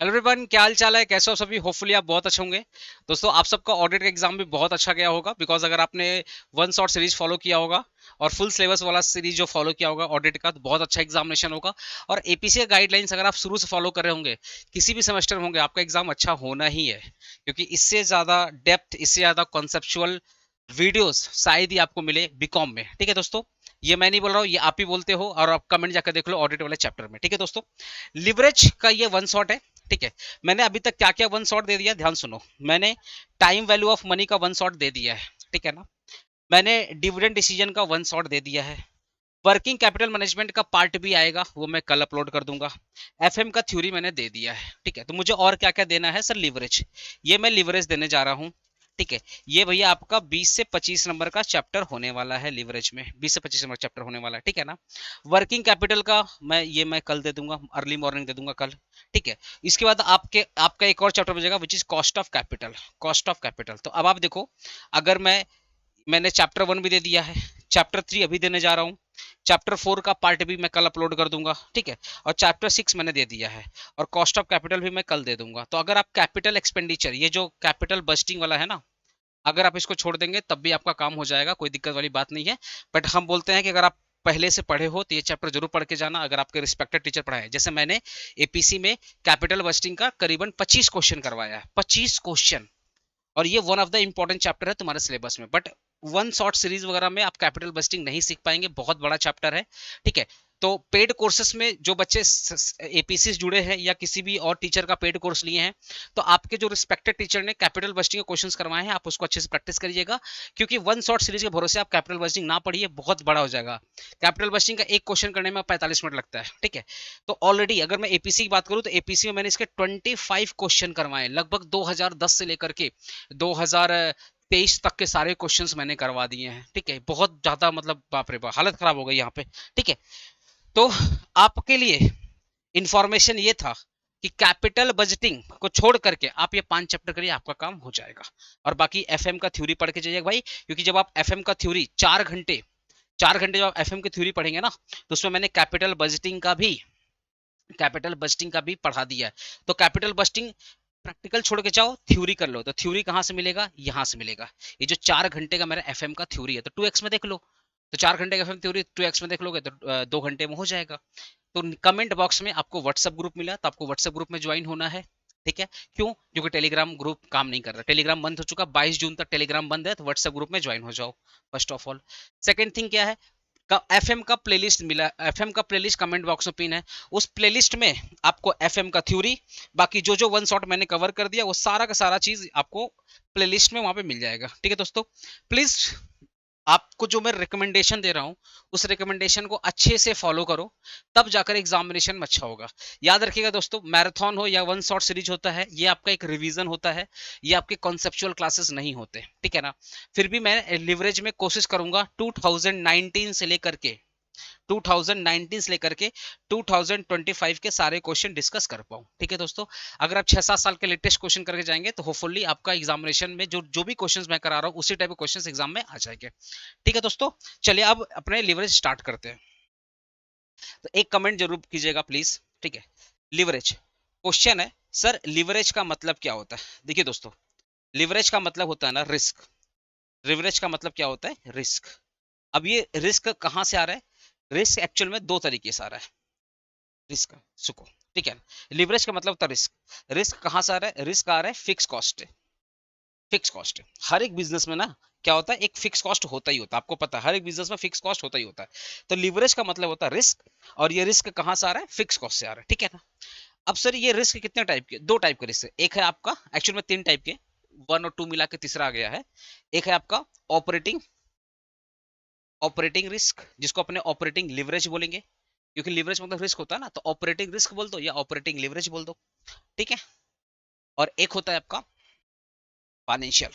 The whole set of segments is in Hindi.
हेलो एवरीवन, क्या हाल चाल है? कैसे हो सभी? होपफुली आप बहुत अच्छे होंगे। दोस्तों, आप सबका ऑडिट का एग्जाम भी बहुत अच्छा गया होगा, बिकॉज अगर आपने वन शॉट सीरीज फॉलो किया होगा और फुल सिलेबस वाला सीरीज जो फॉलो किया होगा ऑडिट का, तो बहुत अच्छा एग्जामिनेशन होगा। और एपीसी का गाइडलाइंस अगर आप शुरू से फॉलो कर रहे होंगे, किसी भी सेमेस्टर में होंगे, आपका एग्जाम अच्छा होना ही है, क्योंकि इससे ज्यादा डेप्थ, इससे ज्यादा कॉन्सेप्चुअल वीडियोस शायद ही आपको मिले बीकॉम में। ठीक है दोस्तों, ये मैं नहीं बोल रहा हूँ, ये आप ही बोलते हो, और आप कमेंट जाकर देख लो ऑडिट वाले चैप्टर में। ठीक है दोस्तों, लिवरेज का ये वन शॉट है। ठीक है, मैंने अभी तक क्या क्या वन शॉट दे दिया, ध्यान सुनो। मैंने टाइम वैल्यू ऑफ मनी का वन शॉट दे दिया है, ठीक है ना। मैंने डिविडेंड डिसीजन का वन शॉट दे दिया है। वर्किंग कैपिटल मैनेजमेंट का पार्ट भी आएगा, वो मैं कल अपलोड कर दूंगा। एफएम का थ्योरी मैंने दे दिया है। ठीक है, तो मुझे और क्या क्या देना है सर? लिवरेज, ये मैं लिवरेज देने जा रहा हूँ। ठीक है, ये भैया आपका 20 से 25 नंबर का चैप्टर होने वाला है। लिवरेज में 20 से 25 नंबर चैप्टर होने वाला है, ठीक है ना। वर्किंग कैपिटल का मैं कल दे दूंगा, अर्ली मॉर्निंग दे दूंगा कल। ठीक है, इसके बाद आपका एक और चैप्टर बचेगा, which is cost of capital. Cost of capital, तो अब आप देखो, अगर मैंने चैप्टर 1 भी दे दिया है, चैप्टर 3 अभी देने जा रहा हूँ, चैप्टर 4 का पार्ट भी मैं कल अपलोड कर दूंगा। ठीक है, और चैप्टर 6 मैंने दे दिया है, और कॉस्ट ऑफ कैपिटल भी मैं कल दे दूंगा। तो अगर आप कैपिटल एक्सपेंडिचर, ये जो कैपिटल बस्टिंग वाला है ना, अगर आप इसको छोड़ देंगे तब भी आपका काम हो जाएगा, कोई दिक्कत वाली बात नहीं है। बट हम बोलते हैं कि अगर आप पहले से पढ़े हो तो ये चैप्टर जरूर पढ़ के जाना, अगर आपके रिस्पेक्टेड टीचर पढ़ाए। जैसे मैंने एपीसी में कैपिटल बस्टिंग का करीबन 25 क्वेश्चन करवाया है, 25 क्वेश्चन, और ये one of the important chapter है तुम्हारे सिलेबस में। बट वन शॉर्ट सीरीज वगैरह में आप कैपिटल बस्टिंग नहीं सीख पाएंगे, बहुत बड़ा चैप्टर है। ठीक है, तो पेड कोर्सेज में जो बच्चे एपीसी जुड़े हैं या किसी भी और टीचर का पेड कोर्स लिए हैं, तो आपके जो रिस्पेक्टेड टीचर ने कैपिटल बस्टिंग के क्वेश्चंस करवाए हैं, आप उसको अच्छे से प्रैक्टिस करिएगा। क्योंकि वन शॉट सीरीज के भरोसे आप कैपिटल बस्टिंग ना पढ़िए, बहुत बड़ा हो जाएगा। कैपिटल बस्टिंग का एक क्वेश्चन करने में 45 मिनट लगता है। ठीक है, तो ऑलरेडी अगर मैं एपीसी की बात करूं, तो एपीसी में मैंने इसके 25 क्वेश्चन करवाए, लगभग 2010 से लेकर के 2023 तक के सारे क्वेश्चंस मैंने करवा दिए हैं। ठीक है, बहुत ज्यादा, मतलब बाप रे बाप, हालत खराब हो गई यहाँ पे। ठीक है, तो आपके लिए इंफॉर्मेशन ये था कि कैपिटल बजटिंग को छोड़ करके आप ये 5 चैप्टर करिए, आपका काम हो जाएगा। और बाकी एफएम का थ्योरी पढ़ के जाइएगा भाई, क्योंकि जब आप एफएम का थ्योरी 4 घंटे जब आप एफएम की थ्योरी पढ़ेंगे ना, तो उसमें मैंने कैपिटल बजटिंग का भी पढ़ा दिया है। तो कैपिटल बजटिंग प्रैक्टिकल छोड़ के जाओ, थ्योरी कर लो। तो थ्योरी कहाँ से मिलेगा? यहाँ से मिलेगा। ये जो 4 घंटे का मेरा एफएम का थ्योरी है, तो 2x में देख लो। तो 4 घंटे का एफएम थ्योरी 2x में देख लोगे तो 2 घंटे में हो जाएगा। तो कमेंट बॉक्स में आपको व्हाट्सएप ग्रुप मिला, तो आपको व्हाट्सएप ग्रुप में ज्वाइन होना है। ठीक है, क्यों? क्योंकि टेलीग्राम ग्रुप काम नहीं कर रहा, टेलीग्राम बंद हो चुका, 22 जून तक टेलीग्राम बंद है, तो व्हाट्सएप ग्रुप में ज्वाइन हो जाओ, first of all. Second thing क्या है, एफएम का प्लेलिस्ट मिला, एफएम का प्लेलिस्ट कमेंट बॉक्स में पिन है। उस प्लेलिस्ट में आपको एफएम का थ्योरी, बाकी जो जो वन शॉट मैंने कवर कर दिया, वो सारा का सारा चीज आपको प्लेलिस्ट में वहां पे मिल जाएगा। ठीक है दोस्तों, प्लीज आपको जो मैं रिकमेंडेशन दे रहा हूं, उस रिकमेंडेशन को अच्छे से फॉलो करो, तब जाकर एग्जामिनेशन में अच्छा होगा। याद रखिएगा दोस्तों, मैराथन हो या वन शॉट सीरीज होता है, ये आपका एक रिवीजन होता है, ये आपके कॉन्सेप्चुअल क्लासेस नहीं होते। ठीक है ना। फिर भी मैं लिवरेज में कोशिश करूंगा 2019 से लेकर के 2019 से लेकर के 2025 के सारे क्वेश्चन डिस्कस कर पाऊं। ठीक है दोस्तों, अगर आप 6-7 साल के लेटेस्ट क्वेश्चन करके जाएंगे, तो होपफुली आपका एग्जामिनेशन में जो जो भी क्वेश्चंस मैं करा रहा हूं, उसी टाइप के क्वेश्चंस एग्जाम में आ जाएंगे। ठीक है दोस्तों, चलिए अब अपने लिवरेज स्टार्ट करते हैं। तो एक कमेंट जरूर कीजिएगा प्लीज। ठीक है, लिवरेज क्वेश्चन है, सर लिवरेज का मतलब क्या होता है? देखिए दोस्तों, लिवरेज का मतलब होता है ना रिस्क। लिवरेज का मतलब क्या होता है? रिस्क। अब ये रिस्क कहां से आ रहा है? रिस्क एक्चुअल में दो तरीके से आ रहा है, रिस्क सुको। ठीक है, लिवरेज का मतलब होता है रिस्क। रिस्क कहां से आ रहा है? रिस्क आ रहा है फिक्स कॉस्ट। फिक्स कॉस्ट, हर एक बिजनेस में ना क्या होता है, एक फिक्स कॉस्ट होता ही होता है, आपको पता है, हर एक बिजनेस में फिक्स कॉस्ट होता ही होता है। तो लिवरेज का मतलब होता है रिस्क, और ये रिस्क कहां से आ रहा है? फिक्स कॉस्ट से आ रहा है। ठीक है ना। अब सर ये रिस्क कितने टाइप के? दो टाइप के रिस्क है। एक है आपका, एक्चुअल में 3 टाइप के, 1 और 2 मिला के तीसरा आ गया है। एक है आपका ऑपरेटिंग ऑपरेटिंग रिस्क, जिसको अपने ऑपरेटिंग लिवरेज बोलेंगे, क्योंकि लिवरेज मतलब रिस्क होता है ना, तो ऑपरेटिंग रिस्क बोल दो या ऑपरेटिंग लिवरेज बोल दो। ठीक है, और एक होता है आपका फाइनेंशियल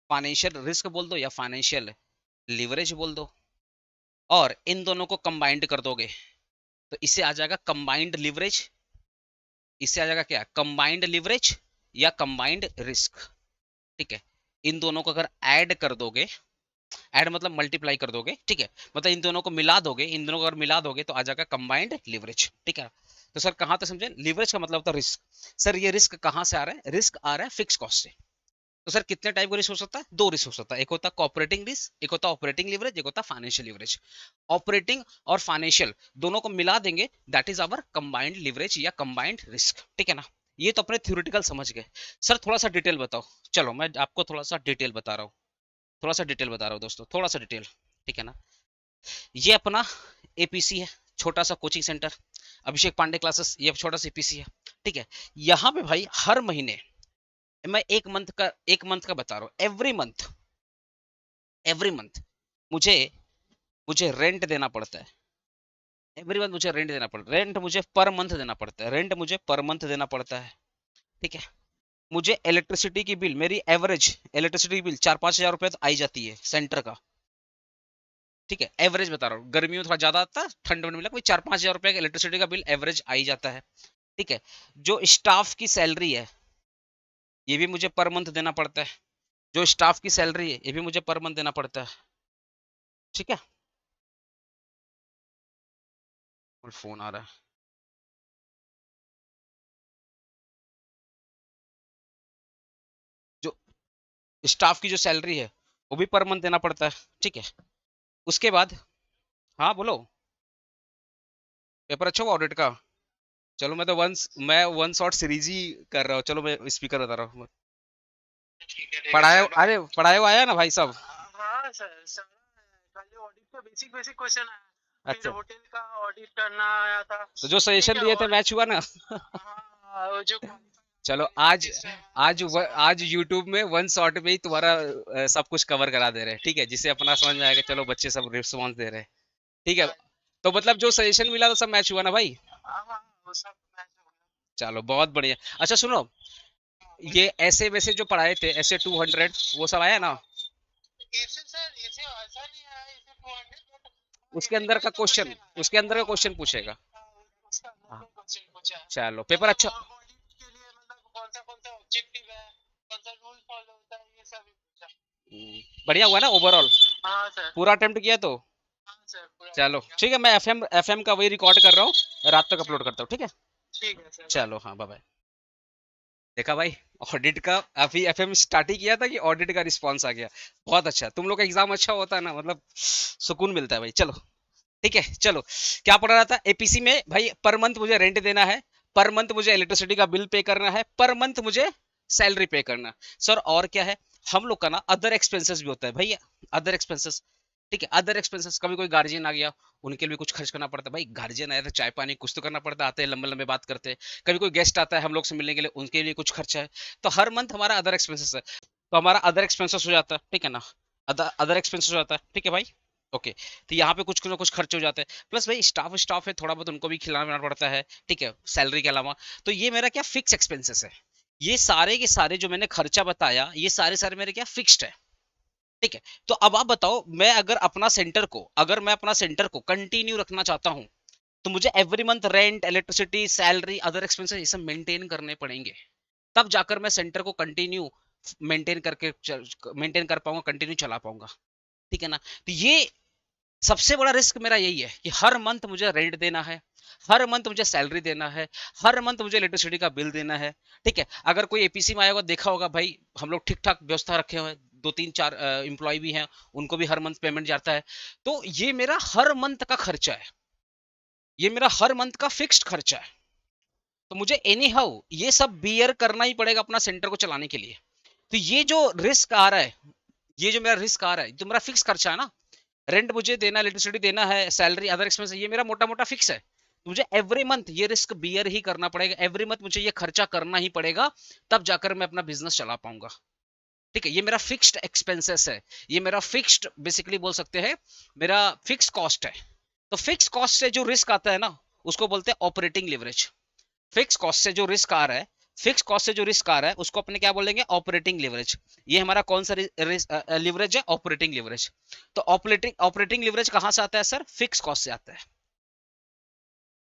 फाइनेंशियल रिस्क बोल दो या फाइनेंशियल लिवरेज बोल दो। और इन दोनों को कंबाइंड कर दोगे तो इससे आ जाएगा कंबाइंड लिवरेज। इससे आ जाएगा क्या? कंबाइंड लिवरेज या कंबाइंड रिस्क। ठीक है, इन दोनों को अगर ऐड कर दोगे, ऐड मतलब मल्टीप्लाई कर दोगे, ठीक है, मतलब इन दोनों को मिला दोगे, इन दोनों को अगर मिला दोगे तो आ जाएगा कंबाइंड लिवरेज। ठीक है, तो सर कहाँ तक समझे, लिवरेज का मतलब होता है रिस्क। सर ये रिस्क कहाँ से आ रहा है, रिस्क आ रहा है फिक्स कॉस्ट से। तो सर कितने टाइप का रिस्क हो सकता है, दो रिस्क हो सकता है, एक होता है कॉपरेटिंग रिस्क, एक होता है ऑपरेटिंग लिवरेज, एक होता है फाइनेंशियल लिवरेज। ऑपरेटिंग और फाइनेंशियल दोनों को मिला देंगे, that is our combined leverage या कंबाइंड रिस्क, ठीक है ना। ये तो अपने थ्योरेटिकल समझ गए। सर थोड़ा सा डिटेल बताओ, चलो मैं आपको थोड़ा सा डिटेल बता रहा हूँ, थोड़ा सा डिटेल बता रहा हूँ दोस्तों, थोड़ा सा डिटेल, ठीक है ना। ये अपना एपीसी है, छोटा सा कोचिंग सेंटर, अभिषेक पांडे क्लासेस, ये छोटा सा एपीसी है, ठीक है। यहाँ पे भाई हर महीने, मैं एक मंथ का बता रहा हूँ, एवरी मंथ मुझे मुझे रेंट देना पड़ता है, एवरी मंथ मुझे रेंट देना पड़ता है, रेंट मुझे पर मंथ देना पड़ता है, रेंट मुझे पर मंथ देना पड़ता है, ठीक है। मुझे इलेक्ट्रिसिटी की बिल, मेरी एवरेज इलेक्ट्रिसिटी की बिल 4-5 हज़ार रुपए तो आई जाती है सेंटर का, ठीक है। एवरेज बता रहा हूँ, गर्मियों में थोड़ा ज्यादा आता है, ठंड में मिला कोई 4-5 हज़ार रुपए का इलेक्ट्रिसिटी का बिल एवरेज आई जाता है, ठीक है। जो स्टाफ की सैलरी है ये भी मुझे पर मंथ देना पड़ता है, जो स्टाफ की सैलरी है ये भी मुझे पर मंथ देना पड़ता है, ठीक है। फोन आ रहा है, जो स्टाफ की जो सैलरी है वो भी पर मंथ देना पड़ता है, ठीक है। उसके बाद, हाँ बोलो, पेपर अच्छा हुआ ऑडिट का। चलो मैं वन शॉट सीरीज ही कर रहा हूँ, चलो मैं स्पीकर बता रहा हूँ। ठीक है पढ़ाए, सर। अरे पढ़ाए हुआ आया ना भाई सब। हाँ सर, खाली ऑडिट का बेसिक बेसिक क्वेश्चन आया, फिर अच्छा, होटल का ऑडिट करना आया था। तो जो ठीक सजेशन है। दिए थे और मैच हुआ ना। हाँ, वो जो चलो क्वालिफाई आज, है आज उसका। आज यूट्यूब में वन शॉट में ही तुम्हारा सब कुछ कवर करा दे रहे हैं, ठीक है, जिससे अपना समझ में आएगा, चलो बच्चे सब रिस्पॉन्स दे रहे हैं, ठीक है। तो मतलब जो सजेशन मिला तो सब मैच हुआ ना भाई। हाँ हाँ, वो सब मैच हो गया। चलो बहुत बढ़िया। अच्छा सुनो, ये ऐसे वैसे जो पढ़ाए थे ऐसे 200 वो सब आया ना, ऐसे सर, ऐसे ऐसा नहीं आया, ऐसे 200, उसके ऐसे अंदर का का ही तो क्वेश्चन, क्वेश्चन आया। उसके अंदर का हाँ क्वेश्चन पूछेगा। उसका अंदर हाँ, का क्वेश्चन पूछा है। चलो पेपर मतलब अच्छा। ऑडिट के लिए मतलब कौन सा ऑब्जेक्टिव है, कौन सा रूल फॉलो होता है, ये सब ही पूछा। बढ़िया हुआ ना ओवरऑल, हाँ सर। पूरा अटेम्प्ट किया तो। हाँ सर, पूरा चलो ठीक है। ठीक है, मैं एफएम का वही रिकॉर्ड कर रहा हूँ, रात तक अपलोड ठीक करता हूँ, ठीक है। ठीक है सर, बाय। चलो हाँ, बाय बाय। देखा भाई, ऑडिट का अभी एफएम स्टार्ट ही किया था कि ऑडिट का रिस्पांस आ गया। बहुत अच्छा, तुम लोग का एग्जाम अच्छा होता है ना, मतलब सुकून मिलता है भाई। चलो ठीक है, चलो क्या पढ़ रहा था, एपीसी में भाई पर मंथ मुझे रेंट देना है, पर मंथ मुझे इलेक्ट्रिसिटी का बिल पे करना है, पर मंथ मुझे सैलरी पे करना। सर और क्या है, हम लोग का ना अदर एक्सपेंसेस भी होता है भैया, अदर एक्सपेंसेस, ठीक है। अदर एक्सपेंसेस, कभी कोई गार्जियन आ गया, उनके लिए कुछ खर्च करना पड़ता है भाई, गार्जियन आया तो चाय पानी कुछ तो करना पड़ता है, आते हैं लंबे लंबे बात करते हैं। कभी कोई गेस्ट आता है हम लोग से मिलने के लिए, उनके लिए कुछ खर्चा है। तो हर मंथ हमारा अदर एक्सपेंसेस है, तो हमारा अदर एक्सपेंसेस हो जाता है, ठीक है ना। अदर एक्सपेंसेस हो जाता है, ठीक है भाई, ओके। तो यहाँ पे कुछ ना कुछ खर्च हो जाते हैं, प्लस भाई स्टाफ है, थोड़ा बहुत उनको भी खिलाना पड़ता है, ठीक है, सैलरी के अलावा। तो ये मेरा क्या फिक्स एक्सपेंसेस है, ये सारे के सारे जो मैंने खर्चा बताया, ये सारे सारे मेरे क्या फिक्स्ड है, ठीक है। तो अब आप बताओ, मैं अपना सेंटर को कंटिन्यू रखना चाहता हूं, तो मुझे every month rent, electricity, salary, other expenses ये सब मेंटेन करने पड़ेंगे, तब जाकर मैं सेंटर को कंटिन्यू मेंटेन कर पाऊंगा, कंटिन्यू चला पाऊंगा, ठीक है ना। तो ये सबसे बड़ा रिस्क मेरा यही है कि हर मंथ मुझे रेंट देना है, हर मंथ मुझे सैलरी देना है, हर मंथ मुझे इलेक्ट्रिसिटी का बिल देना है, ठीक है। अगर कोई एपीसी में आया होगा, देखा होगा भाई, हम लोग ठीक ठाक व्यवस्था रखे हुए हैं, 2-3-4 एम्प्लॉय भी हैं, उनको भी हर मंथ पेमेंट जाता है। तो ये मेरा हर मंथ का खर्चा है, ये मेरा हर मंथ का फिक्स्ड खर्चा है। तो मुझे एनी हाउ ये सब बियर करना ही पड़ेगा अपना सेंटर को चलाने के लिए। तो ये जो रिस्क आ रहा है, ये जो मेरा रिस्क आ रहा है, जो मेरा फिक्स खर्चा है ना, रेंट मुझे देना, इलेक्ट्रिसिटी देना है, सैलरी, अदर एक्सपेंस, ये मेरा मोटा मोटा फिक्स है। तो मुझे एवरी मंथ ये रिस्क बियर ही करना पड़ेगा, एवरी मंथ मुझे ये खर्चा करना ही पड़ेगा, तब जाकर मैं अपना बिजनेस चला पाऊंगा, ठीक है। ये मेरा फिक्स्ड एक्सपेंसेस है, ये मेरा फिक्स्ड बेसिकली बोल सकते हैं, मेरा फिक्स कॉस्ट है। तो फिक्स कॉस्ट से जो रिस्क आता है ना, उसको बोलते हैं ऑपरेटिंग लिवरेज। फिक्स कॉस्ट से जो रिस्क आ रहा है, फिक्स कॉस्ट से जो रिस्क आ रहा है उसको अपने क्या बोलेंगे, ऑपरेटिंग लिवरेज। ये हमारा कौन सा लिवरेज है, ऑपरेटिंग लिवरेज। तो ऑपरेटिंग लिवरेज कहां से आता है सर, फिक्स कॉस्ट से आता है।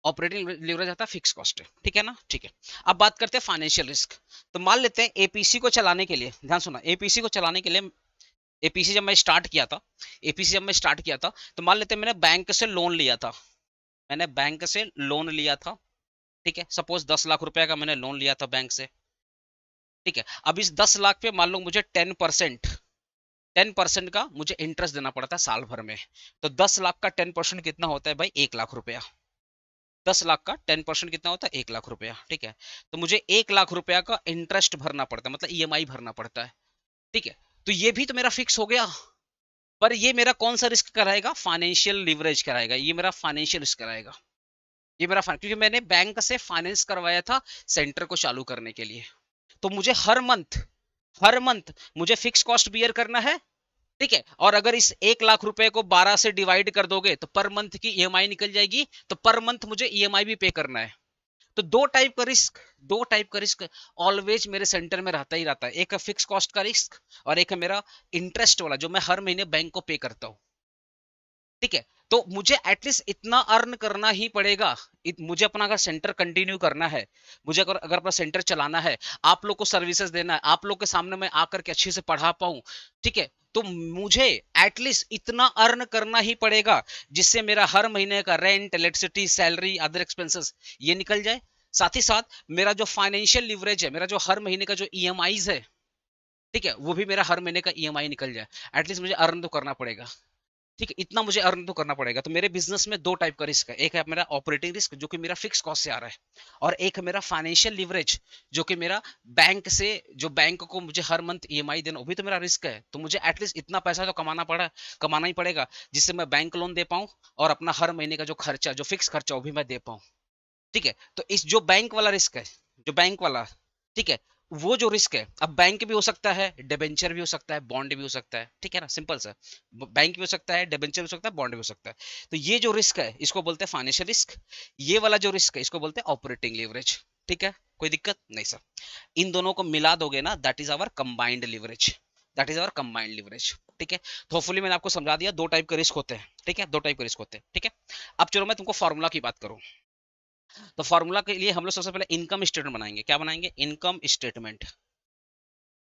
ऑपरेटिंग लिवरेज आता है फिक्स कॉस्ट, ठीक है ना, ठीक है। अब बात करते हैं फाइनेंशियल रिस्क। तो मान लेते हैं एपीसी को चलाने के लिए, ध्यान सुना, एपीसी को चलाने के लिए, एपीसी जब मैं स्टार्ट किया था, एपीसी जब मैं स्टार्ट किया था, तो मान लेते हैं मैंने बैंक से लोन लिया था, मैंने बैंक से लोन लिया था, ठीक है, सपोज 10 लाख रुपए का मैंने लोन लिया था बैंक से। ठीक है, अब इस 10 लाख पे मान लो मुझे 10% का मुझे इंटरेस्ट देना पड़ता है साल भर में। तो 10 लाख का 10% कितना होता है भाई? 1 लाख रुपया। 10 लाख का 10% कितना होता है? 1 लाख रुपया। ठीक है, तो मुझे 1 लाख रुपया का इंटरेस्ट भरना पड़ता है, मतलब ईएमआई भरना पड़ता है। ठीक है, तो ये भी तो मेरा फिक्स हो गया। पर ये मेरा कौन सा रिस्क कराएगा? फाइनेंशियल लिवरेज कराएगा, ये मेरा फाइनेंशियल रिस्क कराएगा। ये मेरा क्योंकि मैंने बैंक से फाइनेंस करवाया था सेंटर को चालू करने के लिए। तो मुझे हर मंथ मुझे फिक्स कॉस्ट बियर करना है। ठीक है, और अगर इस 1 लाख रुपए को 12 से डिवाइड कर दोगे तो पर मंथ की ईएमआई निकल जाएगी। तो पर मंथ मुझे ईएमआई भी पे करना है। तो दो टाइप का रिस्क ऑलवेज मेरे सेंटर में रहता है। एक है फिक्स कॉस्ट का रिस्क और एक है मेरा इंटरेस्ट वाला, जो मैं हर महीने बैंक को पे करता हूँ। ठीक है, तो मुझे एटलीस्ट इतना अर्न करना ही पड़ेगा। मुझे अपना अगर सेंटर कंटिन्यू करना है, मुझे अगर अपना सेंटर चलाना है, आप लोग को सर्विसेज देना है, आप लोग के सामने मैं आकर के अच्छे से पढ़ा पाऊं। ठीक है, तो मुझे एटलीस्ट इतना अर्न करना ही पड़ेगा जिससे मेरा हर महीने का rent, electricity, salary, other expenses ये निकल जाए। साथ ही साथ मेरा जो फाइनेंशियल लिवरेज है, मेरा जो हर महीने का जो ईएमआईज है, ठीक है, वो भी मेरा हर महीने का ईएमआई निकल जाए। एटलीस्ट मुझे अर्न तो करना पड़ेगा। ठीक है, इतना मुझे अर्न तो करना पड़ेगा। तो मेरे बिजनेस में दो टाइप का रिस्क है। एक है मेरा ऑपरेटिंग रिस्क, जो कि मेरा फिक्स कॉस्ट से आ रहा है, और एक है मेरा फाइनेंशियल लिवरेज, जो कि मेरा बैंक से, जो बैंक को मुझे हर मंथ ईएमआई देना, वो भी तो मेरा रिस्क है। तो मुझे एटलीस्ट इतना पैसा तो कमाना ही पड़ेगा जिससे मैं बैंक लोन दे पाऊं और अपना हर महीने का जो खर्चा, जो फिक्स खर्चा, वो भी मैं दे पाऊं। ठीक है, तो इस जो बैंक वाला रिस्क है, जो बैंक वाला, ठीक है, वो जो रिस्क है, अब बैंक भी हो सकता है, डिबेंचर भी हो सकता है, बॉन्ड भी हो सकता है। ठीक है ना, सिंपल सा। बैंक भी हो सकता है, डिबेंचर भी हो सकता है, बॉन्ड भी हो सकता है। तो ये जो रिस्क है इसको बोलते हैं फाइनेंशियल रिस्क। ये वाला जो रिस्क है इसको बोलते हैं ऑपरेटिंग लिवरेज। ठीक है, कोई दिक्कत नहीं सर। इन दोनों को मिला दोगे ना, that is our combined leverage. That is our combined leverage. ठीक है, तो होपफुली मैंने आपको समझा दिया, दो टाइप के रिस्क होते हैं। ठीक है, दो टाइप के रिस्क होते हैं। ठीक है, अब चलो मैं तुमको फॉर्मूला की बात करूं। तो फॉर्मूला के लिए हम लोग सबसे पहले इनकम स्टेटमेंट बनाएंगे। क्या बनाएंगे? Income statement.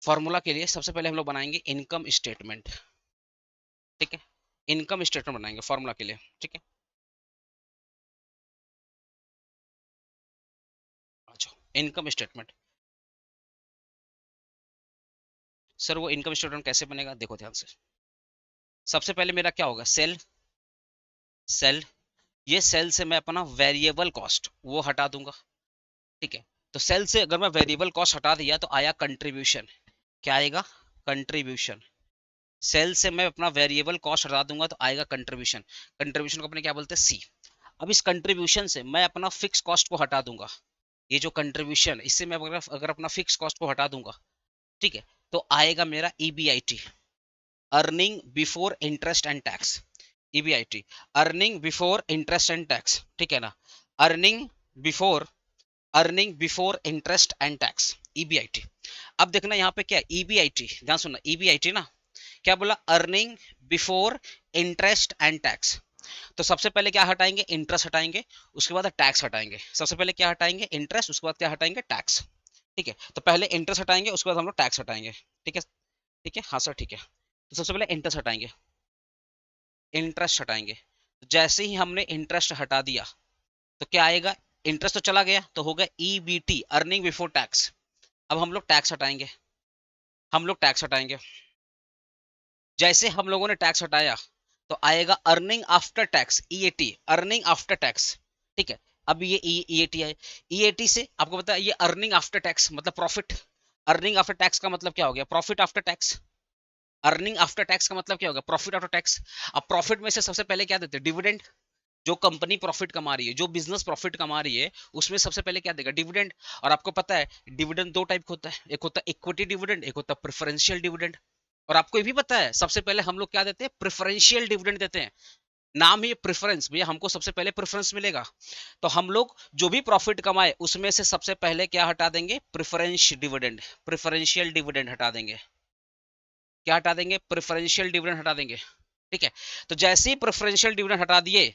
फॉर्मूला के लिए सबसे पहले हम लोग बनाएंगे इनकम स्टेटमेंट। ठीक है, इनकम स्टेटमेंट बनाएंगे फॉर्मूला के लिए। ठीक है, अच्छा, इनकम स्टेटमेंट। सर वो इनकम स्टेटमेंट कैसे बनेगा? देखो ध्यान से। सबसे पहले मेरा क्या होगा? सेल। सेल, ये सेल से मैं अपना वेरिएबल कॉस्ट वो हटा दूंगा। ठीक है, तो सेल से अगर मैं वेरिएबल कॉस्ट हटा दिया तो आया कंट्रीब्यूशन। क्या आएगा? कंट्रीब्यूशन। सेल से मैं अपना वेरिएबल कॉस्ट हटा दूंगा तो आएगा कंट्रीब्यूशन। कंट्रीब्यूशन को अपने क्या बोलते हैं? सी। अब इस कंट्रीब्यूशन से मैं अपना फिक्स कॉस्ट को हटा दूंगा। ये जो कंट्रीब्यूशन, इससे मैं अगर अपना फिक्स कॉस्ट को हटा दूंगा, ठीक है, तो आएगा मेरा EBIT, earning before interest and tax. EBIT, earning before interest and tax. ठीक है ना, earning before interest and tax, EBIT. अब देखना यहाँ पे क्या है, ईबीआईटी, ध्यान सुनना, ईबीआईटी ना, क्या बोला? Earning before interest and tax. तो सबसे पहले क्या हटाएंगे? इंटरेस्ट हटाएंगे, उसके बाद टैक्स हटाएंगे। सबसे पहले क्या हटाएंगे? इंटरेस्ट, उसके बाद क्या हटाएंगे? टैक्स। ठीक है, तो पहले इंटरेस्ट हटाएंगे, उसके बाद हम लोग टैक्स हटाएंगे। ठीक है, ठीक है, हाँ सर ठीक है। तो सबसे पहले इंटरेस्ट हटाएंगे, इंटरेस्ट हटाएंगे। तो जैसे ही हमने इंटरेस्ट हटा दिया तो क्या आएगा? इंटरेस्ट तो चला गया, तो होगा ईबीटी, अर्निंग बिफोर टैक्स। अब हम लोग टैक्स हटाएंगे, जैसे हम लोगों ने टैक्स हटाया तो आएगा earning after tax, EAT, earning after tax. ठीक है, अब ये ईएटी है। ईएटी से आपको पता है ये अर्निंग आफ्टर टैक्स मतलब प्रॉफिट। अर्निंग आफ्टर टैक्स का मतलब क्या हो गया? Profit after tax. Earning after tax का मतलब क्या होगा? Profit after tax. अब प्रॉफिट में से सबसे पहले क्या देते हैं? डिविडेंड। जो कंपनी प्रॉफिट कमा रही है, जो बिजनेस प्रॉफिट कमा रही है, उसमें सबसे पहले क्या देगा? डिविडेंड। और आपको पता है डिविडेंड दो टाइप का होता है, एक होता है इक्विटी डिविडेंड, एक होता है प्रेफरेंशियल डिविडेंड। और आपको ये भी पता है सबसे पहले हम लोग क्या देते हैं? प्रेफरेंशियल डिविडेंड देते हैं। नाम ही प्रेफरेंस, भैया हमको सबसे पहले प्रेफरेंस मिलेगा। तो हम लोग जो भी प्रॉफिट कमाए उसमें से सबसे पहले क्या हटा देंगे? प्रेफरेंस डिविडेंड, प्रेफरेंशियल डिविडेंड हटा देंगे। क्या हटा देंगे? प्रेफरेंशियल डिविडेंड हटा देंगे। ठीक है, तो जैसे ही प्रेफरेंशियल डिविडेंड हटा दिए,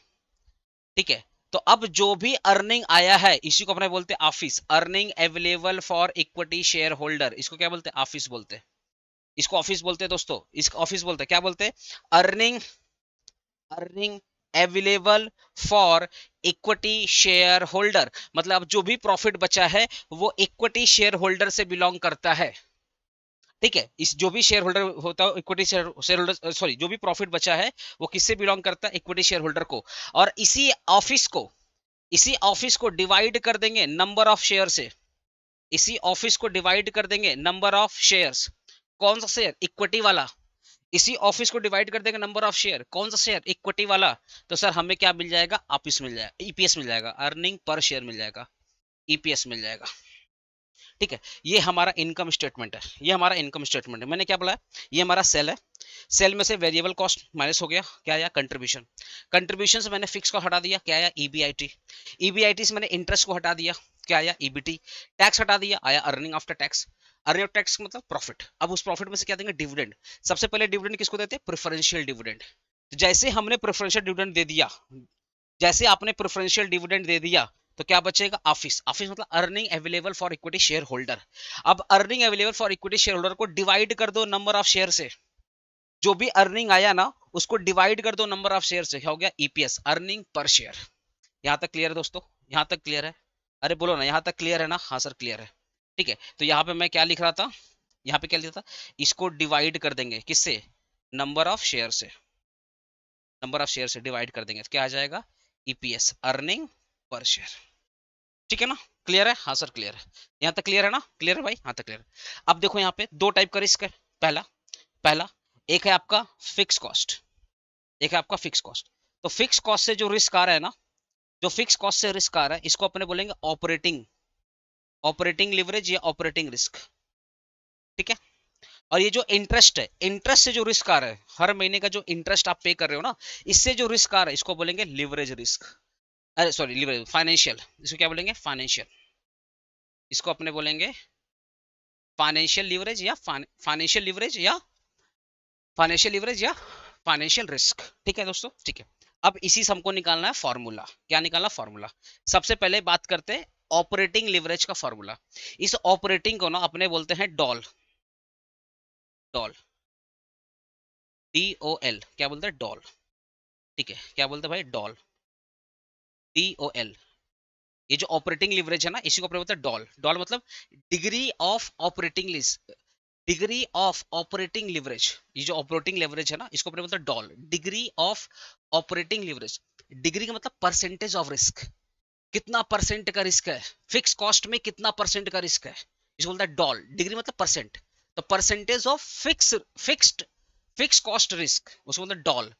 ठीक है, तो अब जो भी अर्निंग आया है इसी को अपने बोलते हैं office, earning available for equity share holder. इसको क्या बोलते हैं? ऑफिस बोलते हैं। इसको ऑफिस बोलते हैं दोस्तों, इसको ऑफिस बोलते हैं। क्या बोलते हैं? Earning, earning available for equity share holder, मतलब जो भी प्रॉफिट बचा है वो इक्विटी शेयर होल्डर से बिलोंग करता है। ठीक है, इस जो भी शेयर होल्डर होता है इक्विटी शेयर होल्डर, सॉरी, जो भी प्रॉफिट बचा है वो किससे बिलोंग करता है, इक्विटी शेयर होल्डर को। और इसी ऑफिस को डिवाइड कर देंगे नंबर ऑफ शेयर से, इसी ऑफिस को डिवाइड कर देंगे नंबर ऑफ शेयर्स। कौन सा शेयर, इक्विटी वाला। इसी ऑफिस को डिवाइड कर देंगे नंबर ऑफ शेयर, कौन सा शेयर, इक्विटी वाला। तो सर हमें क्या मिल जाएगा, ऑफिस मिल जाएगा, ईपीएस मिल जाएगा, अर्निंग पर शेयर मिल जाएगा, ईपीएस मिल जाएगा। ठीक है, ये हमारा इनकम स्टेटमेंट है, ये हमारा इनकम स्टेटमेंट है। मैंने क्या बोला, ये हमारा सेल है, सेल में से वेरिएबल कॉस्ट माइनस हो गया, क्या आया, कंट्रीब्यूशन। कंट्रीब्यूशन से मैंने फिक्स को हटा दिया, क्या आया, ईबीआईटी। ईबीआईटी से मैंने इंटरेस्ट को हटा दिया, क्या आया, ईबीटी। टैक्स हटा दिया, आया earning after tax. Earning after tax मतलब प्रॉफिट। अब उस प्रॉफिट में से क्या देंगे, डिविडेंड। सबसे पहले डिविडेंड किसको देते हैं, प्रेफरेंशियल डिविडेंड। तो जैसे हमने प्रेफरेंशियल डिविडेंड दे दिया, जैसे आपने प्रेफरेंशियल डिविडेंड दे दिया, तो क्या बचेगा, ऑफिस। ऑफिस मतलब earning available for equity share holder. अब earning available for equity share holder को डिवाइड कर दो नंबर ऑफ शेयर से, जो भी अर्निंग आया ना उसको डिवाइड कर दो नंबर ऑफ शेयर से, क्या हो गया, ईपीएस, अर्निंग पर शेयर। यहां तक क्लियर है दोस्तों, यहां तक क्लियर है, अरे बोलो ना, यहां तक क्लियर है ना, हाँ सर क्लियर है। ठीक है, तो यहाँ पे मैं क्या लिख रहा था, यहाँ पे क्या लिखा था, इसको डिवाइड कर देंगे किससे, नंबर ऑफ शेयर से, नंबर ऑफ शेयर से डिवाइड कर देंगे तो क्या आ जाएगा, ईपीएस, अर्निंग पर शेयर। ठीक है ना, क्लियर है, हाँ सर क्लियर है, यहाँ तक क्लियर है ना, क्लियर है भाई, हाँ तक क्लियर है। अब देखो यहाँ पे दो टाइप का रिस्क है। पहला पहला एक है आपका फिक्स कॉस्ट, एक है आपका फिक्स कॉस्ट। तो फिक्स कॉस्ट से जो रिस्क आ रहा है ना, जो फिक्स कॉस्ट से रिस्क आ रहा है, इसको अपने बोलेंगे ऑपरेटिंग, ऑपरेटिंग लिवरेज या ऑपरेटिंग रिस्क। ठीक है, और ये जो इंटरेस्ट है, इंटरेस्ट से जो रिस्क आ रहा है, हर महीने का जो इंटरेस्ट आप पे कर रहे हो ना, इससे जो रिस्क आ रहा है इसको बोलेंगे लिवरेज रिस्क। अरे सॉरी, लिवरेज, फाइनेंशियल, इसको क्या बोलेंगे, फाइनेंशियल। इसको अपने बोलेंगे फाइनेंशियल लिवरेज या फाइनेंशियल लिवरेज या फाइनेंशियल लिवरेज या फाइनेंशियल रिस्क। ठीक है दोस्तों, ठीक है। अब इसी से हमको निकालना है फॉर्मूला। क्या निकालना, फॉर्मूला। सबसे पहले बात करते हैं ऑपरेटिंग लिवरेज का फॉर्मूला। इस ऑपरेटिंग को ना अपने बोलते हैं डॉल, डॉल, DOL, क्या बोलते हैं, डॉल। ठीक है, क्या बोलते हैं भाई, डॉल, DOL। ये जो ऑपरेटिंग लिवरेज है ना, इसी को अपने बोलते हैं डॉल। डॉल मतलब degree of operating list, degree of operating leverage. ये जो ऑपरेटिंग लिवरेज है ना, इसको अपने बोलते हैं doll, degree of operating leverage. Degree का मतलब परसेंटेज ऑफ रिस्क, कितना परसेंट का रिस्क है, फिक्स कॉस्ट में कितना परसेंट का रिस्क है, इसको बोलता है डॉल। डिग्री मतलब परसेंट, तो percentage of fix cost risk, उसको बोलते हैं doll,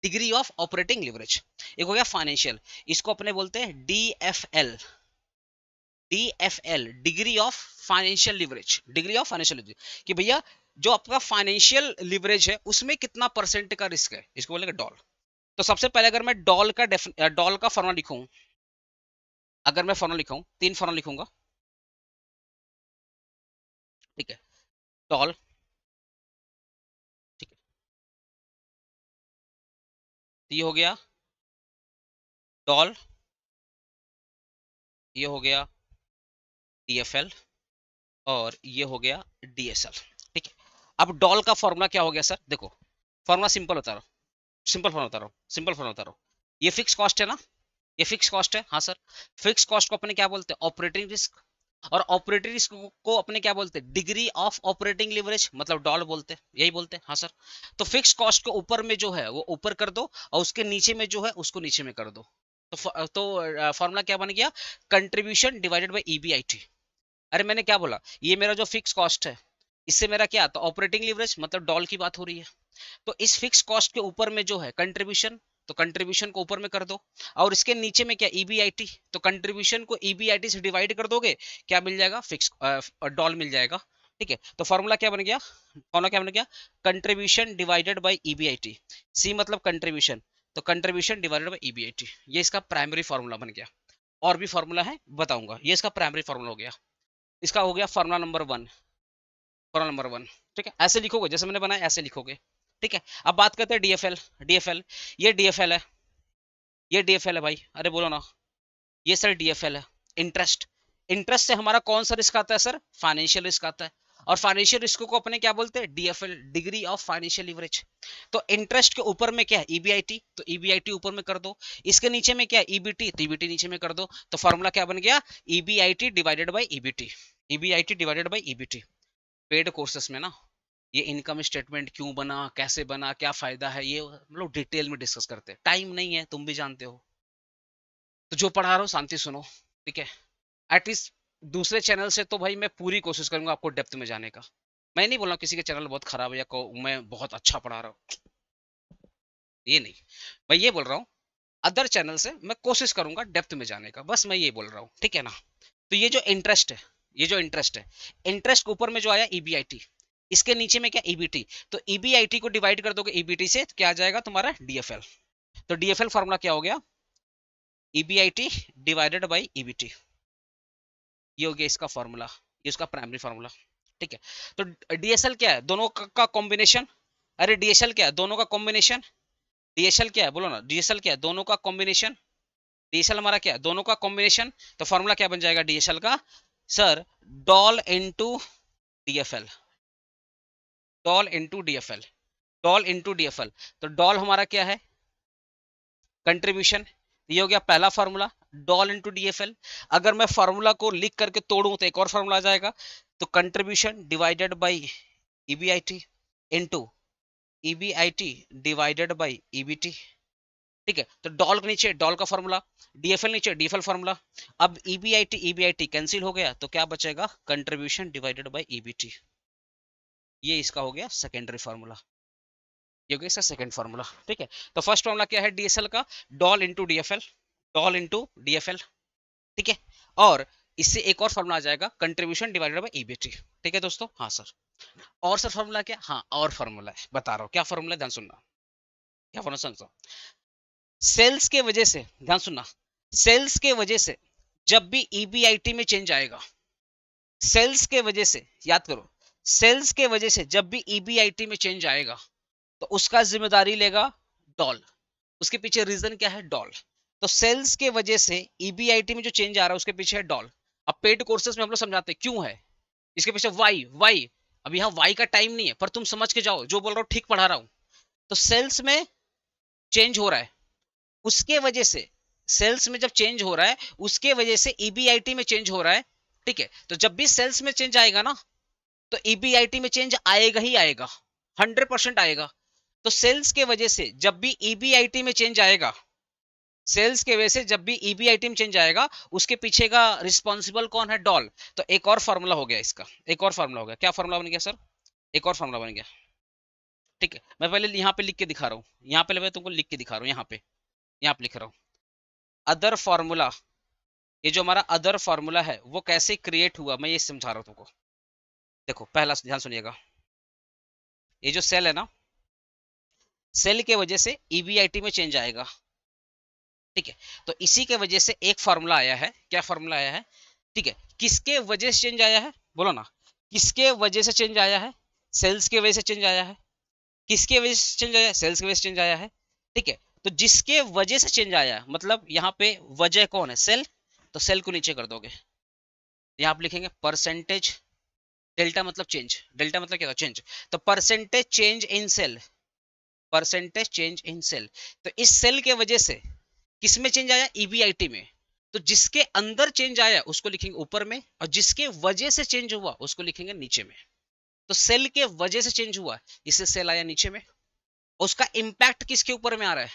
degree of operating leverage. एक हो गया फाइनेंशियल, इसको अपने बोलते हैं DFL, DFL, degree of financial leverage, degree of financial leverage, कि भैया जो आपका फाइनेंशियल लिवरेज है उसमें कितना परसेंट का रिस्क है, इसको बोलेंगे डॉल। तो सबसे पहले अगर मैं डॉल का फॉर्मूला लिखूं, अगर मैं फॉर्मूला लिखूं, तीन फॉर्मूला लिखूंगा। ठीक है, डॉल, ठीक है, तो ये हो गया डॉल, ये हो गया DFL, और ये हो गया DSL। ठीक है, अब डॉल का फॉर्मूला क्या हो गया सर, देखो फॉर्मूला सिंपल बता रहा हूँ, सिंपल फॉर्मूला बता रहा हूँ, सिंपल फॉर्मूला बता रहा हूँ। ये फिक्स कॉस्ट है ना, ये फिक्स कॉस्ट है, हाँ सर। फिक्स कॉस्ट को अपने क्या बोलते हैं, ऑपरेटिंग रिस्क। और ऑपरेटिंग रिस्क को अपने क्या बोलते हैं, डिग्री ऑफ ऑपरेटिंग लिवरेज, मतलब डॉल बोलते हैं, यही बोलते हैं, हाँ सर। तो फिक्स कॉस्ट को ऊपर में जो है वो ऊपर कर दो, और उसके नीचे में जो है उसको नीचे में कर दो। तो फॉर्मूला क्या बन गया, कंट्रीब्यूशन डिवाइडेड बाई ईबीआईटी। अरे मैंने क्या बोला, ये मेरा जो फिक्स कॉस्ट है, इससे मेरा क्या, तो ऑपरेटिंग लिवरेज मतलब डॉल की बात हो रही है। तो इस फिक्स कॉस्ट के ऊपर में जो है कंट्रीब्यूशन, तो कंट्रीब्यूशन को ऊपर में कर दो, और इसके नीचे में क्या, ईबीआईटी। तो कंट्रीब्यूशन को ईबीआईटी से डिवाइड कर दोगे, क्या मिल जाएगा, फिक्स डॉल मिल जाएगा। ठीक है, तो फॉर्मूला क्या बन गया, फॉर्मूला क्या बन गया, कंट्रीब्यूशन डिवाइडेड बाय ईबीआईटी। सी मतलब कंट्रीब्यूशन, तो कंट्रीब्यूशन डिवाइडेड बाय ईबीआईटी, ये इसका प्राइमरी फॉर्मूला बन गया। और भी फॉर्मूला है बताऊंगा, ये इसका प्राइमरी फॉर्मूला हो गया। इसका हो गया फॉर्मूला नंबर 1, फॉर्मूला नंबर 1। ठीक है, ऐसे लिखोगे जैसे मैंने बनाया, ऐसे लिखोगे। ठीक है, अब बात करते हैं DFL। DFL, ये DFL है, ये DFL है भाई, अरे बोलो ना, ये सर DFL है। इंटरेस्ट, इंटरेस्ट से हमारा कौन सा रिस्क आता है सर, फाइनेंशियल रिस्क आता है। और फाइनेंशियल रिस्क को अपने क्या बोलते हैं, DFL, degree of financial leverage. तो इंटरेस्ट के ऊपर में क्या है, ईबीआईटी, तो ईबीआईटी ऊपर में कर दो। इसके नीचे में क्या है, ईबीटी, तो ईबीटी नीचे में कर दो। तो फॉर्मूला क्या बन गया, EBIT divided by EBT, EBIT divided by EBT. Paid courses में ना ये इनकम स्टेटमेंट क्यों बना, कैसे बना, क्या फायदा है, ये हम लोग डिटेल में डिस्कस करते हैं, टाइम नहीं है, तुम भी जानते हो। तो जो पढ़ा रहा हूँ शांति सुनो, ठीक है। एटलीस्ट दूसरे चैनल से तो भाई मैं पूरी कोशिश करूंगा आपको डेप्थ में जाने का। मैं नहीं बोल रहा किसी के चैनल बहुत खराब है या को मैं बहुत अच्छा पढ़ा रहा हूँ, ये नहीं। मैं ये बोल रहा हूँ अदर चैनल से मैं कोशिश करूंगा डेप्थ में जाने का, बस मैं ये बोल रहा हूँ, ठीक है ना। तो ये जो इंटरेस्ट है, ये जो इंटरेस्ट है, इंटरेस्ट के ऊपर में जो आया ईबीआईटी, इसके नीचे में क्या, ईबीटी। तो ईबीआईटी को डिवाइड कर दोगे ईबीटी से, तो क्या आ जाएगा तुम्हारा, डीएफएल। तो डीएफएल फॉर्मूला क्या हो गया, ईबीआईटी डिवाइडेड बाई ईबीटी। ये हो गया इसका फॉर्मूला, ये उसका प्राइमरी फॉर्मूला, ठीक है। तो डीएसएल क्या है, दोनों का कॉम्बिनेशन। अरे डीएसएल क्या है, दोनों का कॉम्बिनेशन। डीएसएल क्या है, बोलो ना, डीएसएल क्या है, दोनों का कॉम्बिनेशन। डीएसएल हमारा क्या है, दोनों का कॉम्बिनेशन। तो फॉर्मूला क्या बन जाएगा डीएसएल का, sir doll into DFL, doll into DFL, doll into DFL. तो डॉल हमारा क्या है, कंट्रीब्यूशन। ये हो गया पहला फार्मूला, डॉल इनटू डीएफएल। अगर मैं फार्मूला को लिख करके तोड़ूं तो एक और फार्मूला आ जाएगा, तो contribution divided by EBIT into EBIT divided by EBT, ठीक है। तो डॉल के नीचे डॉल का फॉर्मूला, डीएफएल नीचे डीएफएल फॉर्मूला। अब ईबीआईटी ईबीआईटी कैंसिल हो गया, तो क्या बचेगा, कंट्रीब्यूशन डिवाइडेड बाय ईबीटी। ये इसका हो गया सेकेंडरी फार्मूला, ये हो गया इसका सेकंड फार्मूला, ठीक है। तो फर्स्ट फार्मूला क्या है डीएसएल का, doll into DFL, doll into DFL, ठीक है। और इससे एक और फार्मूला आ जाएगा, कंट्रीब्यूशन डिवाइडेड बाय ईबीटी, ठीक है दोस्तों। हाँ सर, और सर फार्मूला क्या, हाँ और फार्मूला है, बता रहा हूँ क्या फार्मूला है, ध्यान सुनना, क्या फार्मूला सुनना। सेल्स के वजह से, ध्यान सुनना, सेल्स के वजह से जब भी ईबीआईटी में चेंज आएगा, सेल्स के वजह से, याद करो, सेल्स के वजह से जब भी ईबीआईटी में चेंज आएगा तो उसका जिम्मेदारी लेगा डॉल। उसके पीछे रीजन क्या है, डॉल। तो सेल्स के वजह से ईबीआईटी में जो चेंज आ रहा है उसके पीछे है डॉल। अब पेड कोर्सेज में हम लोग समझाते हैं क्यों है इसके पीछे, वाई वाई। अब यहाँ वाई का टाइम नहीं है, पर तुम समझ के जाओ, जो बोल रहा हूँ ठीक पढ़ा रहा हूँ। तो सेल्स में चेंज हो रहा है, उसके वजह से, सेल्स में जब चेंज हो रहा है उसके वजह से ईबीआईटी में चेंज हो रहा है, ठीक है। तो जब भी सेल्स में चेंज आएगा ना, तो ईबीआईटी में चेंज आएगा ही आएगा, 100% आएगा। तो सेल्स के वजह से जब भी ईबीआईटी में चेंज आएगा, सेल्स के वजह से जब भी ईबीआईटी में चेंज आएगा, उसके पीछे का रिस्पॉन्सिबल कौन है, डॉल। तो एक और फॉर्मूला हो गया इसका, एक और फॉर्मूला हो गया, क्या फॉर्मूला बन गया सर, एक और फॉर्मूला बन गया, ठीक है। मैं पहले यहाँ पे लिख के दिखा रहा हूँ, यहाँ पे मैं तुमको लिख के दिखा रहा हूँ, यहाँ पे लिख रहा हूँ अदर फॉर्मूला। ये जो हमारा अदर फॉर्मूला है वो कैसे क्रिएट हुआ, मैं ये समझा रहा हूँ तुमको। देखो पहला ध्यान सुनिएगा, ये जो सेल है ना, सेल के वजह से ईबीआईटी में चेंज आएगा, ठीक है। तो इसी के वजह से एक फॉर्मूला आया है, क्या फॉर्मूला आया है, ठीक है। किसके वजह से चेंज आया है, बोलो ना, किसके वजह से चेंज आया है, सेल्स के वजह से चेंज आया है। किसके वजह से चेंज आया है, सेल्स की वजह से चेंज आया है, ठीक है। तो जिसके वजह से चेंज आया है, मतलब यहाँ पे वजह कौन है, सेल। तो सेल को नीचे कर दोगे, यहाँ पे लिखेंगे परसेंटेज, डेल्टा मतलब चेंज, डेल्टा मतलब क्या था, चेंज। तो percentage change in sale, percentage change in sale. तो इस सेल के वजह से किस में चेंज आया, ईबीआईटी में। तो जिसके अंदर चेंज आया उसको लिखेंगे ऊपर में, और जिसके वजह से चेंज हुआ उसको लिखेंगे नीचे में। तो सेल के वजह से चेंज हुआ, इससे सेल आया नीचे में। उसका इंपैक्ट किसके ऊपर में आ रहा है,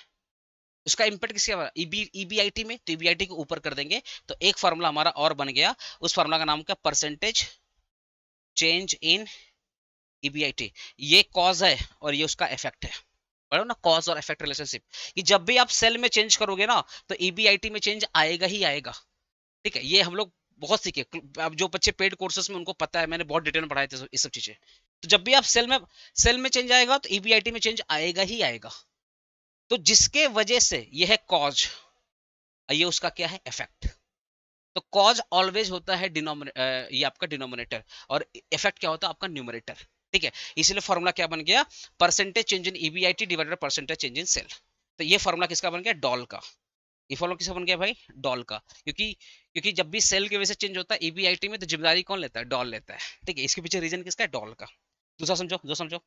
उसका इंपैक्ट किसके ऊपर, ईबीआईटी में, तो ईबीआईटी को ऊपर कर देंगे। तो एक फार्मूला हमारा और बन गया, उस फार्मूला का नाम क्या, परसेंटेज चेंज इन ईबीआईटी। ये कॉज है और ये उसका इफेक्ट है, पढ़ो ना, कॉज और इफेक्ट रिलेशनशिप। कि जब भी आप सेल में चेंज करोगे ना, तो ईबीआईटी में चेंज आएगा ही आएगा, ठीक है। ये हम लोग बहुत सीखे, अब जो बच्चे पेड कोर्सेज में उनको पता है, मैंने बहुत डिटेल में पढ़ाए थे ये सब चीजें। तो जब भी आप सेल में चेंज आएगा तो ईबीआईटी में चेंज आएगा ही आएगा। तो जिसके वजह से ये है कॉज, ये उसका क्या है, इफेक्ट। तो कॉज ऑलवेज होता है ये आपका डिनोमिनेटर, और इफेक्ट क्या होता है आपका न्यूमरेटर, ठीक है। इसलिए फॉर्मूला क्या बन गया, percentage change in EBIT divided percentage change in sale. तो ये फॉर्मूला किसका बन गया, डॉल का। ये फॉर्मूला किसका बन गया भाई, डॉल का, क्योंकि क्योंकि जब भी सेल की वजह से चेंज होता है ईबीआईटी में तो जिम्मेदारी कौन लेता है, डॉल लेता है, ठीक है। इसके पीछे रीजन किसका है, डॉल का। दूसरा समझो, जो समझो,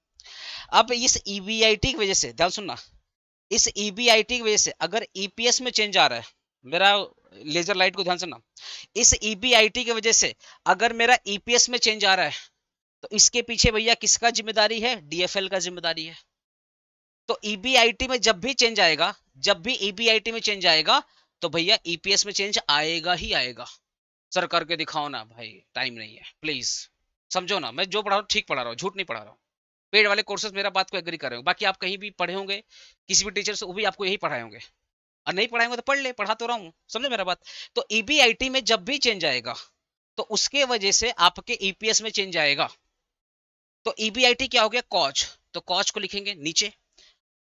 अब इस ईबीआईटी की वजह से ध्यान सुनना, इस ईबीआईटी की वजह से अगर ईपीएस में चेंज आ रहा है, मेरा लेजर लाइट को ध्यान सुनना, इस ईबीआईटी की वजह से अगर मेरा ईपीएस में चेंज आ रहा है तो इसके पीछे भैया किसका जिम्मेदारी है, डीएफएल का जिम्मेदारी है। तो ईबीआईटी में जब भी चेंज आएगा, जब भी ईबीआईटी में चेंज आएगा तो भैया ईपीएस में चेंज आएगा ही आएगा। सर करके दिखाओ ना भाई, टाइम नहीं है, प्लीज समझो ना, मैं जो पढ़ा रहा हूँ ठीक पढ़ा रहा हूँ, झूठ नहीं पढ़ा रहा हूँ। पेड वाले कोर्सेज मेरा बात को एग्री कर रहे हो, बाकी आप कहीं भी पढ़े होंगे किसी भी टीचर से, वो भी आपको यही पढ़ाए होंगे, और नहीं पढ़ाएंगे तो पढ़ ले, पढ़ा तो रहा हूँ, समझे मेरा बात। तो ईबीआईटी में जब भी चेंज आएगा तो उसके वजह से आपके ईपीएस में चेंज आएगा। तो ईबीआईटी क्या हो गया, कॉज, तो कॉज को लिखेंगे नीचे,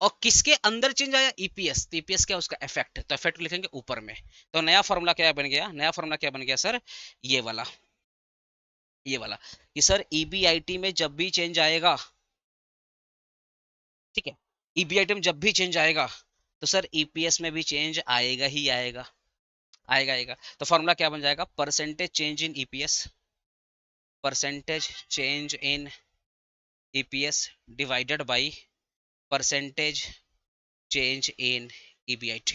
और किसके अंदर चेंज आया, ईपीएस, तो ईपीएस क्या, उसका इफेक्ट, तो इफेक्ट लिखेंगे ऊपर में। तो नया फॉर्मूला क्या बन गया, नया फॉर्मूला क्या बन गया सर, ये वाला, ये वाला, कि सर ईबीआईटी में जब भी चेंज आएगा, ठीक है, ईबीआईटी में जब भी चेंज आएगा तो सर ईपीएस में भी चेंज आएगा ही आएगा, आएगा आएगा। तो फॉर्मूला क्या बन जाएगा, percentage change in EPS, percentage change in EPS divided by percentage change in EBIT,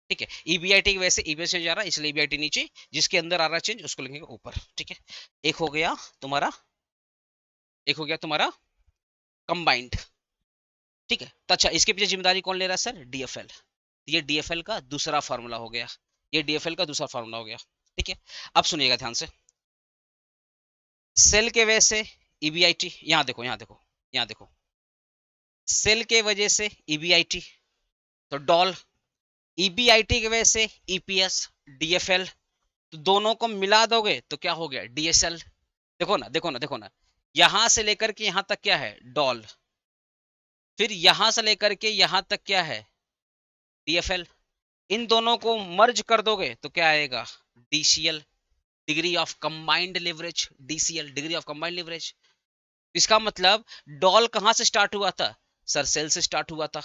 ठीक है। ईबीआईटी की वजह से ईबीएस चेंज आ रहा है, इसलिए ईबीआईटी नीचे, जिसके अंदर आ रहा है चेंज उसको लिखेंगे ऊपर, ठीक है। एक हो गया तुम्हारा, एक हो गया तुम्हारा कंबाइंड, ठीक है। तो अच्छा, इसके पीछे जिम्मेदारी कौन ले रहा है सर, डीएफएल, ये डीएफएल का दूसरा फार्मूला हो गया, ये डीएफएल का दूसरा फार्मूला हो गया, ठीक है। अब सुनिएगा ध्यान से, सेल के वजह से ईबीआईटी, यहां देखो यहां देखो यहां देखो, सेल के वजह से ईबीआईटी तो डॉल, ईबीआईटी की वजह से ईपीएस डीएफएल, तो दोनों को मिला दोगे तो क्या हो गया, डीएसएल। देखो ना देखो ना देखो ना, यहां से लेकर के यहां तक क्या है, डॉल, फिर यहां से लेकर के यहां तक क्या है, डीएफएल, इन दोनों को मर्ज कर दोगे तो क्या आएगा, DCL, degree of combined leverage, DCL degree of combined leverage. इसका मतलब डॉल कहां से स्टार्ट हुआ था सर, सेल से स्टार्ट हुआ था।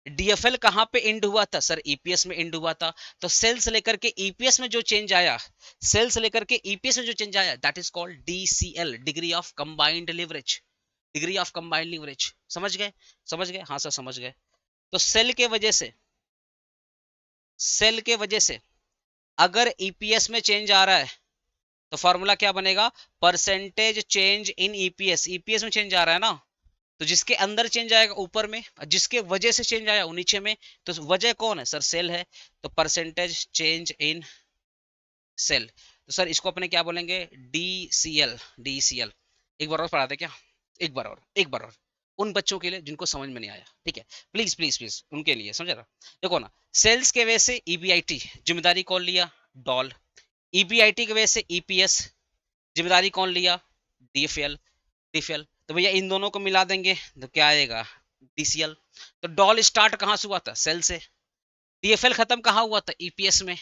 डीएफएल कहां पे एंड हुआ था सर, ईपीएस में एंड हुआ था। तो सेल से लेकर के ईपीएस में जो चेंज आया, सेल से लेकर के ईपीएस में जो चेंज आया, that is called DCL, degree of combined leverage, degree of combined leverage. समझ गए, समझ गए, हाँ सर समझ गए। तो सेल के वजह से, सेल के वजह से अगर ईपीएस में चेंज आ रहा है तो फॉर्मूला क्या बनेगा, percentage change in EPS, EPS में चेंज आ रहा है ना, तो जिसके अंदर चेंज आएगा ऊपर में, जिसके वजह से चेंज आया वो नीचे में, तो वजह कौन है सर, सेल है, तो परसेंटेज चेंज इन सेल। तो सर इसको अपने क्या बोलेंगे, डीसीएल, डीसीएल। एक बार और पढ़ा दे क्या, एक बार और, एक बार और, उन बच्चों के लिए जिनको समझ में नहीं आया, ठीक है, प्लीज प्लीज प्लीज उनके लिए, समझ रहा। देखो ना, सेल्स के वजह से ईबीआईटी, जिम्मेदारी कौन लिया, डॉल, ईबीआईटी की वजह से ईपीएस, जिम्मेदारी कौन लिया, डीएफएल, डीएफएल। तो भैया इन दोनों को मिला देंगे तो क्या आएगा, डीसीएल। तो डॉल स्टार्ट कहां से हुआ था, सेल से, डीएफएल खत्म कहां हुआ था, ईपीएस में,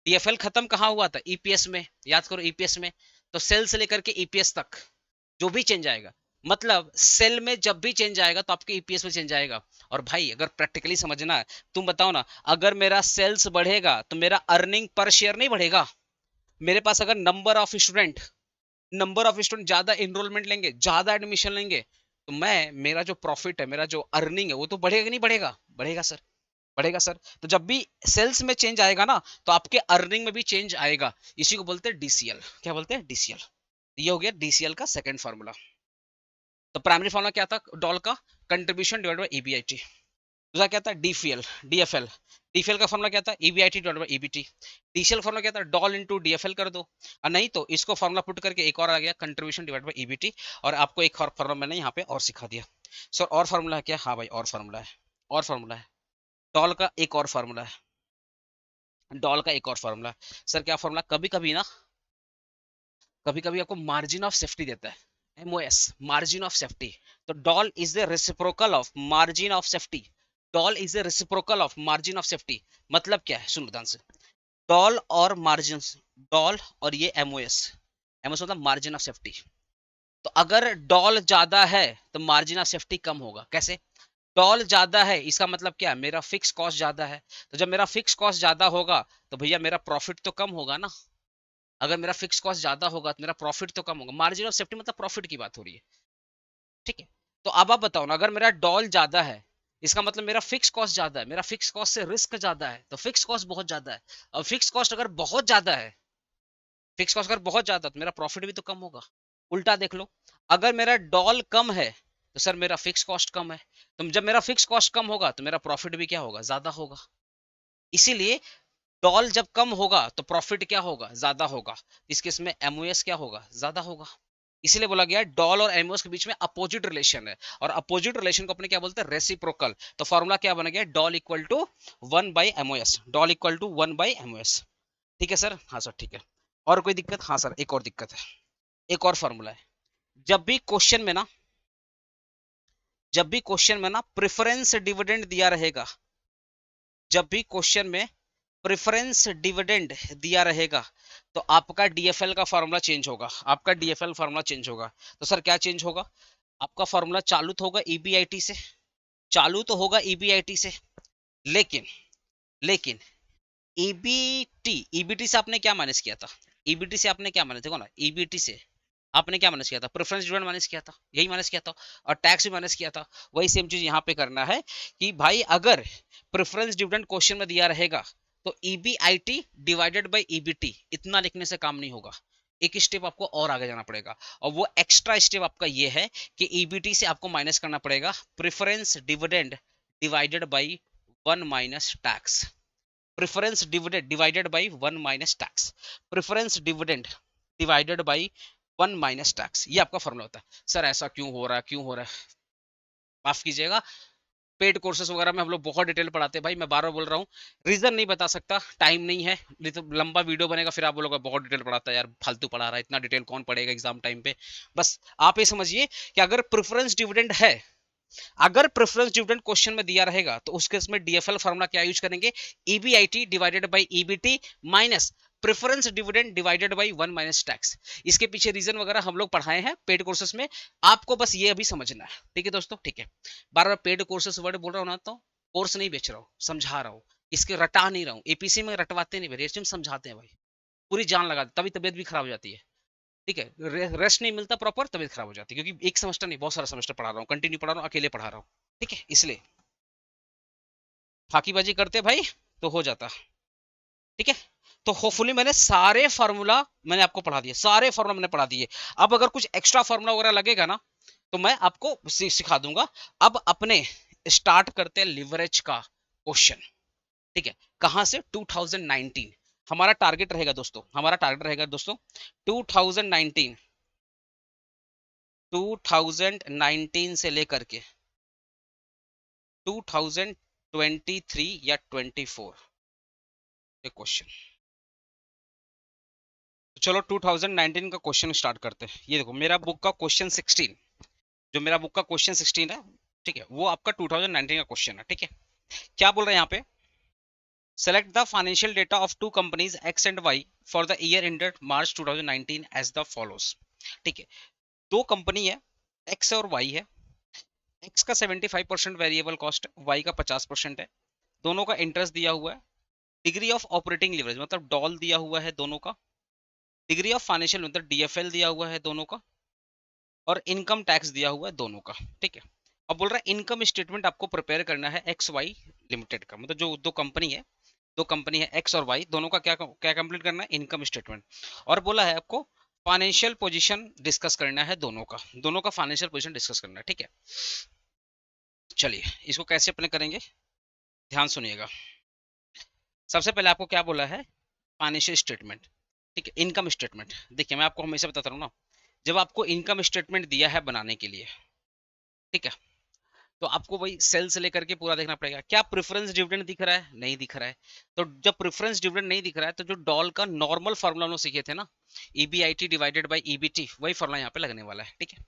डीएफएल खत्म कहां हुआ था, ईपीएस में, याद करो ईपीएस में। तो सेल से लेकर के ईपीएस तक जो भी चेंज आएगा, मतलब सेल में जब भी चेंज आएगा तो आपके ईपीएस में चेंज आएगा। और भाई अगर प्रैक्टिकली समझना है, तुम बताओ ना, अगर मेरा सेल्स बढ़ेगा तो मेरा अर्निंग पर शेयर नहीं बढ़ेगा। मेरे पास अगर number of student, number of student ज्यादा एनरोलमेंट लेंगे, ज्यादा एडमिशन लेंगे, तो मैं, मेरा जो प्रॉफिट है, मेरा जो अर्निंग है वो तो बढ़ेगा नहीं बढ़ेगा, बढ़ेगा सर, बढ़ेगा सर। तो जब भी सेल्स में चेंज आएगा ना तो आपके अर्निंग में भी चेंज आएगा, इसी को बोलते हैं डीसीएल। क्या बोलते हैं, डीसीएल। ये हो गया डीसीएल का सेकंड फार्मूला। तो प्राइमरी फार्मूला क्या था डॉल का, कंट्रीब्यूशन डिवाइडेड बाय ईबीआईटी। दूसरा क्या था, डीफीएल, डीएफएल, डीफीएल का फॉर्मूला क्या था, EBIT divided by EBT. DCL formula क्या था, डॉल इनटू डीएफएल कर दो, और नहीं तो इसको फॉर्मूला पुट करके एक और आ गया, कंट्रीब्यूशन डिवाइडेड बाय ईबीटी। और आपको एक और फॉर्मूला मैंने यहाँ पे और सिखा दिया सर। और फॉर्मूला है क्या, हाँ भाई और फॉर्मूला है, और फॉर्मूला है, डॉल का एक और फॉर्मूला है, डॉल का एक और फॉर्मूला है सर। क्या फॉर्मूला, कभी कभी ना, कभी कभी आपको मार्जिन ऑफ सेफ्टी देता है, एमओएस, मार्जिन ऑफ सेफ्टी। तो doll is the reciprocal of margin of safety, doll is the reciprocal of margin of safety. मतलब क्या है, सुन ध्यान से, डॉल और मार्जिन, डॉल और ये एमओएस, एमओएस मतलब मार्जिन ऑफ सेफ्टी। तो अगर डॉल ज्यादा है तो मार्जिन ऑफ सेफ्टी कम होगा, कैसे, डॉल ज्यादा है इसका मतलब क्या है, मेरा फिक्स कॉस्ट ज्यादा है। तो जब मेरा फिक्स कॉस्ट ज्यादा होगा तो भैया मेरा प्रॉफिट तो कम होगा ना। अगर मेरा फिक्स कॉस्ट ज्यादा होगा तो मेरा प्रॉफिट तो कम होगा। मार्जिन ऑफ सेफ्टी मतलब प्रॉफिट की बात हो रही है, ठीक है। तो अब आप बताओ ना, अगर मेरा डॉल ज्यादा है इसका मतलब मेरा फिक्स कॉस्ट ज्यादा है, मेरा फिक्स कॉस्ट से रिस्क ज्यादा है, तो फिक्स कॉस्ट बहुत ज्यादा है। और फिक्स कॉस्ट अगर बहुत ज्यादा है, फिक्स कॉस्ट अगर बहुत ज्यादा तो मेरा प्रॉफिट भी तो कम होगा। उल्टा देख लो, अगर मेरा डॉल कम है तो सर मेरा फिक्स कॉस्ट कम है, तो जब मेरा फिक्स कॉस्ट कम होगा तो मेरा प्रॉफिट भी क्या होगा, ज्यादा होगा। इसीलिए डॉल जब कम होगा तो प्रॉफिट क्या होगा, ज्यादा होगा। इस केस में एमओएस क्या होगा, ज्यादा होगा। इसीलिए बोला गया डॉल और एमओएस के बीच में अपोजिट रिलेशन है, और अपोजिट रिलेशन को अपने क्या बोलते हैं, रेसिप्रोकल। तो फॉर्मूला क्या बन गया, डॉल इक्वल टू 1/एमओएस, डॉल इक्वल टू 1/एमओएस। ठीक है सर, हाँ सर ठीक है। और कोई दिक्कत, हाँ सर एक और दिक्कत है, एक और फॉर्मूला है। जब भी क्वेश्चन में ना, जब भी क्वेश्चन में ना प्रेफरेंस डिविडेंड दिया रहेगा, जब भी क्वेश्चन में प्रेफरेंस डिविडेंड दिया रहेगा तो आपका डीएफएल का फॉर्मूला चेंज होगा, आपका डीएफएल फॉर्मूला चेंज होगा। तो सर क्या चेंज होगा, आपका फॉर्मूला चालू तो होगा ईबीआईटी से, चालू तो होगा ईबीआईटी से, लेकिन लेकिन ईबीटी, ईबीटी से आपने क्या माइनस किया था, ईबीटी से आपने क्या माइनस, देखो ना ईबीटी से आपने क्या माइनस किया था, प्रेफरेंस डिविडेंड माइनस किया था, यही माइनस किया था, और टैक्स भी माइनस किया था। वही सेम चीज यहाँ पे करना है कि भाई अगर प्रेफरेंस डिविडेंड क्वेश्चन में दिया रहेगा तो ईबीआईटी डिवाइडेड बाय ईबीटी इतना लिखने से काम नहीं होगा, एक स्टेप आपको और आगे जाना पड़ेगा। और वो एक्स्ट्रा स्टेप आपका ये है कि ईबीटी से आपको माइनस करना पड़ेगा preference dividend divided by 1 minus tax, preference dividend divided by 1 minus tax, preference dividend divided by 1 minus tax, ये आपका फॉर्मूला होता है। सर ऐसा क्यों हो रहा है, क्यों हो रहा है, माफ कीजिएगा, पेड कोर्सेज वगैरह में हम लोग बहुत डिटेल पढ़ाते हैं भाई, मैं बार बार बोल रहा हूँ, रीजन नहीं बता सकता, टाइम नहीं है, नहीं तो लंबा वीडियो बनेगा, फिर आप बोलोगे बहुत डिटेल पढ़ाता है यार, फालतू पढ़ा रहा है, इतना डिटेल कौन पढ़ेगा एग्जाम टाइम पे। बस आप ये समझिए कि अगर प्रेफरेंस डिविडेंड है, अगर प्रेफरेंस डिविडेंड क्वेश्चन में दिया रहेगा तो उस केस में डीएफएल फार्मूला क्या यूज करेंगे, EBIT divided by EBT minus preference dividend divided by 1 minus tax. इसके पीछे रीजन वगैरह हम लोग पढ़ाए हैं पेड कोर्सेज में, आपको बस ये अभी समझना है, ठीक है दोस्तों, ठीक है। बार बार पेड कोर्सेज वर्ड बोल रहा हूं ना, तो कोर्स नहीं बेच रहा हूँ, समझा रहा हूँ, इसके रटा नहीं रहा हूँ, एपीसी में रटवाते नहीं भाई, समझाते हैं भाई, पूरी जान लगा, तभी तबियत भी खराब हो जाती है, ठीक है। रेस्ट नहीं मिलता प्रॉपर, तबीयत खराब हो जाती है, क्योंकि एक सेमेस्टर नहीं बहुत सारा सेमेस्टर पढ़ा रहा हूँ, कंटिन्यू पढ़ा रहा हूँ, अकेले पढ़ा रहा हूँ, ठीक है, इसलिए फाकीबाजी करते भाई तो हो जाता, ठीक है। तो होपफुली मैंने सारे फार्मूला मैंने आपको पढ़ा दिए, सारे फार्मूला मैंने पढ़ा दिए। अब अगर कुछ एक्स्ट्रा फार्मूला वगैरह लगेगा ना तो मैं आपको सिखा दूंगा। अब अपने स्टार्ट करते हैं लिवरेज का क्वेश्चन, ठीक है। कहां से, 2019 हमारा टारगेट रहेगा दोस्तों, हमारा टारगेट रहेगा दोस्तों 2019, 2019 से लेकर के 2023 या 24 ये क्वेश्चन। तो चलो 2019 का क्वेश्चन स्टार्ट करते हैं। ये देखो मेरा बुक का क्वेश्चन 16, जो मेरा बुक का क्वेश्चन 16 है, ठीक है, वो आपका 2019 का क्वेश्चन है, ठीक है। क्या बोल रहे हैं यहाँ पे, select the financial data of two companies X and Y for the year ended March 2019 as the follows, ठीक है। दो कंपनी है, एक्स और वाई है, एक्स का 75% वेरिएबल कॉस्ट है, वाई का 50% है, दोनों का इंटरेस्ट दिया हुआ है, डिग्री ऑफ ऑपरेटिंग लिवरेज मतलब डॉल दिया हुआ है दोनों का, डिग्री ऑफ फाइनेंशियल मतलब डीएफएल दिया हुआ है दोनों का, और इनकम टैक्स दिया हुआ है दोनों का, ठीक है। अब बोल रहा है इनकम स्टेटमेंट आपको प्रिपेयर करना है एक्स वाई लिमिटेड का, मतलब जो दो कंपनी है, दो कंपनी है एक्स और वाई, दोनों का क्या क्या कंप्लीट करना है, इनकम स्टेटमेंट। और बोला है आपको फाइनेंशियल पोजीशन डिस्कस करना है दोनों का, दोनों का फाइनेंशियल पोजीशन डिस्कस करना है, ठीक है। चलिए इसको कैसे अपने करेंगे, ध्यान सुनिएगा। सबसे पहले आपको क्या बोला है, फाइनेंशियल स्टेटमेंट, ठीक है, इनकम स्टेटमेंट। देखिए मैं आपको हमेशा बताता हूँ ना, जब आपको इनकम स्टेटमेंट दिया है बनाने के लिए, ठीक है, तो आपको वही सेल से लेकर के पूरा देखना पड़ेगा। क्या प्रेफरेंस डिविडेंड दिख रहा है, नहीं दिख रहा है। तो जब प्रेफरेंस डिविडेंड नहीं दिख रहा है तो जो डॉल का नॉर्मल फॉर्मूला हम लोग सीखे थे ना, ईबीआईटी डिवाइडेड बाय ईबीटी, वही फॉर्मूला यहाँ पे लगने वाला है, ठीक है।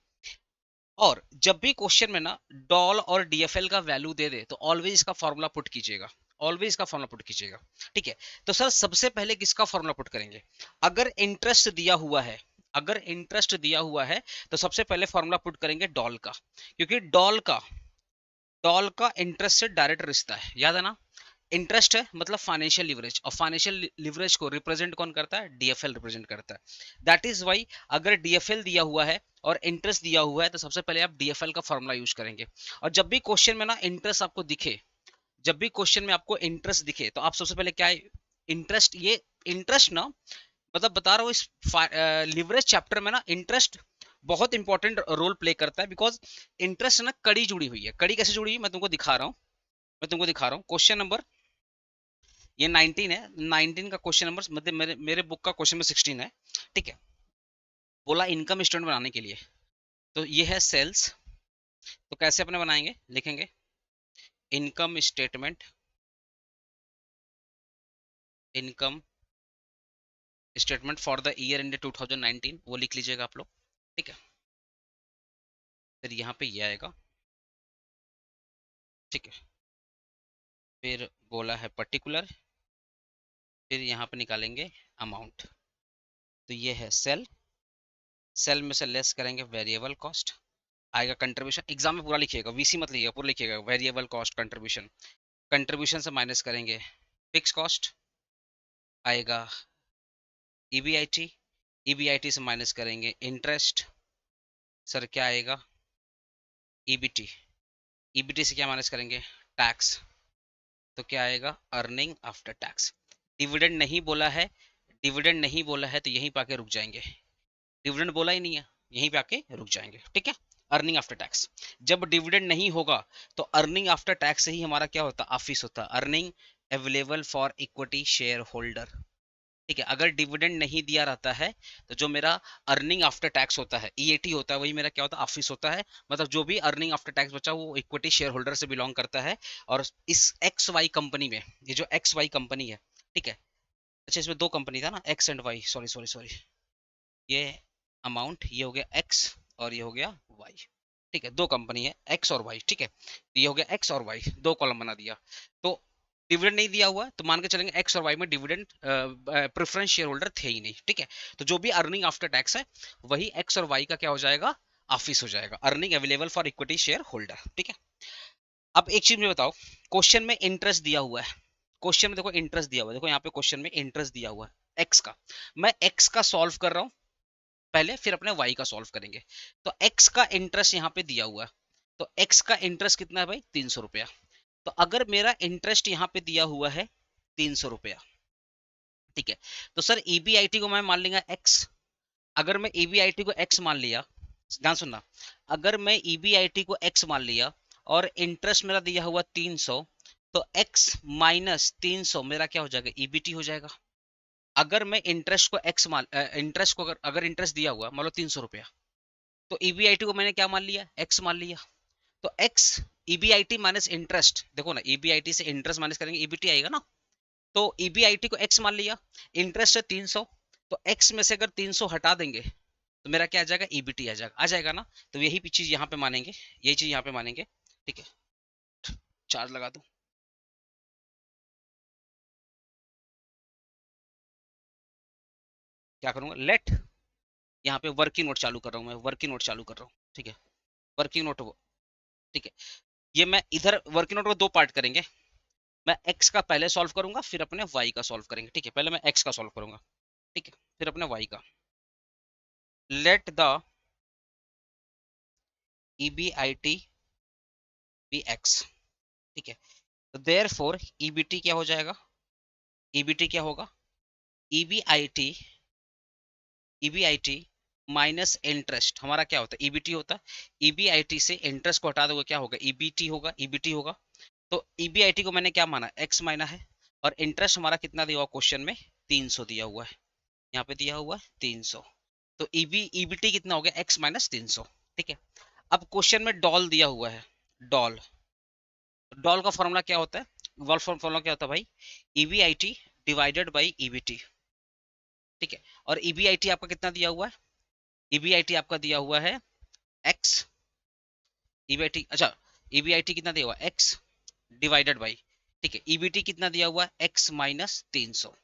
और जब भी क्वेश्चन में ना डॉल और डीएफएल का वैल्यू दे दे तो ऑलवेज इसका फॉर्मूला पुट कीजिएगा, ऑलवेज इसका फॉर्मूला पुट कीजिएगा, ठीक है। तो सर सबसे पहले किसका फॉर्मूला पुट करेंगे, अगर इंटरेस्ट दिया हुआ है, अगर इंटरेस्ट दिया हुआ है तो सबसे पहले फॉर्मूला पुट करेंगे डॉल का, क्योंकि डॉल का डॉल का इंटरेस्ट से डायरेक्ट रिश्ता है, याद है ना। इंटरेस्ट है मतलब फाइनेंशियल लिवरेज, और फाइनेंशियल लिवरेज को रिप्रेजेंट कौन करता है, डीएफएल रिप्रेजेंट करता है। दैट इज वाई अगर डीएफएल दिया हुआ है और इंटरेस्ट दिया हुआ है तो सबसे पहले आप डीएफएल का फॉर्मूला यूज करेंगे। और जब भी क्वेश्चन में ना इंटरेस्ट आपको दिखे, जब भी क्वेश्चन में आपको इंटरेस्ट दिखे तो आप सबसे पहले क्या है, इंटरेस्ट, ये इंटरेस्ट ना, मतलब बता रहा हूँ इस लिवरेज चैप्टर में ना इंटरेस्ट बहुत इंपॉर्टेंट रोल प्ले करता है, बिकॉज इंटरेस्ट ना कड़ी जुड़ी हुई है। कड़ी कैसे जुड़ी हुई मैं तुमको दिखा रहा हूँ, क्वेश्चन नंबर ये 19 है, 19 का क्वेश्चन नंबर मतलब मेरे बुक का क्वेश्चन नंबर 16 है, ठीक है। बोला इनकम स्टेटमेंट बनाने के लिए, तो ये है सेल्स, तो कैसे अपने बनाएंगे, लिखेंगे income statement, income statement for the year and 2019, वो लिख लीजिएगा आप लोग, ठीक है। फिर यहाँ पे ये आएगा, ठीक है। फिर बोला है पर्टिकुलर, फिर यहाँ पे निकालेंगे अमाउंट, तो ये है सेल, सेल में से लेस करेंगे वेरिएबल कॉस्ट, आएगा कंट्रीब्यूशन। एग्जाम में पूरा लिखिएगा, वीसी मत लिखिएगा, पूरा लिखिएगा वेरिएबल कॉस्ट कंट्रीब्यूशन, कंट्रीब्यूशन से माइनस करेंगे फिक्स कॉस्ट, आएगा ईबीआईटी, ईबीआईटी से माइनस करेंगे इंटरेस्ट, सर क्या आएगा ईबीटी, ईबीटी से क्या माइनस करेंगे टैक्स, तो क्या आएगा अर्निंग आफ्टर टैक्स। डिविडेंड नहीं बोला है, डिविडेंड नहीं बोला है तो यहीं पे आके रुक जाएंगे, डिविडेंड बोला ही नहीं है, यहीं पे आके रुक जाएंगे, ठीक है। अर्निंग आफ्टर टैक्स, जब डिविडेंड नहीं होगा तो अर्निंग आफ्टर टैक्स से ही हमारा क्या होता है, ऑफिस होता है, earning available for equity share holder, ठीक है। अगर डिविडेंड नहीं दिया रहता है तो जो मेरा अर्निंग आफ्टर टैक्स होता है, ईएटी होता है, वही मेरा क्या होता है, ऑफिस होता है। मतलब जो भी अर्निंग आफ्टर टैक्स बचा वो इक्विटी शेयर होल्डर से बिलोंग करता है। और इस एक्स वाई कंपनी में, ये जो एक्स वाई कंपनी है, ठीक है, अच्छा इसमें दो कंपनी था ना, X and Y, sorry sorry sorry, ये अमाउंट ये हो गया एक्स और ये हो गया वाई, ठीक है, दो कंपनी है एक्स और वाई, ठीक है। तो ये हो गया एक्स और वाई, दो कॉलम बना दिया। तो डिविडेंड नहीं दिया हुआ तो मान के चलेंगे एक्स और वाई में डिविडेंड प्रेफरेंस शेयर होल्डर थे ही नहीं, ठीक है। तो जो भी अर्निंग आफ्टर टैक्स है वही एक्स और वाई का क्या हो जाएगा, ऑफिस हो जाएगा, earning available for equity share holder, ठीक है। अब एक चीज मुझे बताओ, क्वेश्चन में इंटरेस्ट दिया हुआ है, क्वेश्चन में देखो इंटरेस्ट दिया हुआ है, देखो यहाँ पे क्वेश्चन में इंटरेस्ट दिया हुआ है एक्स का, मैं एक्स का सॉल्व कर रहा हूँ पहले, फिर अपने वाई का सॉल्व करेंगे। तो एक्स का इंटरेस्ट यहाँ पे दिया हुआ है, तो एक्स का इंटरेस्ट कितना है भाई, 300 रुपया। तो अगर मेरा इंटरेस्ट यहाँ पे दिया हुआ है 300 रुपया, ठीक है, तो सर ईबीआईटी को मैं मान लूंगा एक्स। अगर मैं ईबीआईटी को एक्स मान लिया, ध्यान सुनना, अगर मैं ईबीआईटी को एक्स मान लिया और इंटरेस्ट मेरा दिया हुआ 300, तो एक्स माइनस 300 मेरा क्या हो जाएगा, ईबीटी हो जाएगा। अगर मैं इंटरेस्ट को एक्स मान, इंटरेस्ट को अगर इंटरेस्ट दिया हुआ मान लो 300 रुपया, तो ईबीआईटी को मैंने क्या मान लिया, एक्स मान लिया। तो एक्स ईबीआईटी माइनस इंटरेस्ट, देखो ना ईबीआईटी से इंटरेस्ट माइनस करेंगे ईबीटी आएगा ना, तो ईबीआईटी को एक्स मान लिया, इंटरेस्ट है 300, तो एक्स में से अगर 300 हटा देंगे तो मेरा क्या आ जाएगा, ईबीटी आ जाएगा ना। तो यही चीज यहाँ पे मानेंगे, यही चीज यहाँ पे मानेंगे, ठीक है। चार्ज लगा दूं, क्या करूंगा, लेट, यहाँ पे वर्किंग नोट चालू कर रहा हूँ, मैं वर्किंग नोट चालू कर रहा हूँ, ठीक है, वर्किंग नोट, ठीक है। ये मैं इधर वर्किंग नोट को दो पार्ट करेंगे, मैं एक्स का पहले सॉल्व करूंगा फिर अपने वाई का सॉल्व करेंगे, ठीक है। पहले मैं एक्स का सॉल्व करूंगा, ठीक है, फिर अपने वाई का। Let the EBIT be X, ठीक है। तो देयरफॉर ईबीटी क्या हो जाएगा, ईबीटी क्या होगा, ईबीआईटी, ईबीआईटी माइनस इंटरेस्ट हमारा क्या होता है, ईबीटी होता है। ईबीआईटी से इंटरेस्ट को हटा दोगे क्या होगा, ईबीटी होगा, ईबीटी होगा। तो ईबीआईटी को मैंने क्या माना, एक्स माना है, और इंटरेस्ट हमारा कितना दिया हुआ क्वेश्चन में, 300 दिया हुआ है, यहाँ पे दिया हुआ है 300। तो ईबीटी कितना हो गया, एक्स माइनस 300, ठीक है। अब क्वेश्चन में डॉल दिया हुआ है, डॉल, डॉल का फॉर्मूला क्या होता है, वॉल फॉर्मूला क्या होता है भाई, ईबीआईटी डिवाइडेड बाई ईबीटी, ठीक है। और ईबीआईटी आपका कितना दिया हुआ है, ईबीआईटी आपका दिया हुआ है एक्स, ईबीआईटी, अच्छा ईबीआईटी कितना दिया हुआ है, एक्स डिवाइडेड बाई, ठीक है, ईबीटी कितना दिया हुआ है, एक्स माइनस 300।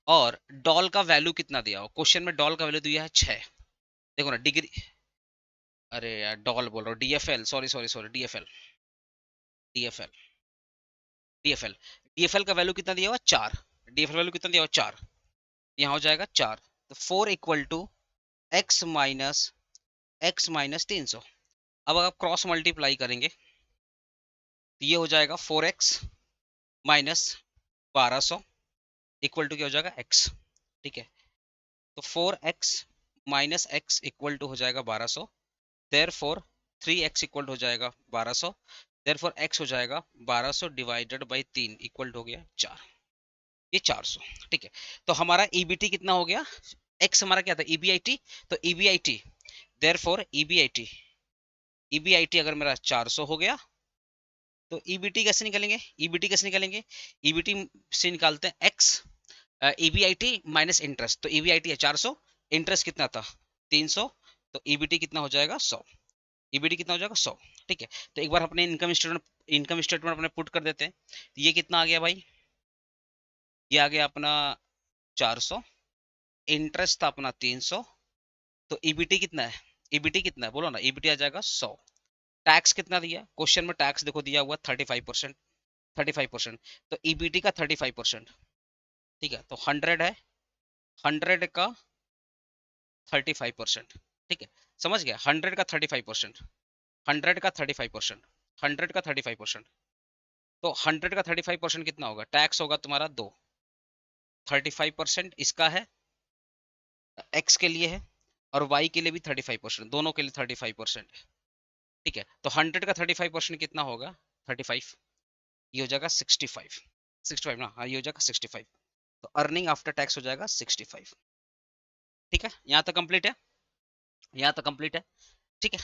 और डॉल का वैल्यू कितना दिया हुआ, क्वेश्चन में डॉल का वैल्यू दिया है 6, देखो ना डिग्री, अरे यार डॉल बोल रहा हूँ, DFL, sorry sorry sorry, DFL, DFL DFL DFL का वैल्यू कितना दिया हुआ 4, DFL वैल्यू कितना दिया हुआ 4, यहाँ हो जाएगा 4। तो 4 इक्वल टू x माइनस 300। अब अगर आप क्रॉस मल्टीप्लाई करेंगे तो ये हो जाएगा 4x माइनस 1200 इक्वल टू क्या हो जाएगा x। ठीक है, तो 4x minus x equal to हो जाएगा 1200, देयरफॉर 3x इक्वल हो जाएगा 1200, देयरफॉर x हो जाएगा 1200 डिवाइडेड बाई 3 इक्वल हो गया 4, ये 400। ठीक है, तो हमारा EBT कितना हो गया, x हमारा क्या था EBIT, तो EBIT देयरफॉर EBIT अगर मेरा 400 हो गया तो EBT कैसे निकालेंगे, EBT कैसे निकालेंगे, EBT से निकालते हैं x EBIT माइनस इंटरेस्ट, तो EBIT है 400, इंटरेस्ट कितना था 300, तो EBT कितना हो जाएगा 100, EBT कितना हो जाएगा 100। ठीक है, तो एक बार अपने इनकम स्टेटमेंट अपने पुट कर देते हैं, तो ये कितना आ गया भाई, ये आ गया अपना 400, इंटरेस्ट था अपना 300, तो EBT कितना है, EBT कितना है बोलो ना, EBT आ जाएगा 100। टैक्स कितना दिया क्वेश्चन में, टैक्स देखो दिया हुआ 35%, 35%, तो EBT का 35%। ठीक है, तो 100 है, 100 का 35%। ठीक है, समझ गया, 100 का 35%, 100 का 35%, 100 का 35%, तो 100 का 35% कितना होगा, टैक्स होगा तुम्हारा 2, 35% इसका है, x के लिए है, और y के लिए भी 35%, दोनों के लिए 35% है। ठीक है, तो 100 का 35% कितना होगा 35, ये हो जाएगा 65, 65 ना, हाँ ये हो जाएगा 65, तो अर्निंग आफ्टर टैक्स हो जाएगा 65। ठीक है, यहाँ तक कंप्लीट है, यहाँ तक कंप्लीट है। ठीक है,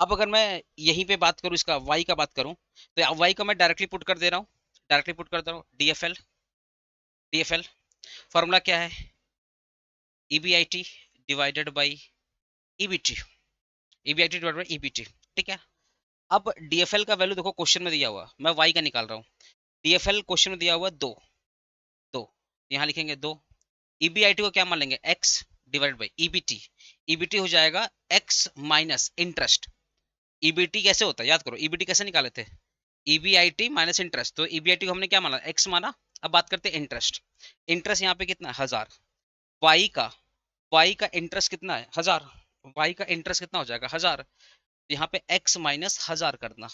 अब अगर मैं यहीं पे बात करूँ इसका y का बात करूँ, तो y का मैं डायरेक्टली पुट कर दे रहा हूँ, डायरेक्टली पुट कर दे रहा हूँ, DFL फॉर्मूला क्या है, EBIT divided by EBT, EBIT divided by EBT। ठीक है, अब DFL का वैल्यू देखो क्वेश्चन में दिया हुआ, मैं y का निकाल रहा हूँ, DFL क्वेश्चन में दिया हुआ 2, 2 यहाँ लिखेंगे 2, EBIT को क्या मान लेंगे x divide by EBT, EBT हो जाएगा x माइनस इंटरेस्ट, EBT कैसे होता है याद करो, EBT कैसे निकाले थे, EBIT माइनस इंटरेस्ट, तो EBIT को हमने क्या माना x माना। अब बात करते हैं इंटरेस्ट, इंटरेस्ट यहाँ पे कितना है 1000, y का इंटरेस्ट कितना है 1000, y का इंटरेस्ट कितना हो जाएगा 1000, यहाँ पे x माइनस 1000 करना,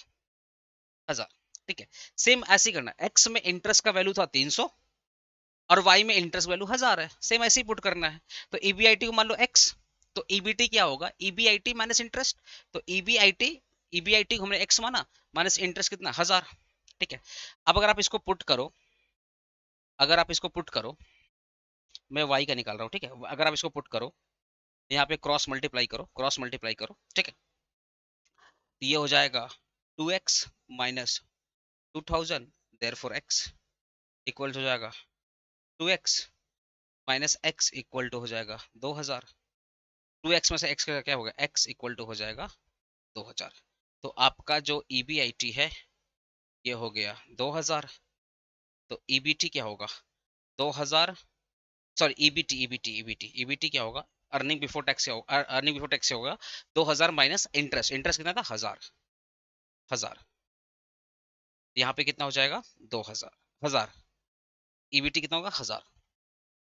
1000। ठीक है, सेम ऐसे ही करना, x में इंटरेस्ट का वैल्यू था 300 और y में इंटरेस्ट वैल्यू 1000 है, सेम ऐसे ही पुट करना है। तो EBIT को मान लो x, तो EBT क्या होगा EBIT माइनस इंटरेस्ट, तो EBIT को हमने x माना, माइनस इंटरेस्ट कितना 1000। ठीक है, अब अगर आप इसको पुट करो, अगर आप इसको पुट करो, मैं y का निकाल रहा हूँ। ठीक है, अगर आप इसको पुट करो, यहाँ पे क्रॉस मल्टीप्लाई करो, क्रॉस मल्टीप्लाई करो। ठीक है, तो ये हो जाएगा 2x minus 2000, therefore x equal हो जाएगा 2x minus x equal to हो जाएगा 2000, 2x में से x का क्या होगा, x इक्वल टू हो जाएगा 2000। तो आपका जो EBIT है ये हो गया 2000, तो EBT क्या होगा 2000, सॉरी EBT क्या होगा, अर्निंग बिफोर टैक्स क्या होगा, अर्निंग बिफोर टैक्स होगा 2000 माइनस इंटरेस्ट, इंटरेस्ट कितना था 1000, 1000, यहाँ पे कितना हो जाएगा 2000, 1000, EBT कितना होगा 1000।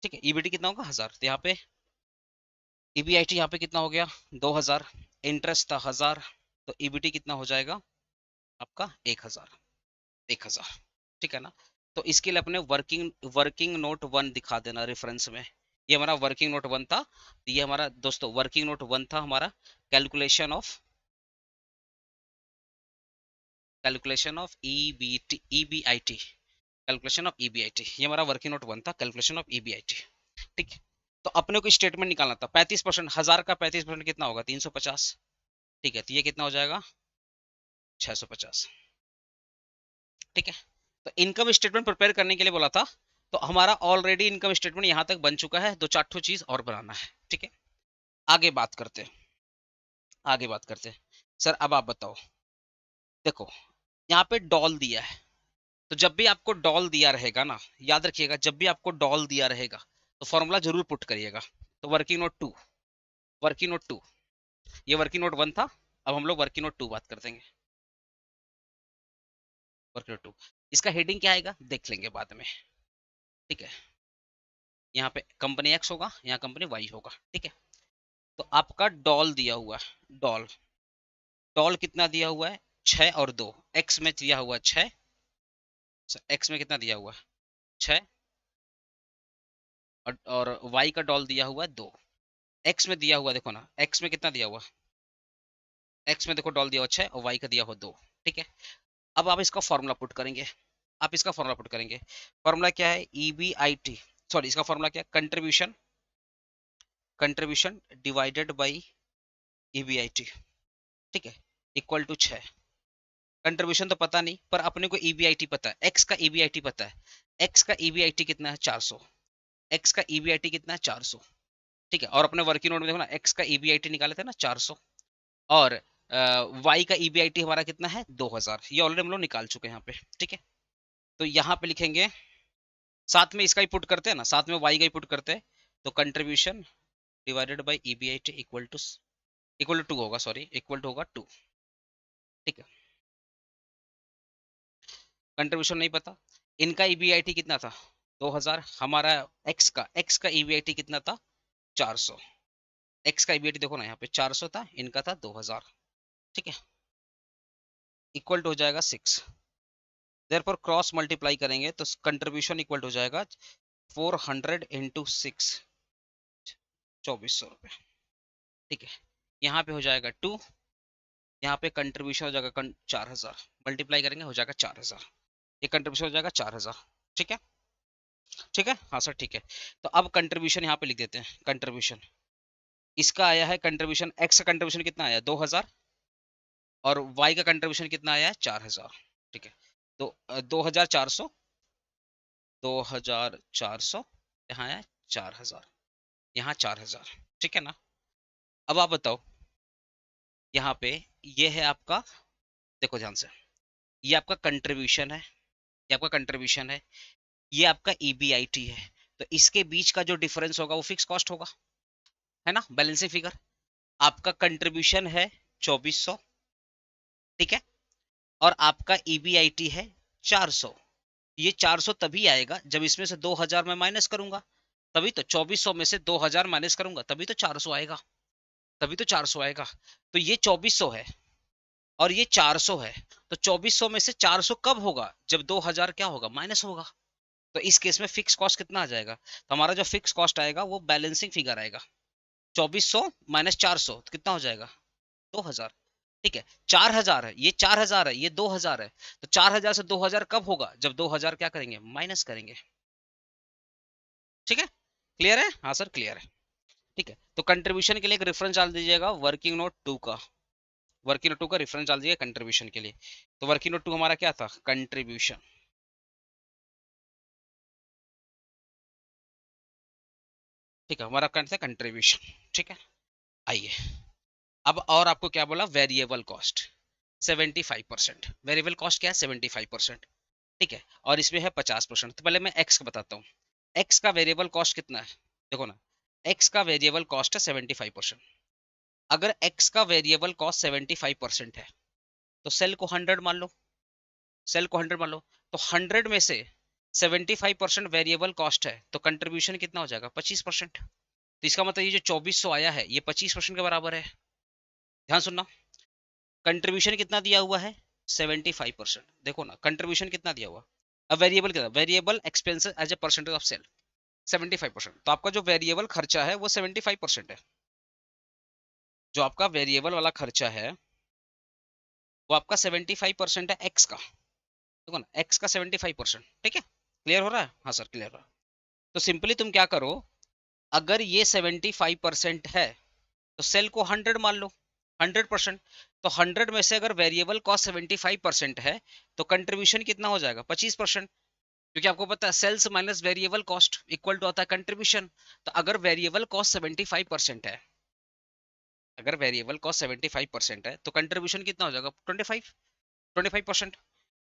ठीक है, EBT कितना होगा 1000, तो यहाँ पे EBIT यहाँ पे कितना हो गया 2000, इंटरेस्ट था 1000, तो EBT कितना हो जाएगा आपका 1000, 1000। ठीक है ना, तो इसके लिए अपने वर्किंग वर्किंग नोट 1 दिखा देना रेफरेंस में, ये हमारा वर्किंग नोट 1 था, तो ये हमारा दोस्तों वर्किंग नोट 1 था हमारा, calculation of EBIT, calculation of EBIT, ये हमारा वर्किंग नोट 1 था, कैलकुलेशन ऑफ EBIT। ठीक है, तो अपने को स्टेटमेंट निकालना था 35%, 1000 का 35% कितना होगा 350। ठीक है, तो ये कितना हो जाएगा 650। ठीक है, तो इनकम स्टेटमेंट प्रिपेयर करने के लिए बोला था, तो हमारा ऑलरेडी इनकम स्टेटमेंट यहाँ तक बन चुका है, 2-4 चीज और बनाना है। ठीक है, आगे बात करते हैं, आगे बात करते हैं। सर अब आप बताओ, देखो यहाँ पे डॉल दिया है, तो जब भी आपको डॉल दिया रहेगा ना, याद रखिएगा जब भी आपको डॉल दिया रहेगा तो फॉर्मूला जरूर पुट करिएगा। तो वर्किंग नोट 2, वर्किंग नोट 2, ये वर्किंग नोट 1 था, अब हम लोग वर्किंग नोट 2 बात कर देंगे। Work note 2। इसका हेडिंग क्या आएगा देख लेंगे बाद में, ठीक है। यहाँ पे कंपनी एक्स होगा, यहाँ कंपनी वाई होगा, ठीक है। तो आपका डॉल दिया हुआ है, डॉल, डॉल कितना दिया हुआ है 6 और 2, एक्स में दिया हुआ है 6, एक्स में कितना दिया हुआ है 6, और वाई का डॉल दिया हुआ है 2, एक्स में दिया हुआ देखो ना, एक्स में कितना दिया हुआ, एक्स में देखो डॉल दिया हुआ 6 और वाई का दिया हुआ 2, ठीक है। अब आप इसका फॉर्मूला पुट करेंगे, आप इसका फॉर्मूला पुट करेंगे। फॉर्मूला क्या है, ईबीआईटी, सॉरी इसका फॉर्मूला क्या है, contribution, contribution divided by EBIT, ठीक है, इक्वल टू 6। कंट्रीब्यूशन तो पता नहीं, पर अपने को ईबीआईटी पता है, एक्स का ईबीआईटी पता है, एक्स का ईबीआईटी कितना है 400, एक्स का ईबीआईटी कितना है 400, ठीक है। और अपने वर्किंग नोट में देखो ना, एक्स का ईबीआईटी निकाले थे ना 400, और वाई का ईबीआईटी हमारा कितना है 2000, ये ऑलरेडी हम लोग निकाल चुके हैं यहाँ पे, ठीक है। तो यहाँ पे लिखेंगे, साथ में इसका ही पुट करते हैं ना, साथ में वाई का ही पुट करते हैं, तो contribution divided by EBIT equal to 2 होगा, सॉरी इक्वल टू होगा 2, ठीक है। कंट्रीब्यूशन नहीं पता, इनका ईबीआईटी कितना था 2000, हमारा एक्स का ईबीआईटी कितना था 400, एक्स का ईबीआईटी देखो ना यहाँ पे 400 था, इनका था 2000, ठीक है, इक्वल टू हो जाएगा 6। देयरफॉर क्रॉस मल्टीप्लाई करेंगे तो कंट्रीब्यूशन इक्वल हो जाएगा 400 इंटू 6, 2400 रुपये, ठीक है। यहाँ पे हो जाएगा 2, यहाँ पे कंट्रीब्यूशन हो जाएगा 4000, मल्टीप्लाई करेंगे हो जाएगा 4000, ये कंट्रीब्यूशन हो जाएगा 4000, ठीक है, ठीक है, हाँ सर ठीक है। तो अब कंट्रीब्यूशन यहाँ पे लिख देते हैं, कंट्रीब्यूशन इसका आया है, कंट्रीब्यूशन एक्स का कंट्रीब्यूशन कितना आया 2000, और वाई का कंट्रीब्यूशन कितना आया है 4000, ठीक है। तो 2400, 2400, यहाँ है 4000, यहाँ 4000, ठीक है ना। अब आप बताओ, यहाँ पे ये है आपका, देखो ध्यान से, ये आपका कंट्रीब्यूशन है, ये आपका कंट्रीब्यूशन है, ये आपका ईबीआईटी है, तो इसके बीच का जो डिफरेंस होगा वो फिक्स कॉस्ट होगा, है ना, बैलेंसिंग फिगर। आपका कंट्रीब्यूशन है 2400, ठीक है, और आपका ईबीआईटी है 400, ये 400 तभी आएगा जब इसमें से 2000 मैं माइनस करूंगा, तभी तो 2400 में से 2000 माइनस करूंगा तभी तो 400 आएगा, तभी तो 400 आएगा। तो ये 2400 है और ये 400 है, तो 2400 में से 400 कब होगा, जब 2000 क्या होगा माइनस होगा। तो इस केस में फिक्स कॉस्ट कितना आ जाएगा, तो हमारा जो फिक्स कॉस्ट आएगा वो बैलेंसिंग फिगर आएगा, 2400 माइनस 400 तो कितना हो जाएगा 2000, ठीक है। 4000 है, ये 4000 है, ये 2000 है, तो 4000 से 2000 कब होगा, जब 2000 क्या करेंगे माइनस करेंगे, ठीक है, क्लियर है, हाँ सर क्लियर है, ठीक है। तो कंट्रीब्यूशन के लिए एक रेफरेंस डाल दीजिएगा वर्किंग नोट 2 का, वर्किंग नोट 2 का रेफरेंस डाल दीजिएगा कंट्रीब्यूशन के लिए। तो वर्किंग नोट 2 हमारा क्या था, कंट्रीब्यूशन, ठीक है, हमारा क्या था कंट्रीब्यूशन, ठीक है। आइए, अब और आपको क्या बोला, वेरिएबल कॉस्ट 75%, वेरिएबल कॉस्ट क्या है 75%, ठीक है, और इसमें है 50%। तो पहले मैं एक्स का बताता हूँ, एक्स का वेरिएबल कॉस्ट कितना है, देखो ना, एक्स का वेरिएबल कॉस्ट है 75%। अगर एक्स का वेरिएबल कॉस्ट 75% है तो सेल को 100 मान लो, सेल को 100 मान लो, तो 100 में से 75% वेरिएबल कॉस्ट है, तो कंट्रीब्यूशन कितना हो जाएगा 25%। तो इसका मतलब ये जो 2400 आया है ये 25% के बराबर है। ध्यान सुनना, कंट्रीब्यूशन कितना दिया हुआ है 75%, देखो ना कंट्रीब्यूशन कितना दिया हुआ, अब वेरिएबल कितना, variable expenses as a percentage of sale 75%, तो आपका जो वेरिएबल खर्चा है वो 75% है, जो आपका वेरिएबल वाला खर्चा है वो आपका 75% है एक्स का, देखो ना एक्स का 75%, ठीक है, क्लियर हो रहा है, हाँ सर क्लियर हो रहा है। तो सिंपली तुम क्या करो, अगर ये 75% है तो सेल को 100 मान लो, 100%, तो 100 में से अगर वेरिएबल कॉस्ट 75% है तो कंट्रीब्यूशन कितना हो जाएगा 25%, क्योंकि आपको पता है sales minus variable cost equal to आता है कंट्रीब्यूशन। तो अगर वेरिएबल कॉस्ट 75% है, अगर वेरिएबल कॉस्ट 75% है तो कंट्रीब्यूशन कितना हो जाएगा 25%।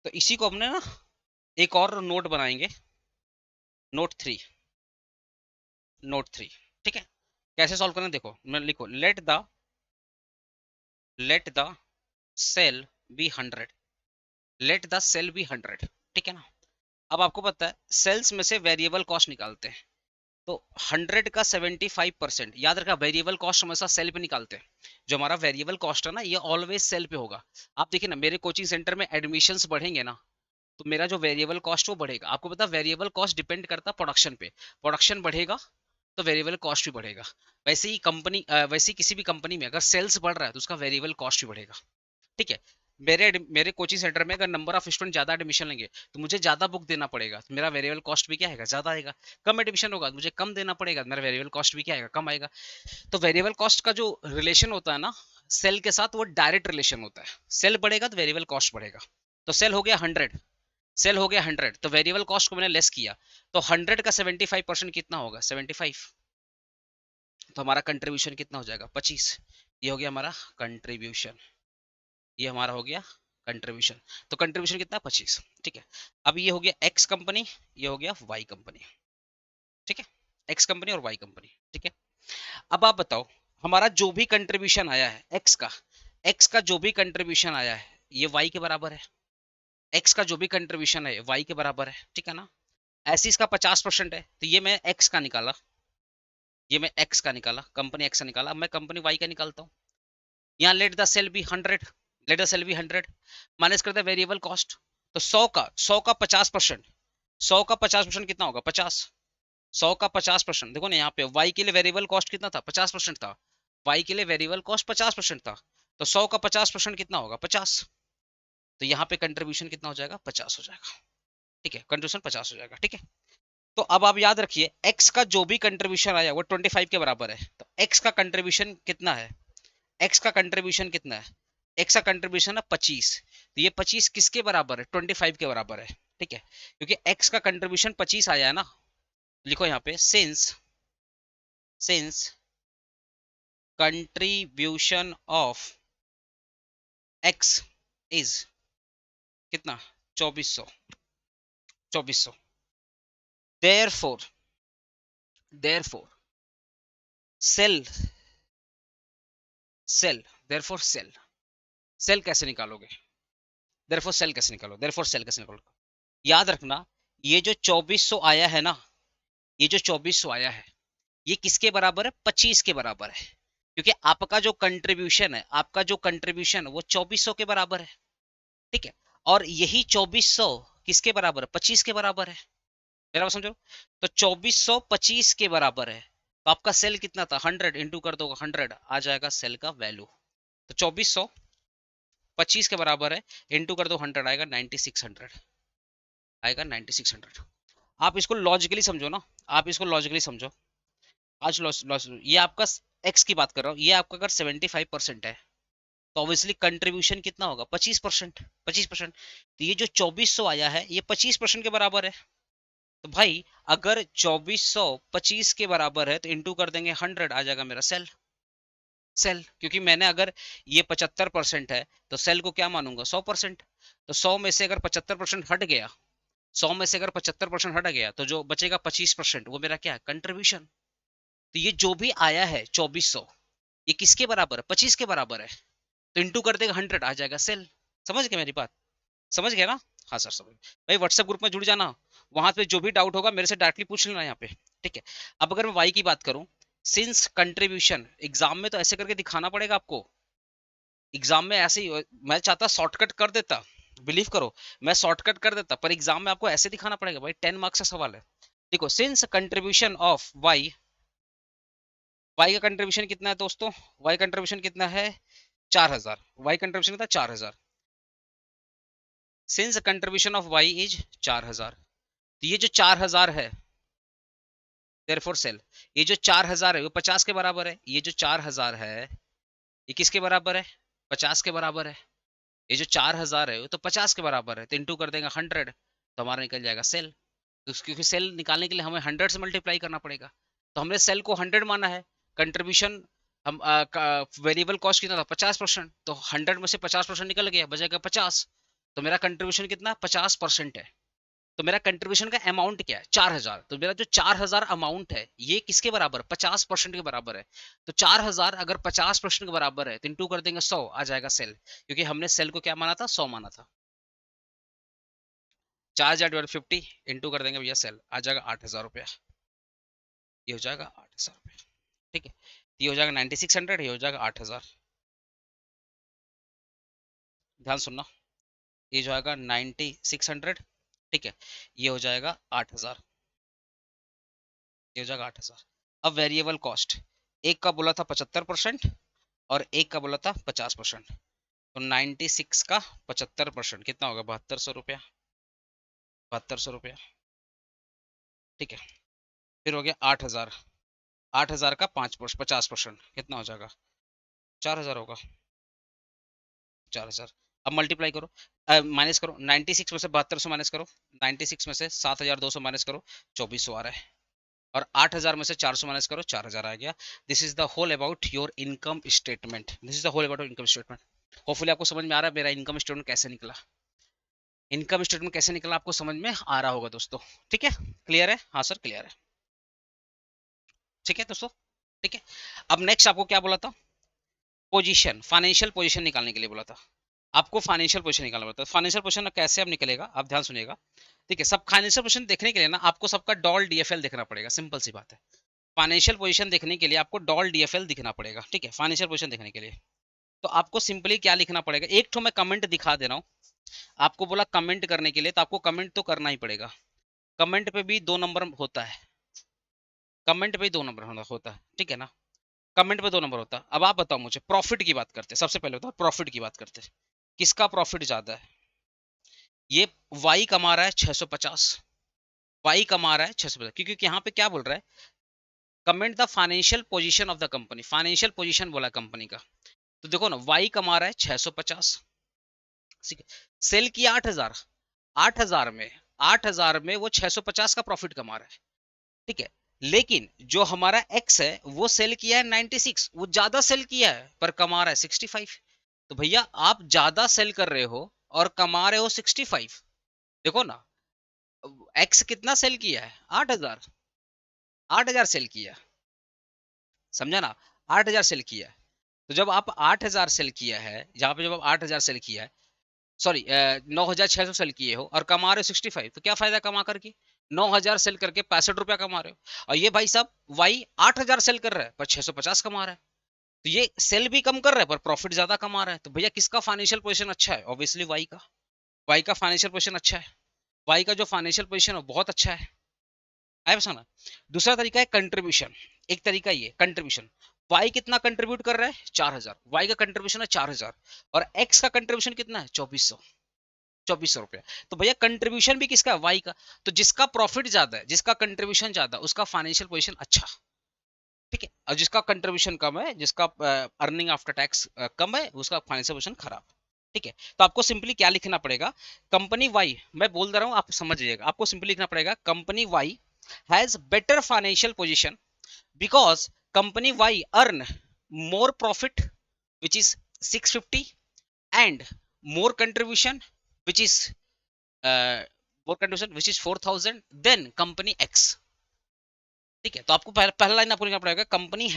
तो इसी को हमने ना एक और नोट बनाएंगे, नोट 3, नोट 3, ठीक है। कैसे सॉल्व करना देखो, मैं लिखो, let the sale be 100, let the sale be 100, ठीक है ना। अब आपको पता है सेल्स में से वेरिएबल कॉस्ट निकालते हैं, तो 100 का 75%, याद रखा वेरिएबल कॉस्ट हमेशा सेल पे निकालते हैं। जो हमारा वेरिएबल कॉस्ट है ना, ये ऑलवेज सेल पे होगा। आप देखिए ना, मेरे कोचिंग सेंटर में एडमिशन्स बढ़ेंगे ना, तो मेरा जो वेरिएबल कॉस्ट वो बढ़ेगा। आपको पता है वेरिएबल कॉस्ट डिपेंड करता है प्रोडक्शन पे, प्रोडक्शन बढ़ेगा तो वेरिएबल कॉस्ट भी बढ़ेगा। वैसे ही कंपनी वैसे ही किसी भी कंपनी में अगर सेल्स बढ़ रहा है तो उसका वेरिएबल कॉस्ट भी बढ़ेगा, ठीक है। मेरे कोचिंग सेंटर में अगर नंबर ऑफ स्टूडेंट ज्यादा एडमिशन लेंगे तो मुझे ज्यादा बुक देना पड़ेगा, तो मेरा वेरिएबल कॉस्ट भी क्या आएगा, ज्यादा आएगा। कम एडमिशन होगा तो मुझे कम देना पड़ेगा, मेरा वेरिएबल कॉस्ट भी क्या आएगा, कम आएगा। तो वेरिएबल कॉस्ट का जो रिलेशन होता है ना सेल के साथ, वो डायरेक्ट रिलेशन होता है। सेल बढ़ेगा तो वेरिएबल कॉस्ट बढ़ेगा। तो सेल हो गया 100, सेल हो गया 100, तो वेरिएबल कॉस्ट को मैंने लेस किया, तो 100 का 75% कितना होगा, 75। तो हमारा कंट्रीब्यूशन कितना हो जाएगा, 25। ये हो गया हमारा कंट्रीब्यूशन, ये हमारा हो गया कंट्रीब्यूशन। तो कंट्रीब्यूशन कितना, 25, ठीक है। अब ये हो गया एक्स कंपनी, ये हो गया वाई कंपनी, ठीक है। एक्स कंपनी और वाई कंपनी, ठीक है। अब आप बताओ, हमारा जो भी कंट्रीब्यूशन आया है एक्स का जो भी कंट्रीब्यूशन आया है ये वाई के बराबर है। एक्स का जो भी कंट्रीब्यूशन है वाई के बराबर है, ठीक है ना। ऐसे इसका 50% है, तो ये मैं एक्स का निकाला, ये मैं एक्स का निकाला, कंपनी एक्स का निकाला। अब मैं कंपनी वाई का निकालता हूँ। यहाँ let the sale be 100, let the sale be 100 minus करते हैं वेरिएबल कॉस्ट। तो 100 का 50%, 100 का 50% कितना होगा, 50। 100 का 50%, देखो ना यहाँ पे वाई के लिए वेरिएबल कॉस्ट कितना था, 50% था। वाई के लिए वेरिएबल कॉस्ट 50% था, तो 100 का 50% कितना होगा, 50। तो यहाँ पे कंट्रीब्यूशन कितना हो जाएगा, 50 हो जाएगा, ठीक है। कंट्रीब्यूशन 50 हो जाएगा, ठीक है। तो अब आप याद रखिए एक्स का जो भी कंट्रीब्यूशन आया वो 25 के बराबर है। तो एक्स का कंट्रीब्यूशन कितना है, एक्स का कंट्रीब्यूशन कितना है, एक्स का कंट्रीब्यूशन है 25। तो ये 25 किसके बराबर है, 25 के बराबर है, ठीक है। क्योंकि एक्स का कंट्रीब्यूशन 25 आया है ना, लिखो यहाँ पे since contribution of X is कितना, 2400, 2400। Therefore therefore sale sale therefore sale sale कैसे निकालोगे, देयरफॉर सेल कैसे निकालो, देयरफॉर सेल कैसे निकालोगे। याद रखना ये जो 2400 आया है ना, ये जो 2400 आया है ये किसके बराबर है, 25 के बराबर है। क्योंकि आपका जो कंट्रीब्यूशन है, आपका जो कंट्रीब्यूशन है वो 2400 के बराबर है, ठीक है। और यही 2400 किसके बराबर है, 25 के बराबर है। मेरा बात समझो। तो 2400 25 के बराबर है, तो आपका सेल कितना था, 100 इंटू कर दो 100 आ जाएगा सेल का वैल्यू। तो 2400 25 के बराबर है, इंटू कर दो 100 आएगा 9600, आएगा 9600। आप इसको लॉजिकली समझो ना, आप इसको लॉजिकली समझो। आज ये आपका एक्स की बात कर रहा हूँ, ये आपका अगर 75% है तो ऑब्वियसली कंट्रीब्यूशन कितना होगा, 25%, 25%। तो ये जो 2400 आया है ये 25% के बराबर है। तो भाई अगर 2400 25 के बराबर है तो इंटू कर देंगे 100 आ जाएगा मेरा सेल। सेल क्योंकि मैंने अगर ये 75% है तो सेल को क्या मानूंगा, 100%। तो 100 में से अगर 75% हट गया, 100 में से अगर 75% हट गया तो जो बचेगा 25%, वो मेरा क्या है, कंट्रीब्यूशन। तो ये जो भी आया है 2400 ये किसके बराबर है, 25 के बराबर है। तो इंटू कर देगा 100 आ जाएगा सेल। समझ गए मेरी बात, समझ गए ना। हाँ सर समझ। भाई व्हाट्सएप ग्रुप में जुड़ जाना, वहां पे जो भी डाउट होगा मेरे से डायरेक्टली पूछ लेना यहाँ पे, ठीक है। अब अगर मैं वाई की बात करूं, सिंस कंट्रीब्यूशन, एग्जाम में तो ऐसे करके दिखाना पड़ेगा आपको। एग्जाम में ऐसे ही मैं चाहता शॉर्टकट कर देता, बिलीव करो मैं शॉर्टकट कर देता, पर एग्जाम में आपको ऐसे दिखाना पड़ेगा भाई, 10 मार्क्स का सवाल है। देखो since contribution of Y, Y का कंट्रीब्यूशन कितना है दोस्तों, वाई कंट्रीब्यूशन कितना है 4000, वाई कंट्रीब्यूशन कितना 4000। Since contribution of Y is 4000, तो ये जो 4000 है देयरफॉर सेल, ये जो 4000 है वो 50 के बराबर है। ये जो 4000 है ये किसके बराबर है, 50 के बराबर है। ये जो 4000 है वो तो 50 के बराबर है, तो इंटू कर देंगे 100 तो हमारा निकल जाएगा सेल। तो क्योंकि सेल निकालने के लिए हमें 100 से मल्टीप्लाई करना पड़ेगा, तो हमने सेल को 100 माना है। कंट्रीब्यूशन हम वेरिएबल कॉस्ट कितना था 50%, तो 100 में से 50% निकल गया, बचेगा 50। तो मेरा कंट्रीब्यूशन कितना 50% है। तो मेरा कंट्रीब्यूशन का अमाउंट क्या है 4000, तो मेरा जो 4000 अमाउंट है ये किसके बराबर, 50% के बराबर है। तो 4000 अगर 50% के बराबर है तो इंटू कर देंगे 100 आ जाएगा सेल, क्योंकि हमने सेल को क्या माना था, 100 माना था। 4000 डिवाइड 50 इंटू कर देंगे भैया सेल, आ जाएगा 8000 रुपया, ये हो जाएगा 8000 रुपया। ठीक है, ये हो जाएगा 9600, ये हो जाएगा 8000। ध्यान सुनना, ये जो आएगा 9600, ठीक है, ये हो जाएगा 8000, ये हो जाएगा 8000। अब वेरिएबल कॉस्ट, एक का बोला था 75% और एक का बोला था 50%, तो 96 का 75% कितना होगा, 7200 रुपया, 7200 रुपया। ठीक है, फिर हो गया 8000, 8000 का 50% कितना हो जाएगा, 4000 होगा, 4000। अब मल्टीप्लाई करो, माइनस करो, 96 में से 7200 माइनस करो, 96 में से 7200 माइनस करो, 2400 आ रहा है, और 8000 में से 400 माइनस करो, 4000 आ गया। This is the whole about your income statement, this is the whole about income statement. Hopefully आपको समझ में आ रहा है मेरा इनकम स्टेटमेंट कैसे निकला, इनकम स्टेटमेंट कैसे निकला आपको समझ में आ रहा होगा दोस्तों। ठीक है, क्लियर है, हाँ सर क्लियर है। ठीक है दोस्तों, ठीक है। अब नेक्स्ट आपको क्या बोला था, पोजीशन, फाइनेंशियल पोजीशन निकालने के लिए बोला था आपको, फाइनेंशियल पोजीशन निकालना पड़ता है। फाइनेंशियल पोजीशन कैसे अब निकलेगा, आप ध्यान सुनिएगा। ठीक है, सब फाइनेंशियल पोजीशन देखने के लिए ना आपको सबका डॉल डीएफएल देखना पड़ेगा, सिंपल सी बात है। फाइनेंशियल पोजीशन देखने के लिए आपको डॉल डीएफएल दिखना पड़ेगा। ठीक है, फाइनेंशियल पोजीशन देखने के लिए तो आपको सिंपली क्या लिखना पड़ेगा, एक तो मैं कमेंट दिखा दे रहा हूँ आपको, बोला कमेंट करने के लिए, तो आपको कमेंट तो करना ही पड़ेगा। कमेंट पे भी 2 नंबर होता है, कमेंट पे 2 नंबर होता है, ठीक है ना, कमेंट पे 2 नंबर होता है। अब आप बताओ मुझे, प्रॉफिट की बात करते हैं, सबसे पहले बताओ प्रॉफिट की बात करते हैं, किसका प्रॉफिट ज्यादा है। ये वाई कमा रहा है 650, वाई कमा रहा है 650, क्योंकि यहाँ पे क्या बोल रहा है, comment the financial position of the company, financial position बोला कंपनी का। तो देखो ना, वाई कमा रहा है 650, ठीक है, सेल किया 8000, 8000 में 8000 में वो 650 का प्रॉफिट कमा रहा है। ठीक है, लेकिन जो हमारा एक्स है वो सेल किया है 96, वो ज्यादा सेल किया है पर कमा रहा है 65। तो भैया आप ज्यादा सेल कर रहे हो और कमा रहे हो 65, देखो ना, एक्स कितना सेल किया है, 8000, 8000 सेल किया, समझा ना, 8000 सेल किया है। तो जब आप 8000 सेल किया है, जहां पे जब आप 8000 सेल किया है, सॉरी 9600 सेल किए हो और कमा रहे हो 65, तो क्या फायदा कमा करके, 9000 सेल करके 65 रुपया कमा रहे हो। और ये भाई साहब वाई 8000 सेल कर रहा है पर 650 कमा रहा है, तो ये सेल भी कम कर रहा है पर प्रॉफिट ज्यादा कमा रहा है। तो भैया किसका फाइनेंशियल पोजीशन अच्छा है, ऑब्वियसली वाई का, वाई का फाइनेंशियल पोजीशन अच्छा है, वाई का जो फाइनेंशियल पोजीशन है बहुत अच्छा है। आया समझ। दूसरा तरीका है कंट्रीब्यूशन, एक तरीका ये कंट्रीब्यूशन, वाई कितना कंट्रीब्यूट कर रहा है 4000, वाई का कंट्रीब्यूशन है 4000 और एक्स का कंट्रीब्यूशन कितना है 2400, 2400 रुपया। तो भैया कंट्रीब्यूशन भी किसका है, वाई का। तो जिसका प्रॉफिट ज्यादा है, जिसका कंट्रीब्यूशन ज्यादा, उसका फाइनेंशियल पोजीशन अच्छा, ठीक है, और जिसका कंट्रीब्यूशन कम है, जिसका अर्निंग आफ्टर टैक्स कम है, उसका फाइनेंशियल पोजीशन खराब। ठीक है, तो आपको सिंपली क्या लिखना पड़ेगा, कंपनी वाई, मैं बोल दे रहा हूं आप समझ जाइएगा, आपको सिंपली लिखना पड़ेगा company Y has better financial position because company Y earn more profit which is 650 and more contribution which is more contribution which is 4000 then company X। ठीक है, तो आपको पहला लाइन आपको लिखना पड़ेगा, company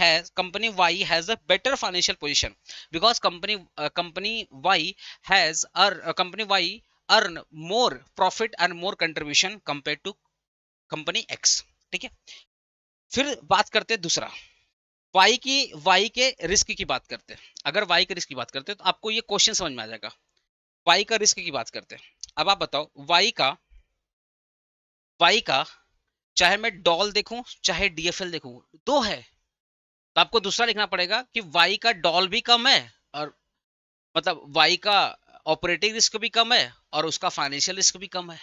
Y has a better financial position because company Y has company Y earn more profit and more contribution compared to company X। ठीक है, फिर बात करते हैं दूसरा, वाई के रिस्क की बात करते हैं। अगर वाई के रिस्क की बात करते हैं तो आपको ये क्वेश्चन समझ में आ जाएगा। वाई का रिस्क की बात करते हैं, अब आप बताओ वाई का चाहे मैं डॉल देखूं चाहे डीएफएल देखूं, दो है, तो आपको दूसरा लिखना पड़ेगा कि वाई का डॉल भी कम है, और मतलब वाई का ऑपरेटिंग रिस्क भी कम है और उसका फाइनेंशियल रिस्क भी कम है,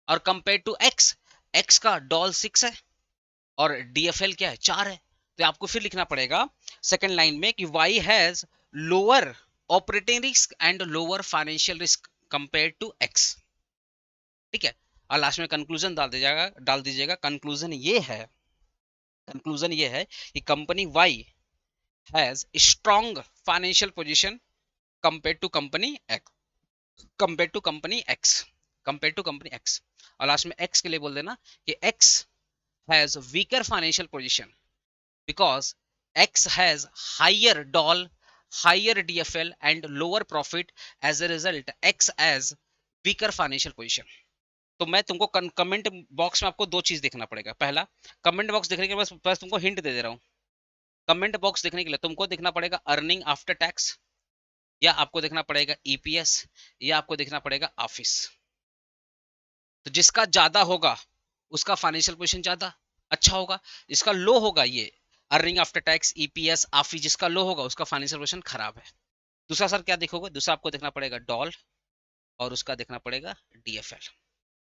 और कंपेयर टू एक्स, एक्स का डॉल 6 है और डीएफएल क्या है 4 है। तो आपको फिर लिखना पड़ेगा सेकंड लाइन में कि Y has lower operating risk and lower financial risk compare to X. ठीक है, और लास्ट में कंक्लूजन डाल दीजिएगा। कंक्लूजन ये है कि company Y has strong financial position compare to company X, compare to company X, compare to company X, और लास्ट में एक्स के लिए बोल देना कि X has weaker financial position because X has higher doll, higher DFL and lower profit, as a result X has weaker financial position। तो मैं तुमको कमेंट बॉक्स में आपको दो चीज देखना पड़ेगा। पहला, कमेंट बॉक्स देखने के बस बस तुमको हिंट दे दे रहा हूँ। कमेंट बॉक्स देखने के लिए तुमको देखना पड़ेगा अर्निंग आफ्टर टैक्स, या आपको देखना पड़ेगा ईपीएस, या आपको देखना पड़ेगा ऑफिस। तो जिसका ज्यादा होगा उसका फाइनेंशियल पोजीशन ज्यादा अच्छा होगा, जिसका लो होगा ये earning after tax EPS office, जिसका लो होगा उसका फाइनेंशियल पोजीशन खराब है। दूसरा सर क्या देखोगे? दूसरा आपको देखना पड़ेगा डॉल, और उसका देखना पड़ेगा डीएफएल।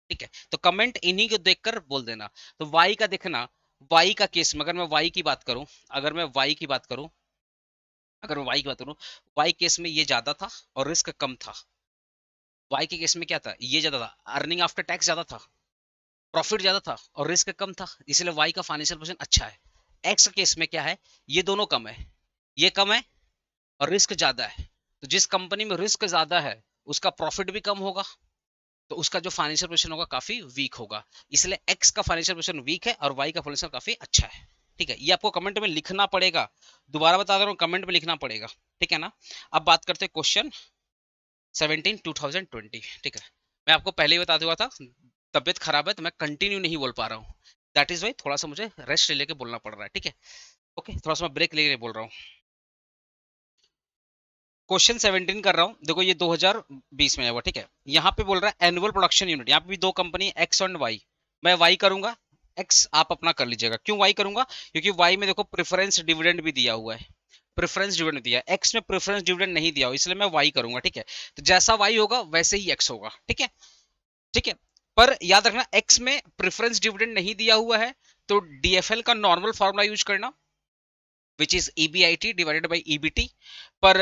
ठीक है, तो कमेंट इन्हीं को देखकर बोल देना। तो वाई का देखना, वाई का केस में अगर मैं वाई की बात करूं, अगर मैं वाई की बात करूं, अगर मैं वाई की बात करूं, वाई केस में ये ज्यादा था और रिस्क कम था। वाई के केस में क्या था? ये ज्यादा था, अर्निंग आफ्टर टैक्स ज्यादा था, प्रॉफिट ज्यादा था और रिस्क कम था, इसलिए वाई का फाइनेंशियल पोजीशन अच्छा है। एक्स केस में क्या है? ये दोनों कम है, ये कम है और रिस्क ज्यादा है। तो जिस कंपनी में रिस्क ज्यादा है उसका प्रॉफिट भी कम होगा, तो उसका जो फाइनेंशियल पोजीशन होगा काफी वीक होगा। इसलिए एक्स का फाइनेंशियल पोजीशन वीक है और वाई का फाइनेंशियल काफी अच्छा है। ठीक है, ये आपको कमेंट में लिखना पड़ेगा, दोबारा बता रहा हूँ, कमेंट में लिखना पड़ेगा। ठीक है ना? अब बात करते हैं क्वेश्चन 17 2020। ठीक है, मैं आपको पहले ही बता दिया था तबियत खराब है तो मैं कंटिन्यू नहीं बोल पा रहा हूँ, दैट इज वाई थोड़ा सा मुझे रेस्ट लेके बोलना पड़ रहा है। ठीक है, ओके, थोड़ा सा मैं ब्रेक लेके बोल रहा हूँ। क्वेश्चन 17 कर रहा हूँ, देखो ये 2020 में है वो। ठीक है, यहाँ पे बोल रहा है एनुअल प्रोडक्शन यूनिट, यहाँ पे भी दो कंपनी एक्स और वाई। मैं वाई करूंगा, एक्स आप अपना कर लीजिएगा। क्यों वाई करूंगा? क्योंकि वाई में देखो प्रेफरेंस डिविडेंड भी दिया हुआ है, प्रेफरेंस डिविडेंड दिया है, एक्स में प्रेफरेंस डिविडेंड नहीं दिया हुआ, इसलिए मैं वाई करूंगा। ठीक है, तो जैसा वाई होगा वैसे ही एक्स होगा। ठीक है, ठीक है, पर याद रखना एक्स में प्रेफरेंस डिविडेंड नहीं दिया हुआ है तो डीएफएल का नॉर्मल फॉर्मूला यूज करना, which is EBIT divided by EBT. पर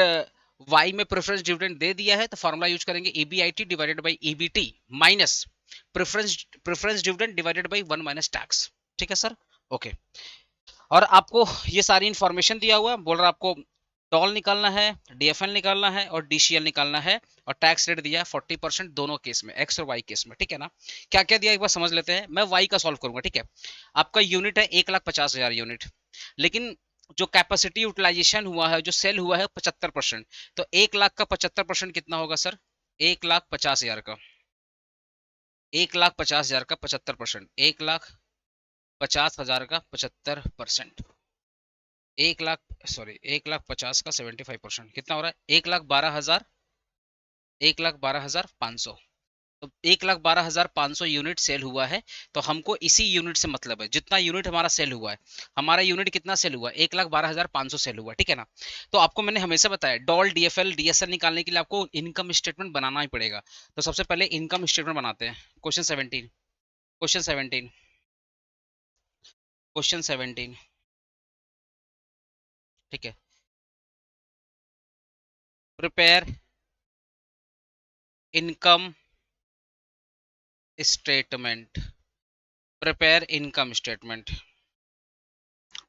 वाई में प्रेफरेंस डिविडेंड दे दिया है तो फॉर्मूला यूज करेंगे EBIT divided by EBT minus preference dividend divided by 1 minus tax. ठीक है सर, ओके। और आपको ये सारी इंफॉर्मेशन दिया हुआ है, बोल रहा है आपको टॉल निकालना है, डीएफएल निकालना है और डीसीएल निकालना है, और टैक्स रेट दिया है 40% दोनों केस में, एक्स और वाई केस में। ठीक है ना? क्या क्या दिया एक बार समझ लेते हैं। मैं वाई का सॉल्व करूंगा। ठीक है, आपका यूनिट है 1,50,000 यूनिट, लेकिन जो कैपेसिटी यूटिलाइजेशन हुआ है, जो सेल हुआ है 75%, तो 1 लाख का 75% कितना होगा सर? 1,50,000 का, 1,50,000 का 75%, 1,50,000 का 75%, 1 लाख सॉरी 1,50,000 का 75% कितना हो रहा है? 1,12,000, 1,12,500। तो 1,12,500 यूनिट सेल हुआ है। तो हमको इसी यूनिट से मतलब है, जितना यूनिट हमारा सेल हुआ है, हमारा यूनिट कितना सेल हुआ है? 1,12,500 सेल हुआ है। ठीक है ना? तो आपको मैंने हमेशा बताया डॉल डीएफएल डीएसएल निकालने के लिए आपको इनकम स्टेटमेंट बनाना ही पड़ेगा। तो सबसे पहले इनकम स्टेटमेंट बनाते हैं। क्वेश्चन 17, ठीक है, prepare income statement, prepare income statement,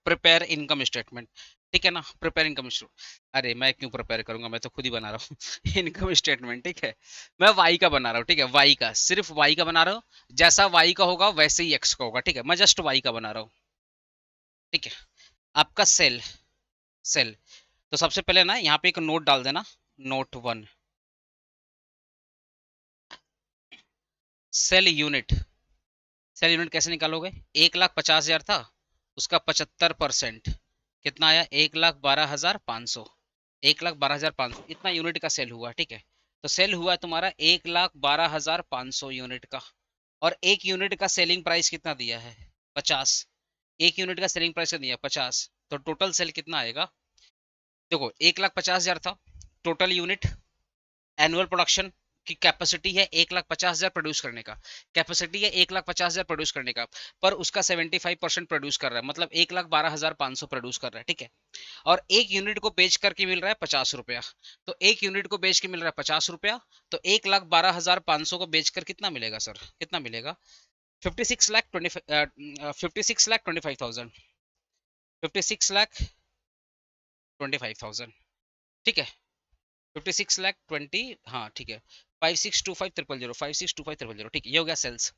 prepare income statement. ठीक है ना? प्रिपेयर इनकम स्टेटमेंट, अरे मैं क्यों प्रिपेयर करूंगा, मैं तो खुद ही बना रहा हूँ इनकम स्टेटमेंट। ठीक है, मैं वाई का बना रहा हूँ। ठीक है, वाई का, सिर्फ वाई का बना रहा हूँ, जैसा वाई का होगा वैसे ही एक्स का होगा। ठीक है, मैं जस्ट वाई का बना रहा हूँ। ठीक है, आपका सेल, सेल, तो सबसे पहले ना यहाँ पे एक नोट डाल देना, note 1, sale unit. Sale unit कैसे निकालोगे? 1,50,000 था, उसका 75% कितना आया? 1,12,500, 1,12,500 इतना यूनिट का सेल हुआ। ठीक है, तो सेल हुआ है तुम्हारा 1,12,500 यूनिट का, और एक यूनिट का सेलिंग प्राइस कितना दिया है? 50। एक यूनिट का सेलिंग प्राइस दिया 50, तो टोटल सेल कितना आएगा? देखो 1,50,000 था टोटल यूनिट, एनुअल प्रोडक्शन की कैपेसिटी है 1,50,000 प्रोड्यूस करने का, कैपेसिटी है 1,50,000 प्रोड्यूस करने का, पर उसका 75% प्रोड्यूस कर रहा है, मतलब 1,12,500 प्रोड्यूस कर रहा है। ठीक है, और एक यूनिट को बेच करके मिल रहा है 50 रुपया, तो एक यूनिट को बेच के मिल रहा है 50 रुपया, तो 1,12,500 को बेचकर कितना मिलेगा सर? कितना मिलेगा? 56,25,000, 56,25,000। ठीक है, 56,20, हाँ ठीक है, 5625,000, 5625,000। ठीक है, ये हो गया सेल्स।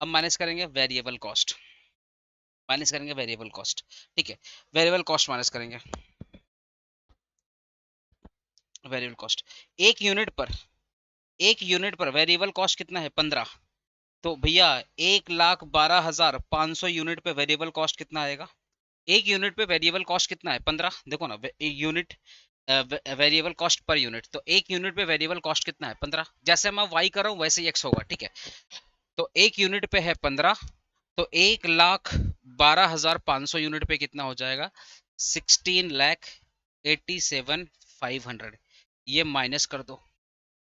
अब माइनस करेंगे वेरिएबल कॉस्ट, माइनस करेंगे वेरिएबल कॉस्ट। ठीक है, वेरिएबल कॉस्ट माइनस करेंगे, वेरिएबल कॉस्ट एक यूनिट पर, एक यूनिट पर वेरिएबल कॉस्ट कितना है? 15। तो भैया 1,12,500 यूनिट पे वेरिएबल कॉस्ट कितना आएगा? एक यूनिट पे वेरिएबल कॉस्ट कितना है? 15। देखो ना, unit variable cost per unit, तो एक यूनिट पे वेरिएबल कॉस्ट कितना है? 15। जैसे मैं वाई कर रहा हूँ वैसे ही एक्स होगा, ठीक है। तो एक यूनिट पे है 15, तो 1,12,500 यूनिट पे कितना हो जाएगा? 16,87,500। ये माइनस कर दो,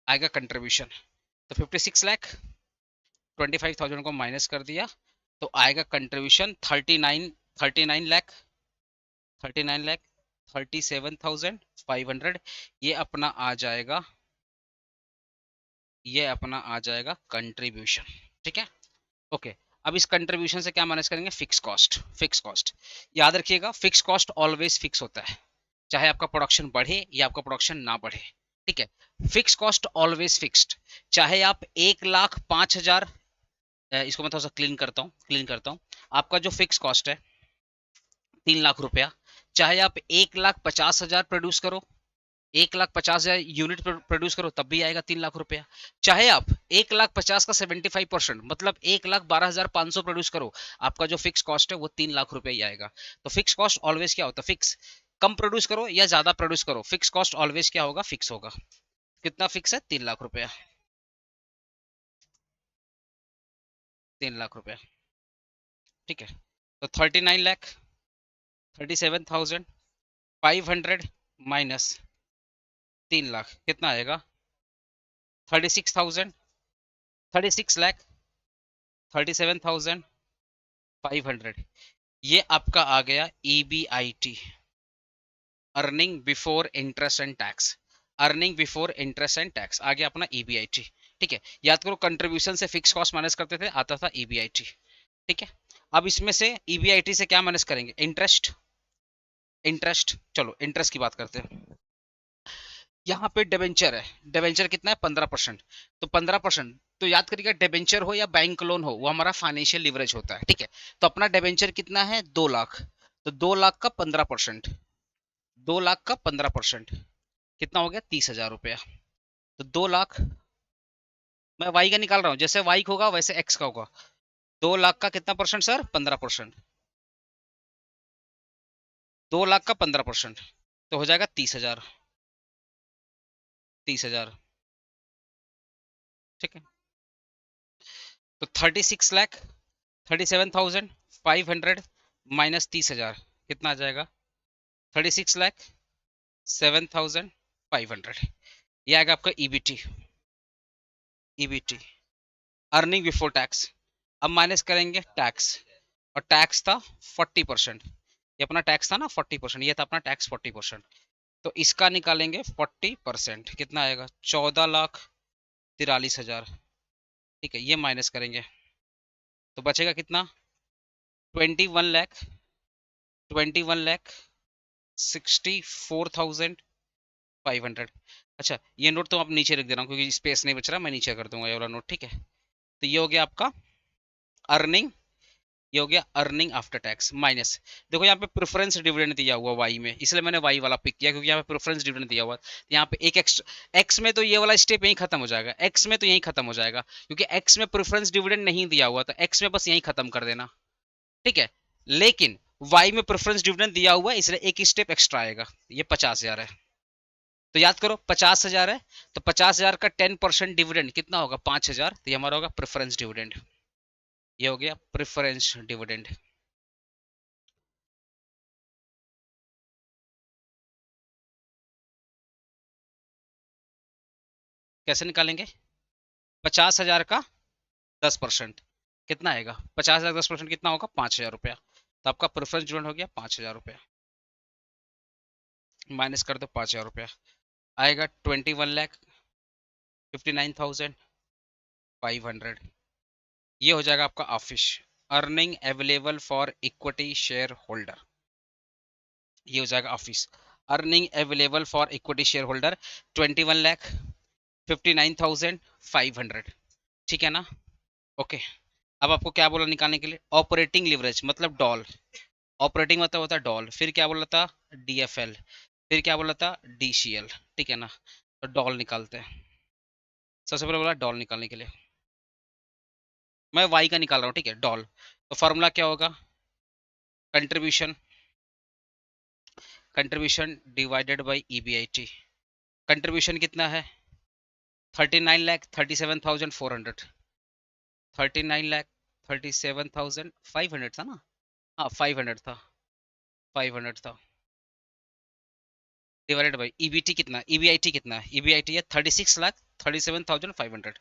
आएगा कंट्रीब्यूशन। तो 56 लाख, 25,000 को माइनस कर दिया तो आएगा कंट्रीब्यूशन 39 लाख, 37,500। ये अपना आ जाएगा, ये अपना आ जाएगा कंट्रीब्यूशन, ठीक है। ओके, अब इस कंट्रीब्यूशन से क्या माइनस करेंगे? Fix cost. फिक्स कॉस्ट याद रखिएगा, फिक्स कॉस्ट ऑलवेज फिक्स होता है, चाहे आपका प्रोडक्शन बढ़े या आपका प्रोडक्शन ना बढ़े, ठीक है। फिक्स कॉस्ट ऑलवेज फिक्स्ड, चाहे आप 1,05,000, इसको मैं थोड़ा सा क्लीन करता हूँ। आपका जो फिक्स कॉस्ट है 3 लाख रुपया, चाहे आप 1,50,000 प्रोड्यूस करो, 1,50,000 यूनिट प्रोड्यूस करो, तब भी आएगा 3 लाख रुपया। चाहे आप 1,50,000 का 75%, मतलब 1,12,500 प्रोड्यूस करो, आपका जो फिक्स कॉस्ट है वो 3 लाख रुपया ही आएगा। तो फिक्स कॉस्ट ऑलवेज क्या होता है? फिक्स। कम प्रोड्यूस करो या ज्यादा प्रोड्यूस करो, फिक्स कॉस्ट ऑलवेज क्या होगा? फिक्स होगा। कितना फिक्स है? 3 लाख रुपया। 3 लाख रुपया, ठीक है। तो 39,37,500 माइनस 3 लाख कितना आएगा? 36,000, 36,37,500। ये आपका आ गया EBIT, earning before interest and tax. Earning before interest and tax आ गया अपना EBIT, ठीक है। याद करो, कंट्रीब्यूशन से फिक्स कॉस्ट माइनस करते थे, आता था EBIT, ठीक है। अब इसमें से EBIT से क्या माइनस करेंगे? इंटरेस्ट। इंटरेस्ट, चलो इंटरेस्ट की बात करते हैं। यहाँ पे डिबेंचर है, डिबेंचर कितना है? 15%। तो 15%, तो याद करिएगा, डिबेंचर हो या बैंक लोन हो, वो हमारा फाइनेंशियल लिवरेज होता है, ठीक है। तो अपना डिबेंचर कितना है? 2 लाख। तो 2 लाख का 15%, 2 लाख का 15% कितना हो गया? 30,000 रुपया। तो 2 लाख, मैं वाई का निकाल रहा हूँ, जैसे वाई होगा वैसे एक्स का होगा। 2 लाख का कितना परसेंट सर? 15%। 2 लाख का 15% तो हो जाएगा 30,000। 30,000, ठीक है। तो 36 लाख 37,500 माइनस 30,000 कितना आ जाएगा? 36,07,500। ये आएगा आपका EBT। EBT, earning before tax. अब माइनस करेंगे टैक्स, और टैक्स था 40%। ये अपना टैक्स था ना 40%, ये था अपना टैक्स 40%। तो इसका निकालेंगे 40%, कितना आएगा? 14,43,000, ठीक है। ये माइनस करेंगे तो बचेगा कितना? 21 लाख, 21,64,500। अच्छा, ये नोट तो आप नीचे रख दे रहा हूँ क्योंकि स्पेस नहीं बच रहा, मैं नीचे कर दूंगा ये वाला नोट, ठीक है। तो ये हो गया आपका अर्निंग, ये हो गया अर्निंग आफ्टर टैक्स माइनस। देखो यहाँ पे प्रेफरेंस डिविडेंड दिया हुआ वाई में, इसलिए मैंने वाई वाला पिक किया क्योंकि यहाँ पे प्रेफरेंस डिविडेंड दिया हुआ। यहाँ पे एक एक्स्ट्रा एक्स में, तो ये वाला स्टेप यहीं खत्म हो जाएगा, एक्स में तो यहीं खत्म हो जाएगा क्योंकि एक्स में प्रेफरेंस डिविडेंड नहीं दिया हुआ, तो एक्स में बस यहीं खत्म कर देना, ठीक है। लेकिन वाई में प्रेफरेंस डिविडेंड दिया हुआ है, इसलिए एक स्टेप एक्स्ट्रा आएगा, ये 50,000 है। तो याद करो 50,000 है, तो 50,000 का 10% डिविडेंड कितना होगा? 5,000। तो ये हमारा होगा प्रेफरेंस डिविडेंड, ये हो गया प्रेफरेंस डिविडेंड। कैसे निकालेंगे? 50,000 का 10% कितना आएगा? 50,000 10% कितना होगा? 5,000 रुपया। तो आपका प्रेफरेंस डिविडेंड हो गया 5,000 रुपया। माइनस कर दो 5,000 रुपया, आएगा 21,59,500। ये हो जाएगा आपका office earning available for equity share holder. ये हो जाएगा office earning available for equity share holder 21,59,500, ठीक है ना। ओके, अब आपको क्या बोला निकालने के लिए? ऑपरेटिंग लिवरेज मतलब डॉल। ऑपरेटिंग मतलब होता है डॉल, फिर क्या बोला था? DFL, फिर क्या बोला था? DCL, ठीक है ना। तो डॉल निकालते हैं, सबसे पहले बोला डॉल निकालने के लिए। मैं वाई का निकाल रहा हूँ, ठीक है, डॉल। तो फॉर्मूला क्या होगा, contribution, contribution divided by EBIT. Contribution कितना है, 39,37,400, 39,37,500 था ना, हाँ 500 था, 500 था, डिवाइडेड बाय ईबीटी कितना, ईबीआईटी कितना है, ईबीआईटी है 36,37,500,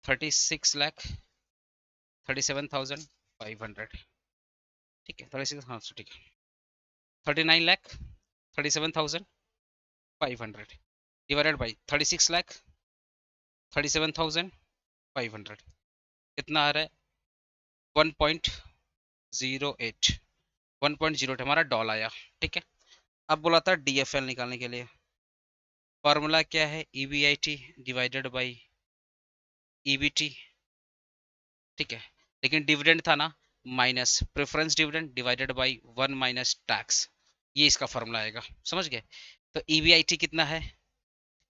36,37,500, ठीक है, 36, हाँ ठीक है, 39,37,500 डिवाइडेड बाई 36,37,500 कितना आ रहा है, 1.08, 1.08 हमारा डॉल आया, ठीक है। अब बोला था डीएफएल निकालने के लिए, फॉर्मूला क्या है, ईबीआईटी डिवाइडेड बाई ईबीटी, ठीक है, लेकिन डिविडेंड था ना, minus preference dividend divided by 1 minus tax, ये इसका फॉर्मूला आएगा, समझ गए। तो ईबीआईटी कितना है,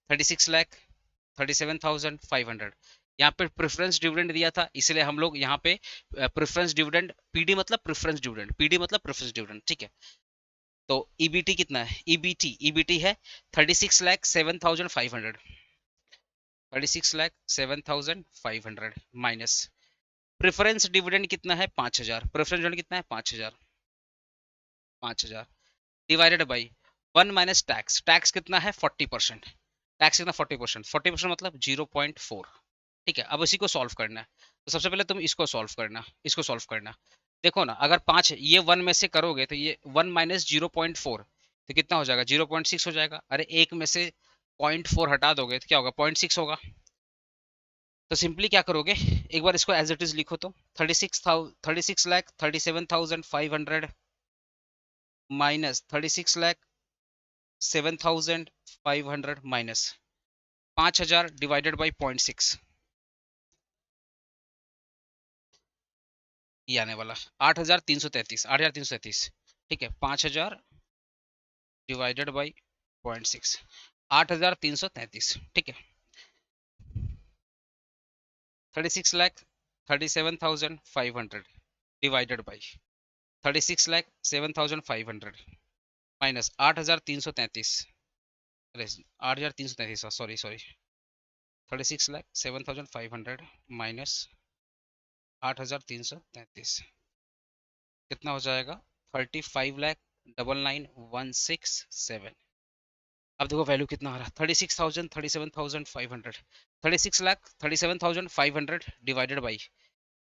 36,37,500, यहाँ पे प्रेफरेंस डिविडेंड दिया था, इसलिए हम लोग यहाँ पे प्रेफरेंस डिविडेंड, पीडी मतलब प्रेफरेंस डिविडेंड, पीडी मतलब प्रेफरेंस डिविडेंड, ठीक है। तो ईबीटी कितना है, ईबीटी है 36,07,500, 36,07,500 माइनस प्रेफरेंस डिविडेंड कितना है 5,000, प्रेफरेंस डिविडेंड कितना है 5,000, 5,000 divided by 1 minus tax, tax कितना है 40%, टैक्स कितना 40%, 40% मतलब 0.4, ठीक है। अब इसी को सॉल्व करना है, तो सबसे पहले तुम इसको सॉल्व करना, इसको सॉल्व करना, देखो ना, अगर 5 ये 1 में से करोगे तो ये 1 माइनस 0.4 तो कितना हो जाएगा, 0.6 हो जाएगा। अरे एक में से 0.4 हटा दोगे तो क्या होगा, 0.6 होगा। तो सिंपली क्या करोगे, एक बार इसको एज इट इज लिखो, तो 36,37,500 माइनस 36,07,500 माइनस 5,000 डिवाइडेड बाई 0.6, ये आने वाला 8,333, 8,333, ठीक है, 5,000 डिवाइडेड बाई 0.6, 8,333, ठीक है, 36,37,500 डिवाइडेड बाई 36,07,500 माइनस 8,333, अरे 8,333, सॉरी सॉरी, 36,07,500 माइनस 8,333 कितना हो जाएगा, 35,99,167। अब देखो वैल्यू कितना आ रहा है, 36,000, 37,500, 36,37,500 डिवाइडेड बाई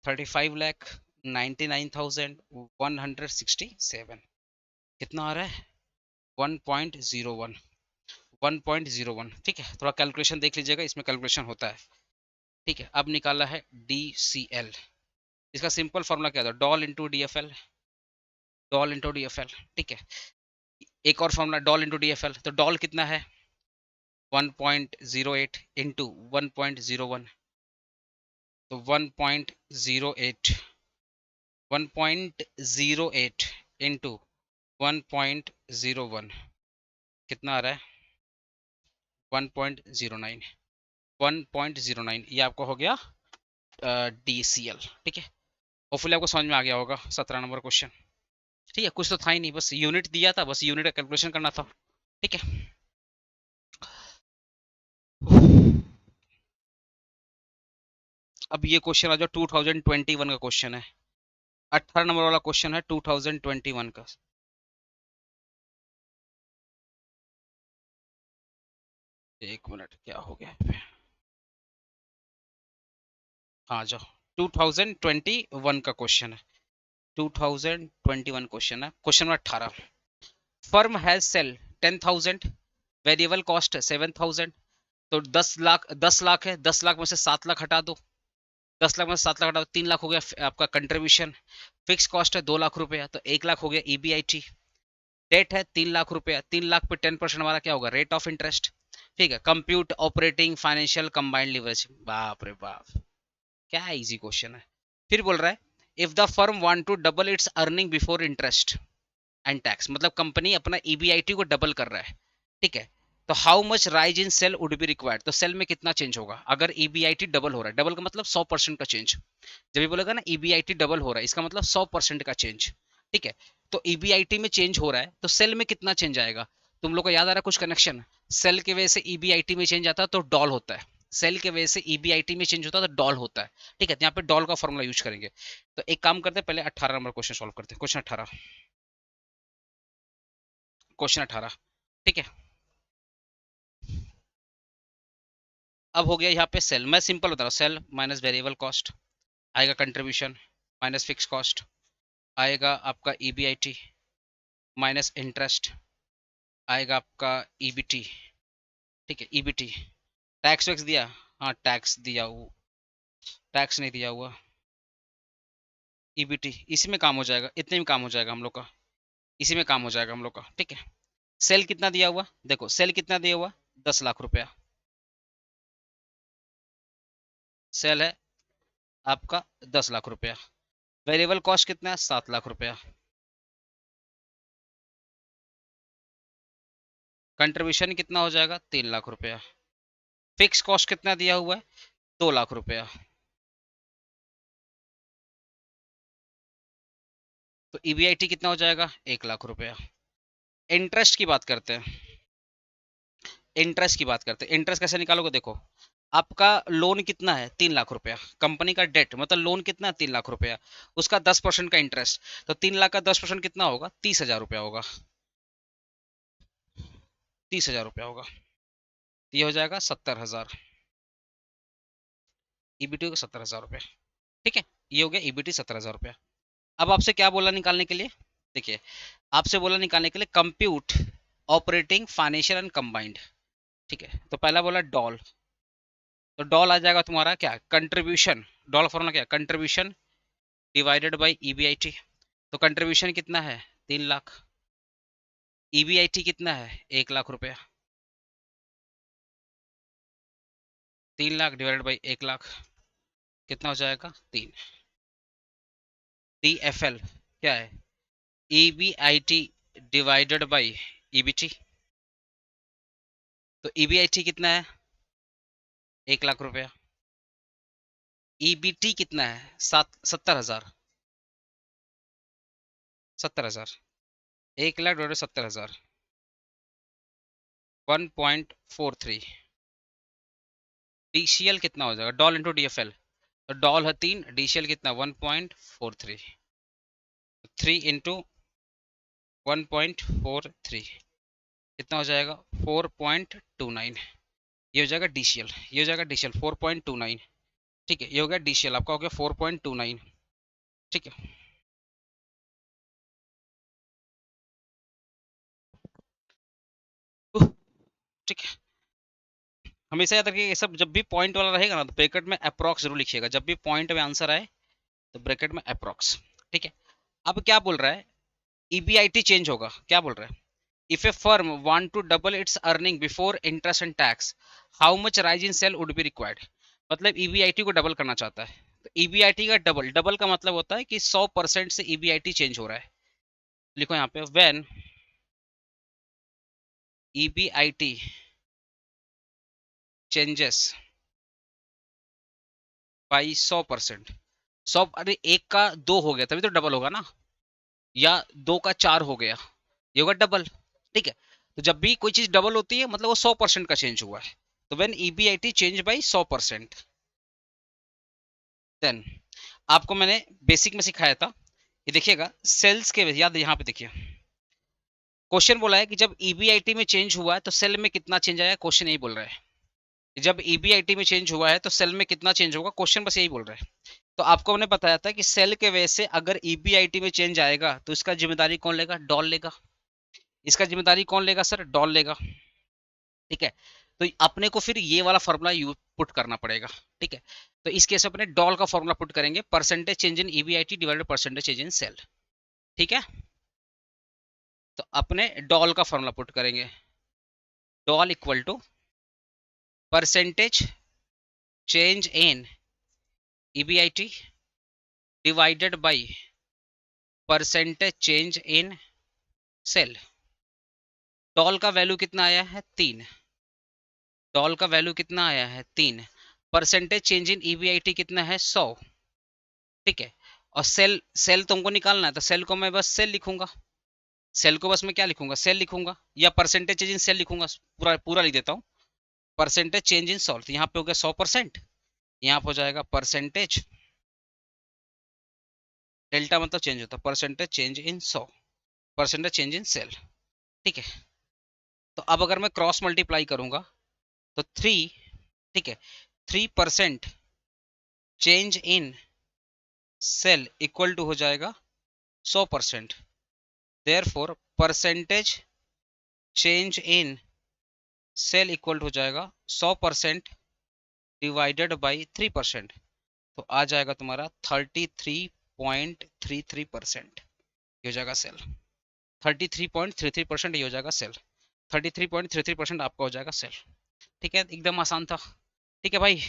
35,99,167 कितना आ रहा है, 1.01, 1.01, ठीक है। थोड़ा कैलकुलेशन देख लीजिएगा, इसमें कैलकुलेशन होता है, ठीक है। अब निकाला है DCL, इसका सिंपल फॉर्मूला क्या था, doll into DFL, doll into DFL, ठीक है। एक और फॉर्मूला डॉल इंटू DFL, तो डॉल कितना है 1.08 इंटू 1.01, तो 1.08, 1.08 इंटू 1.01 कितना आ रहा है, 1.09, 1.09, ये आपको हो गया DCL, ठीक है। होपफुली आपको समझ में आ गया होगा 17 नंबर क्वेश्चन, ठीक है। कुछ तो था ही नहीं, बस यूनिट दिया था, बस यूनिट का कैलकुलेशन करना था, ठीक है। अब ये क्वेश्चन आ जाओ 2021 का क्वेश्चन है, 18 नंबर वाला क्वेश्चन है 2021 का। एक मिनट, क्या हो गया, आ जाओ, 2021 का क्वेश्चन है, 2021 क्वेश्चन है, question number 18। Firm has sale 10,000, variable cost 7,000, तो 10 लाख है, 10 लाख में से 7 लाख हटा दो, 10 लाख में से 7 लाख हटा दो, 3 लाख हो गया आपका कंट्रीब्यूशन, फिक्स कॉस्ट है 2 लाख रुपया, तो 1 लाख हो गया ईबीआईटी, डेट है 3 लाख रुपया, 3 लाख पे 10% हमारा क्या होगा, रेट ऑफ इंटरेस्ट, ठीक है। Compute operating financial combined leverage, बाप रे बाप, क्या इजी क्वेश्चन है। फिर बोल रहा है if the firm want to double its earning before interest and tax, मतलब कंपनी अपना ईबीआईटी को डबल कर रहा है, ठीक है। तो how much rise in sale would be required, तो सेल में कितना चेंज होगा अगर ईबीआईटी डबल हो रहा है, डबल का मतलब 100% का चेंज, जब ये बोलेगा ना ईबीआईटी डबल हो रहा है इसका मतलब 100% का चेंज, ठीक है। तो ईबीआईटी में चेंज हो रहा है तो सेल में कितना चेंज आएगा, तुम लोग को याद आ रहा है कुछ कनेक्शन, सेल की वजह से ईबीआईटी में चेंज आता है तो डॉल होता है, सेल की वजह से ईबीआईटी में चेंज होता है तो डॉल होता है, ठीक है। तो यहाँ पे डॉल का फॉर्मूला यूज करेंगे। तो एक काम करते हैं पहले 18 नंबर क्वेश्चन सॉल्व करते हैं, क्वेश्चन 18, क्वेश्चन 18, ठीक है। अब हो गया यहाँ पे सेल, मैं सिंपल बता रहा हूँ, सेल माइनस वेरिएबल कॉस्ट आएगा, कंट्रीब्यूशन माइनस फिक्स कॉस्ट आएगा आपका ईबीआईटी माइनस इंटरेस्ट आएगा आपका ईबीटी, ठीक है ईबीटी। टैक्स वैक्स दिया, हाँ टैक्स दिया, वो टैक्स नहीं दिया हुआ, ईबीटी इसी में काम हो जाएगा, इतने में काम हो जाएगा हम लोग का, इसी में काम हो जाएगा हम लोग का, ठीक है। सेल कितना दिया हुआ, देखो सेल कितना दिया हुआ 10 लाख रुपया, सेल है आपका 10 लाख रुपया, वेरिएबल कॉस्ट कितना है 7 लाख रुपया, कंट्रीब्यूशन कितना हो जाएगा 3 लाख रुपया, फिक्स कॉस्ट कितना दिया हुआ है 2 लाख रुपया, तो ईबीआईटी कितना हो जाएगा 1 लाख रुपया। इंटरेस्ट की बात करते हैं, इंटरेस्ट की बात करते हैं, इंटरेस्ट कैसे निकालोगे, देखो आपका लोन कितना है 3 लाख रुपया, कंपनी का डेट मतलब लोन कितना है 3 लाख रुपया, उसका 10% का इंटरेस्ट, तो 3 लाख का 10% कितना होगा 30 हजार रुपया होगा, 30 हजार रुपया होगा, ये हो जाएगा 70 हजार, ईबीटी को 70 हजार रुपया, ठीक है। ये हो गया ईबीटी 70 हजार रुपया। अब आपसे क्या बोला निकालने के लिए, देखिए आपसे बोला निकालने के लिए compute operating financial and combined, ठीक है। तो पहला बोला डॉल, तो डॉल आ जाएगा तुम्हारा क्या कंट्रीब्यूशन, डॉल फॉर्मूला क्या कंट्रीब्यूशन डिवाइडेड बाय ईबीआईटी, तो कंट्रीब्यूशन कितना है 3 लाख, ईबीआईटी कितना है 1 लाख रुपया, 3 लाख डिवाइडेड बाई 1 लाख कितना हो जाएगा 3, टीएफएल क्या है ईबीआईटी डिवाइडेड बाई ईबीटी, तो ईबीआईटी कितना है 1 लाख रुपया, ईबीटी कितना है 70 हजार, 70 हजार, 1 लाख डिवाइडेड 70 हजार 1.43, डीसीएल कितना हो जाएगा डॉल इंटू डीएफएल, तो डॉल है 3, डीसीएल कितना 1.43, 3 इंटू 1.43 कितना हो जाएगा 4.29, ये हो जाएगा डीसीएल, ये हो जाएगा डीसीएल 4.29, ठीक है। ये हो गया डीसीएल आपका हो गया 4.29, ठीक है। ठीक है, हमेशा याद रखिए ये सब जब भी पॉइंट वाला रहेगा ना तो ब्रैकेट में अप्रॉक्स जरूर लिखिएगा, जब भी पॉइंट में आंसर आए तो ब्रैकेट में अप्रॉक्स, ठीक है। अब क्या बोल रहा है ईबीआईटी चेंज होगा, क्या बोल रहा है if a firm want to double its earning before interest and tax how much rise in sale would be required, मतलब ईबीआईटी को डबल करना चाहता है, तो ईबीआईटी का डबल, डबल का मतलब होता है कि 100% से ईबीआईटी चेंज हो रहा है, लिखो यहाँ पे व्हेन ईबीआईटी चेंजेस बाई 100%, 100 अरे एक का 2 हो गया तभी तो डबल होगा ना, या 2 का 4 हो गया ये होगा डबल, ठीक है। तो जब भी कोई चीज डबल होती है मतलब वो 100% का चेंज हुआ है, तो when EBIT change by 100%, then आपको मैंने बेसिक में सिखाया था, ये देखिएगा सेल्स के याद यहाँ पे देखिए क्वेश्चन बोला है कि जब ईबीआईटी में चेंज हुआ है तो सेल में कितना चेंज आया, क्वेश्चन यही बोल रहा है जब ईबीआईटी में चेंज हुआ है तो सेल में कितना चेंज होगा, क्वेश्चन बस यही बोल रहा है। तो आपको मैंने बताया था कि सेल के वजह से अगर ईबीआईटी में चेंज आएगा तो इसका जिम्मेदारी कौन लेगा, डॉल लेगा, इसका जिम्मेदारी कौन लेगा सर, डॉल लेगा, ठीक है। तो अपने को फिर ये वाला फॉर्मूला यू पुट करना पड़ेगा, ठीक है। तो इस केस में अपने डॉल का फॉर्मूला पुट करेंगे, percentage change in EBIT divided percentage change in sale, ठीक है। तो अपने डॉल का फॉर्मूला पुट करेंगे, DOL equal to percentage change in EBIT divided by percentage change in sale, DOL का वैल्यू कितना आया है 3, डॉल का वैल्यू कितना आया है 3, परसेंटेज चेंज इन ईबीआईटी कितना है 100, ठीक है। और सेल, सेल तुमको निकालना है तो सेल को मैं बस सेल लिखूंगा, सेल को बस मैं क्या लिखूंगा, सेल लिखूंगा, या परसेंटेज चेंज इन सेल लिखूंगा, पूरा पूरा लिख देता हूँ। परसेंटेज चेंज इन सॉल्व, तो यहाँ पे हो गया 100%, यहाँ पे हो जाएगा परसेंटेज, डेल्टा मतलब चेंज होता है, percentage change in 100, percentage change in sale, ठीक है। तो अब अगर मैं क्रॉस मल्टीप्लाई करूंगा तो 3, ठीक है, 3% change in sale equal to हो जाएगा 100%, therefore percentage change in sale equal हो जाएगा 100% डिवाइडेड बाई 3%, तो आ जाएगा तुम्हारा 33.33%, ये हो जाएगा सेल, 33.33% ये हो जाएगा सेल, 33.33% आपका हो जाएगा सेल, ठीक है, एकदम आसान था, ठीक है भाई।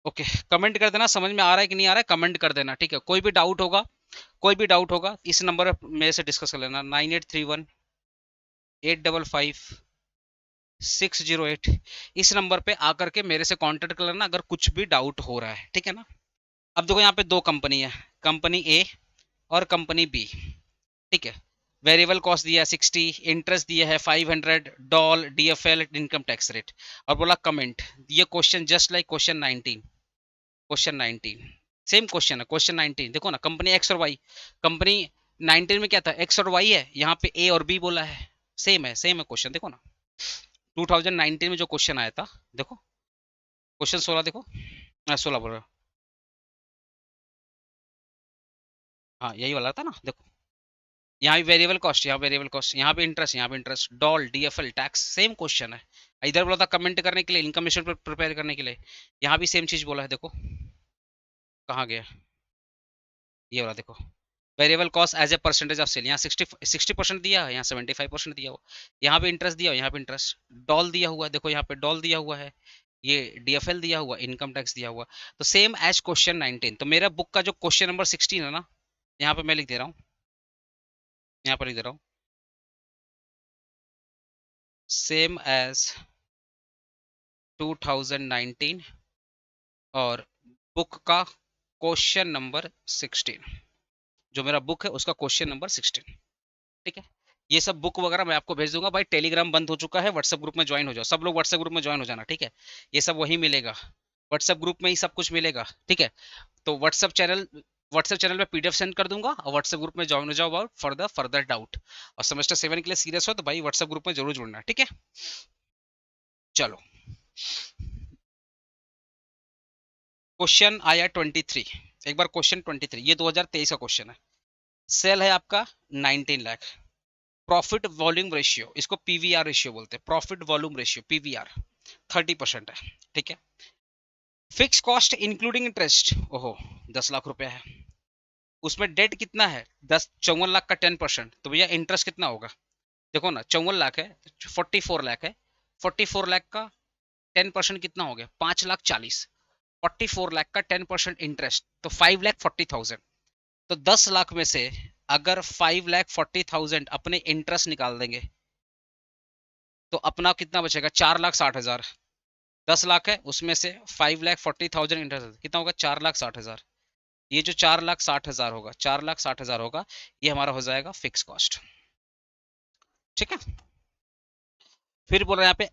ओके, कमेंट कर देना समझ में आ रहा है कि नहीं आ रहा है, कमेंट कर देना, ठीक है। कोई भी डाउट होगा, कोई भी डाउट होगा इस नंबर पर मेरे से डिस्कस कर लेना, 9831 855 608, इस नंबर पे आकर के मेरे से कांटेक्ट कर लेना अगर कुछ भी डाउट हो रहा है, ठीक है ना। अब देखो यहाँ पे दो कंपनी है, कंपनी ए और कंपनी बी, ठीक है। वेरिएबल कॉस्ट दिया है 60, इंटरेस्ट दिया है 500, doll, DFL, income tax rate, और बोला कमेंट, ये question just like question 19, question 19 same question है, क्वेश्चन 19 देखो ना, कंपनी एक्स और वाई, कंपनी 19 में क्या था एक्स और वाई है, यहाँ पे ए और बी बोला है, सेम है, सेम है क्वेश्चन, देखो ना 2019 में जो क्वेश्चन आया था, देखो क्वेश्चन 16 देखो, 16 बोल रहा हूँ। हाँ यही वाला था ना, देखो यहाँ भी वेरिएबल कॉस्ट, यहाँ वेरिएबल कॉस्ट, यहाँ पे इंटरेस्ट, यहाँ पे interest, doll, DFL, tax, same question है। इधर बोला था कमेंट करने के लिए, इनकम स्टेटमेंट प्रिपेयर करने के लिए, यहाँ भी सेम चीज बोला है, देखो कहाँ गया, ये वाला देखो, variable cost as a percentage of sale, यहाँ 60% दिया है, यहाँ 75% दिया हुआ, यहाँ पे इंटरेस्ट दिया हुआ, यहाँ पे इंटरेस्ट, डॉल दिया हुआ है, देखो यहाँ पे डॉल दिया हुआ है, ये डीएफएल दिया हुआ, इनकम टैक्स दिया हुआ, तो सेम एज क्वेश्चन 19। तो मेरा बुक का जो क्वेश्चन नंबर 16 है ना, यहाँ पे मैं लिख दे रहा हूँ, यहाँ पर लिख दे रहा हूँ, सेम एज 2019 और बुक का क्वेश्चन नंबर 16, जो मेरा बुक है उसका क्वेश्चन नंबर 16, ठीक है। ये सब बुक वगैरह मैं आपको भेज दूंगा भाई, टेलीग्राम बंद हो चुका है, व्हाट्सएप ग्रुप में ज्वाइन हो जाओ, सब लोग व्हाट्सएप ग्रुप में ज्वाइन हो जाना, ठीक है। ये सब वही मिलेगा, व्हाट्सएप ग्रुप में ही सब कुछ मिलेगा, ठीक है। तो व्हाट्सएप चैनल पे पीडीएफ सेंड कर दूंगा, और व्हाट्सएप ग्रुप में ज्वाइन हो जाओ about for the further doubt, और सेमेस्टर 7 के लिए सीरियस हो तो भाई व्हाट्सएप ग्रुप में जरूर जुड़ना, ठीक है। चलो क्वेश्चन आया 23, एक बार क्वेश्चन 23, ये 2023 का क्वेश्चन है। सेल है आपका 19 लाख, प्रॉफिट वॉल्यूम रेशियो, इसको पीवीआर रेशियो बोलते हैं, प्रॉफिट वॉल्यूम रेशियो पीवीआर 30% है, ठीक है। फिक्स कॉस्ट इंक्लूडिंग इंटरेस्ट, ओहो 10 लाख रुपया है, उसमें डेट कितना है 54 लाख का 10%, तो भैया इंटरेस्ट कितना होगा, देखो ना 54 लाख है, 44 लाख है, 44 लाख का 10% कितना हो गया 5,40,000, 44 लाख का 10% इंटरेस्ट तो 5,40,000, तो 10 लाख में से अगर 5,40,000 अपने इंटरेस्ट निकाल देंगे तो अपना कितना बचेगा 4,60,000, 10 लाख है उसमें से 5,40,000 इंटरेस्ट कितना होगा 4,60,000, ये जो 4,60,000 होगा, 4,60,000 होगा, ये हमारा हो जाएगा फिक्स कॉस्ट, ठीक है। फिर बोल रहे हैं यहाँ पे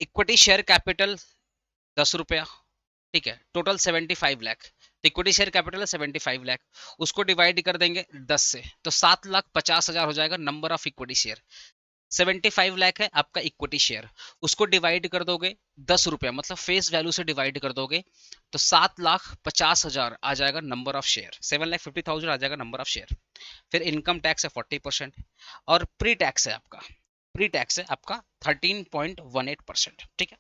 इक्विटी शेयर कैपिटल 10 रुपया, ठीक है, total 75 lakh, equity share capital है 75 लाख, उसको डिवाइड कर देंगे 10 से तो 7,50,000 हो जाएगा number of equity share, 75 lakh है आपका इक्विटी शेयर, उसको डिवाइड कर दोगे 10 रुपया, मतलब फेस वैल्यू से डिवाइड कर दोगे तो 7,50,000 आ जाएगा नंबर ऑफ शेयर, 7,50,000 आ जाएगा नंबर ऑफ शेयर। फिर इनकम टैक्स है 40%, और प्री टैक्स है आपका, प्री टैक्स है आपका 13.18%, ठीक है।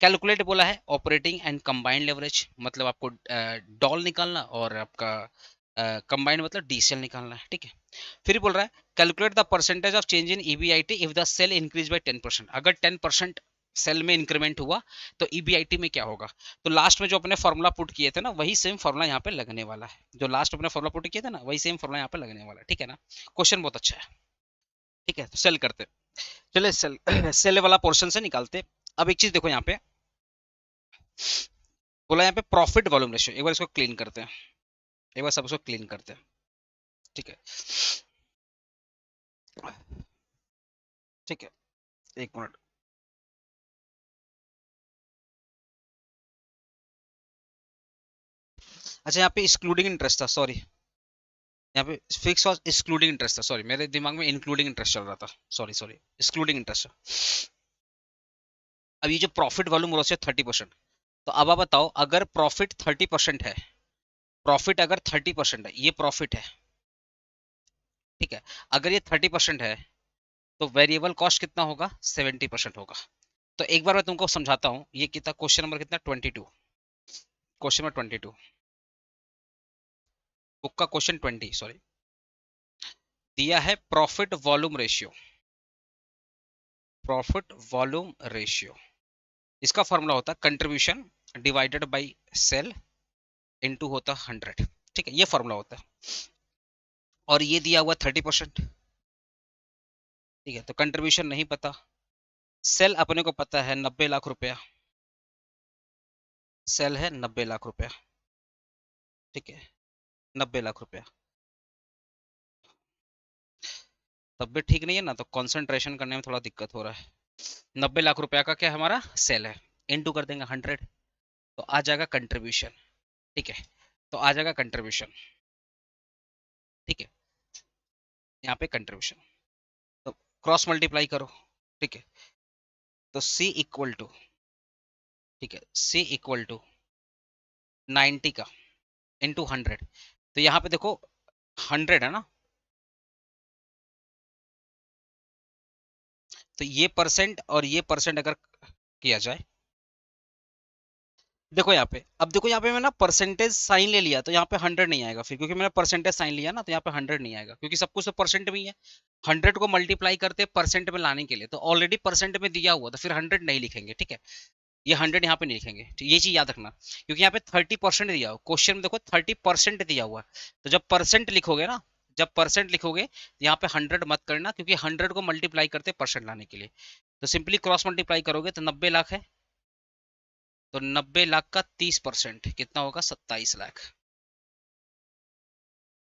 कैलकुलेट बोला है ऑपरेटिंग एंड कंबाइंड लेवरेज, मतलब आपको डॉल निकालना और आपका कंबाइंड मतलब डीसीएल निकालना है, ठीक है। फिर बोल रहा है calculate the percentage of change in EBIT if the sale increase by 10%, अगर 10% सेल में इंक्रीमेंट हुआ तो ईबीआईटी में क्या होगा, तो लास्ट में जो अपने फॉर्मूला पुट किए थे ना वही सेम फॉर्मूला यहाँ पे लगने वाला है, जो लास्ट अपने फॉर्मूला पुट किए थे ना वही सेम फॉर्मूला यहाँ पे लगने वाला है, ठीक है ना। क्वेश्चन बहुत अच्छा है, ठीक है, तो सेल करते हैं। चलिए सेल सेल वाला पोर्शन से निकालते। अब एक चीज देखो यहाँ पे बोला, यहाँ पे प्रॉफिट वॉल्यूम रेशियो, एक बार इसको क्लीन करते हैं, एक बार सब इसको क्लीन करते हैं, ठीक है, ठीक है, एक मिनट। अच्छा यहाँ पे एक्सक्लूडिंग इंटरेस्ट था, सॉरी, यहाँ पे फिक्स और एक्सक्लूडिंग इंटरेस्ट था, सॉरी मेरे दिमाग में इंक्लूडिंग इंटरेस्ट चल रहा था, सॉरी सॉरी, एक्सक्लूडिंग इंटरेस्ट। अब ये जो प्रॉफिट वॉल्यूम रेशियो 30%, तो अब आप बताओ अगर प्रॉफिट 30% है, प्रॉफिट अगर 30% है, ये प्रॉफिट है, ठीक है, अगर ये 30% है तो वेरिएबल कॉस्ट कितना होगा, 70% होगा। तो एक बार मैं तुमको समझाता हूँ, ये कितना क्वेश्चन नंबर कितना 22, क्वेश्चन नंबर 22, बुक का क्वेश्चन 20, सॉरी, दिया है profit volume ratio, profit volume ratio, इसका फॉर्मूला होता है contribution divided by sale into होता 100, ठीक है, ये फॉर्मूला होता है। और ये दिया हुआ 30%, ठीक है, तो कंट्रीब्यूशन नहीं पता, सेल अपने को पता है 90 लाख रुपया, सेल है 90 लाख रुपया, ठीक है, 90 लाख रुपया, तब भी ठीक नहीं है ना, तो कंसंट्रेशन करने में थोड़ा दिक्कत हो रहा है। 90 लाख रुपया का क्या हमारा सेल है, इनटू कर देंगे 100, तो आ जाएगा कंट्रीब्यूशन, ठीक है, तो आ जाएगा कंट्रीब्यूशन, ठीक है, यहाँ पे कंट्रीब्यूशन, तो क्रॉस मल्टीप्लाई करो, ठीक है, तो C इक्वल टू, ठीक है, C इक्वल टू 90 का इंटू 100, तो यहाँ पे देखो 100 है ना, तो ये परसेंट और ये परसेंट अगर किया जाए, देखो यहाँ पे, अब देखो यहाँ पे मैंने परसेंटेज साइन ले लिया, तो यहाँ पे 100 नहीं आएगा फिर, क्योंकि मैंने परसेंटेज साइन लिया ना, तो यहाँ पे 100 नहीं आएगा, क्योंकि सब कुछ तो परसेंट में ही है। 100 को मल्टीप्लाई करते परसेंट में लाने के लिए, तो ऑलरेडी परसेंट में दिया हुआ, तो फिर 100 नहीं लिखेंगे, ठीक है, ये 100 यहाँ पे नहीं लिखेंगे, ये चीज याद रखना, क्योंकि यहाँ पे 30% दिया हुआ, क्वेश्चन में देखो 30% दिया हुआ है, तो जब परसेंट लिखोगे ना, जब परसेंट लिखोगे यहाँ पे 100 मत करना, क्योंकि 100 को मल्टीप्लाई करते परसेंट लाने के लिए, तो सिंपली क्रॉस मल्टीप्लाई करोगे तो 90 लाख है, तो 90 लाख का 30% कितना होगा, 27 लाख,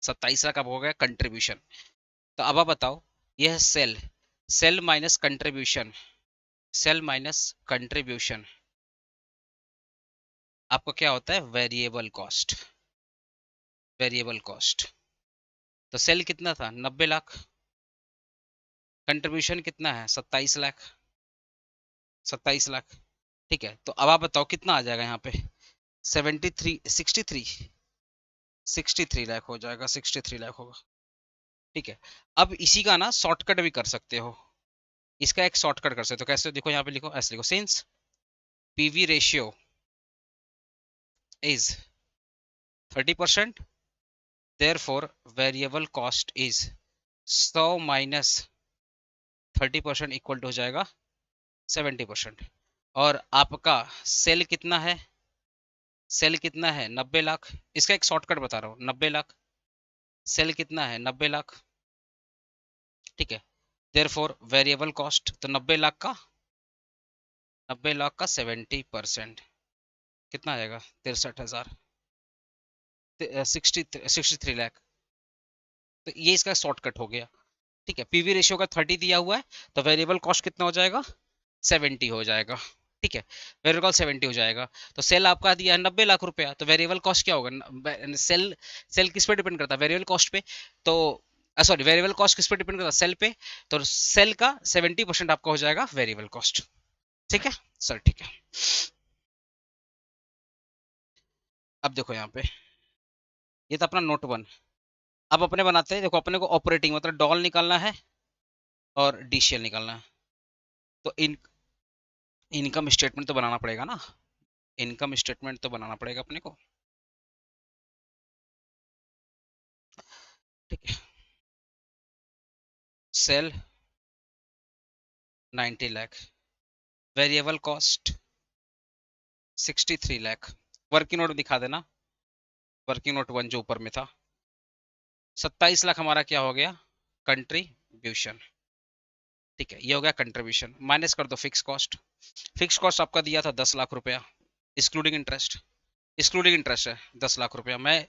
27 लाख अब हो गया कंट्रीब्यूशन। तो अब आप बताओ, यह sale, sale minus contribution, sale minus contribution आपका क्या होता है, वेरिएबल कॉस्ट, वेरिएबल कॉस्ट, तो सेल कितना था 90 लाख, कंट्रीब्यूशन कितना है 27 लाख, 27 लाख, ठीक है, तो अब आप बताओ कितना आ जाएगा यहाँ पे, 73 63 63 लाख हो जाएगा, 63 लाख होगा, ठीक है। अब इसी का ना शॉर्टकट भी कर सकते हो, इसका एक शॉर्टकट कर सकते हो, कैसे, देखो यहाँ पे लिखो, ऐसे लिखो, since PV ratio is 30%, therefore variable cost is 100 minus 30% equal to हो जाएगा 70%। और आपका सेल कितना है, सेल कितना है 90 लाख, इसका एक शॉर्टकट बता रहा हूँ, 90 लाख, सेल कितना है 90 लाख, ठीक है, देयरफॉर वेरिएबल कॉस्ट, तो 90 लाख का, 90 लाख का 70% कितना आएगा, 63,000, 63 लाख, तो ये इसका शॉर्टकट हो गया, ठीक है। पीवी रेशियो का 30 दिया हुआ है, तो वेरिएबल कॉस्ट कितना हो जाएगा, 70 हो जाएगा, ठीक है, वेरिएबल कॉस्ट 70 हो जाएगा। तो सेल आपका दिया है 90 लाख रुपया, तो वेरिएबल कॉस्ट क्या होगा, सेल, सेल किस पे डिपेंड करता है, वेरिएबल कॉस्ट पे, तो सॉरी वेरिएबल कॉस्ट किस पे डिपेंड करता है, सेल पे, तो सेल का 70% आपका हो जाएगा वेरिएबल कॉस्ट, ठीक है सर, ठीक है। अब देखो यहाँ पे, ये तो अपना नोट वन, अब अपने बनाते हैं, देखो अपने को ऑपरेटिंग मतलब डॉल निकालना है और डीसीएल निकालना है, तो इनकम स्टेटमेंट तो बनाना पड़ेगा ना, इनकम स्टेटमेंट तो बनाना पड़ेगा अपने को, ठीक है, sale 90 lakh, variable cost 63 lakh, working note दिखा देना, वर्किंग नोट वन जो ऊपर में था, 27 लाख हमारा क्या हो गया, कंट्रीब्यूशन, ठीक है, ये हो गया कंट्रीब्यूशन। माइनस कर दो फिक्स कॉस्ट। फिक्स कॉस्ट आपका दिया था 10 लाख रुपया, एक्सक्लूडिंग इंटरेस्ट। एक्सक्लूडिंग इंटरेस्ट है 10 लाख रुपया, मैं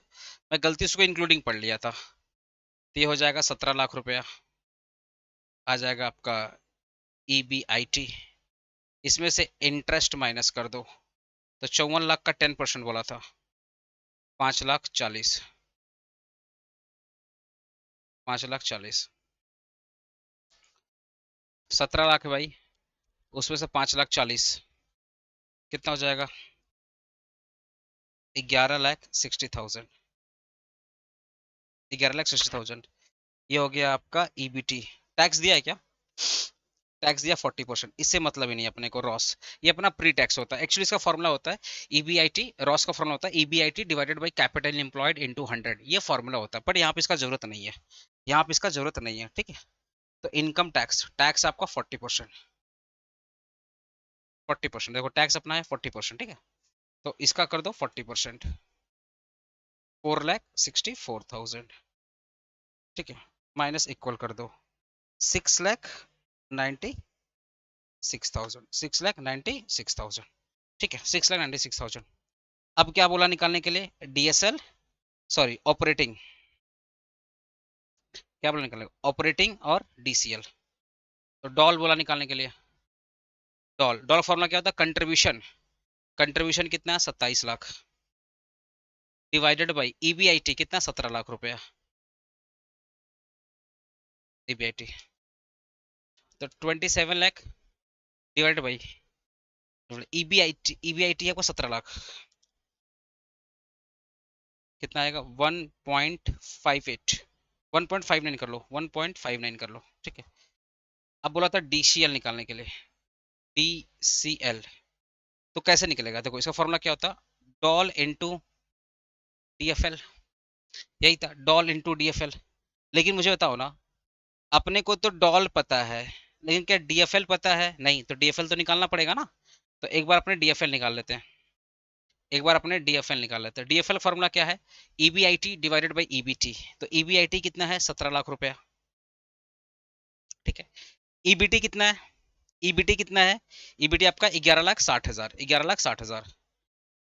गलती से इंक्लूडिंग पढ़ लिया था। तो ये हो जाएगा 17 लाख रुपया। आ जाएगा आपका EBIT। इसमें से इंटरेस्ट माइनस कर दो, तो 54 लाख का 10% बोला था, 5 लाख 40। 5 लाख 40, 17 लाख है भाई, उसमें से 5 लाख 40 कितना हो जाएगा? 11,60,000। 11,60,000। ये हो गया आपका EBT। टैक्स दिया है क्या? टैक्स दिया 40%। इससे मतलब ही नहीं अपने को रॉस, ये अपना प्री टैक्स होता है। एक्चुअली इसका फॉर्मूला होता है EBIT, रॉस का फॉर्मूला होता है EBIT divided by capital employed into 100। ये फॉर्मूला होता है, बट यहाँ पे इसका जरूरत नहीं है, यहाँ पे इसका जरूरत नहीं है, ठीक है। तो इनकम टैक्स, टैक्स आपका 40%। 40% देखो, टैक्स अपना है 40%, ठीक है। तो इसका कर दो 40%, 4,64,000, ठीक है। माइनस इक्वल कर दो 6,96,000, 6,96,000, ठीक है, 6,96,000। अब क्या बोला निकालने के लिए? DSL, सॉरी ऑपरेटिंग, क्या बोला निकालने? ऑपरेटिंग और DCL। तो डॉल बोला निकालने के लिए, डॉल। डॉल फॉर्मूला क्या होता है? कंट्रीब्यूशन। कंट्रीब्यूशन कितना है? 27 लाख डिवाइडेड बाई EBIT कितना? 17 लाख रुपया EBIT। तो 27 लाख डिवाइडेड बाई EBIT है को 17 लाख, कितना आएगा? 1.58, 1.59 कर लो, 1.59 कर लो, ठीक है। अब बोला था DCL निकालने के लिए, DCL। तो कैसे निकलेगा? देखो इसका फॉर्मूला क्या होता? डॉल इंटू DFL, यही था, डॉल इंटू DFL। लेकिन मुझे बताओ ना, अपने को तो डॉल पता है, लेकिन क्या DFL पता है? नहीं, तो DFL तो निकालना पड़ेगा ना। तो एक बार अपने DFL निकाल लेते हैं, एक बार अपने DFL निकाल लेते हैं। DFL फॉर्मूला क्या है? EBIT divided by EBT। तो EBIT कितना है? 17 लाख रुपया, ठीक है। EBT कितना है? EBT कितना है? EBT आपका 11,60,000, 11,60,000।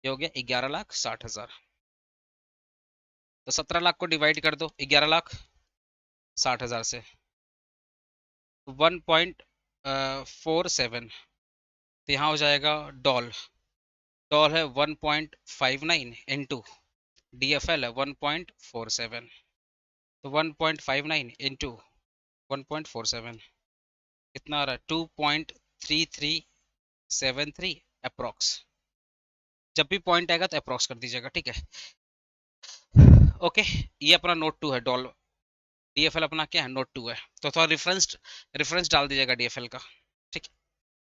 ये हो गया 11,60,000। तो 17 लाख को डिवाइड कर दो 11,60,000 से, 1.47। तो यहाँ हो जाएगा डॉल, डॉल है 1.59 इंटू DFL है 1.47। तो 1.59 इंटू 1.47 कितना आ रहा है? 2.3373 अप्रोक्स। जब भी पॉइंट आएगा तो अप्रोक्स कर दीजिएगा, ठीक है। ओके, ये अपना नोट 2 है डॉल। DFL अपना क्या है? नोट 2 है। तो थोड़ा रेफरेंस रेफरेंस डाल दीजिएगा DFL का, ठीक है।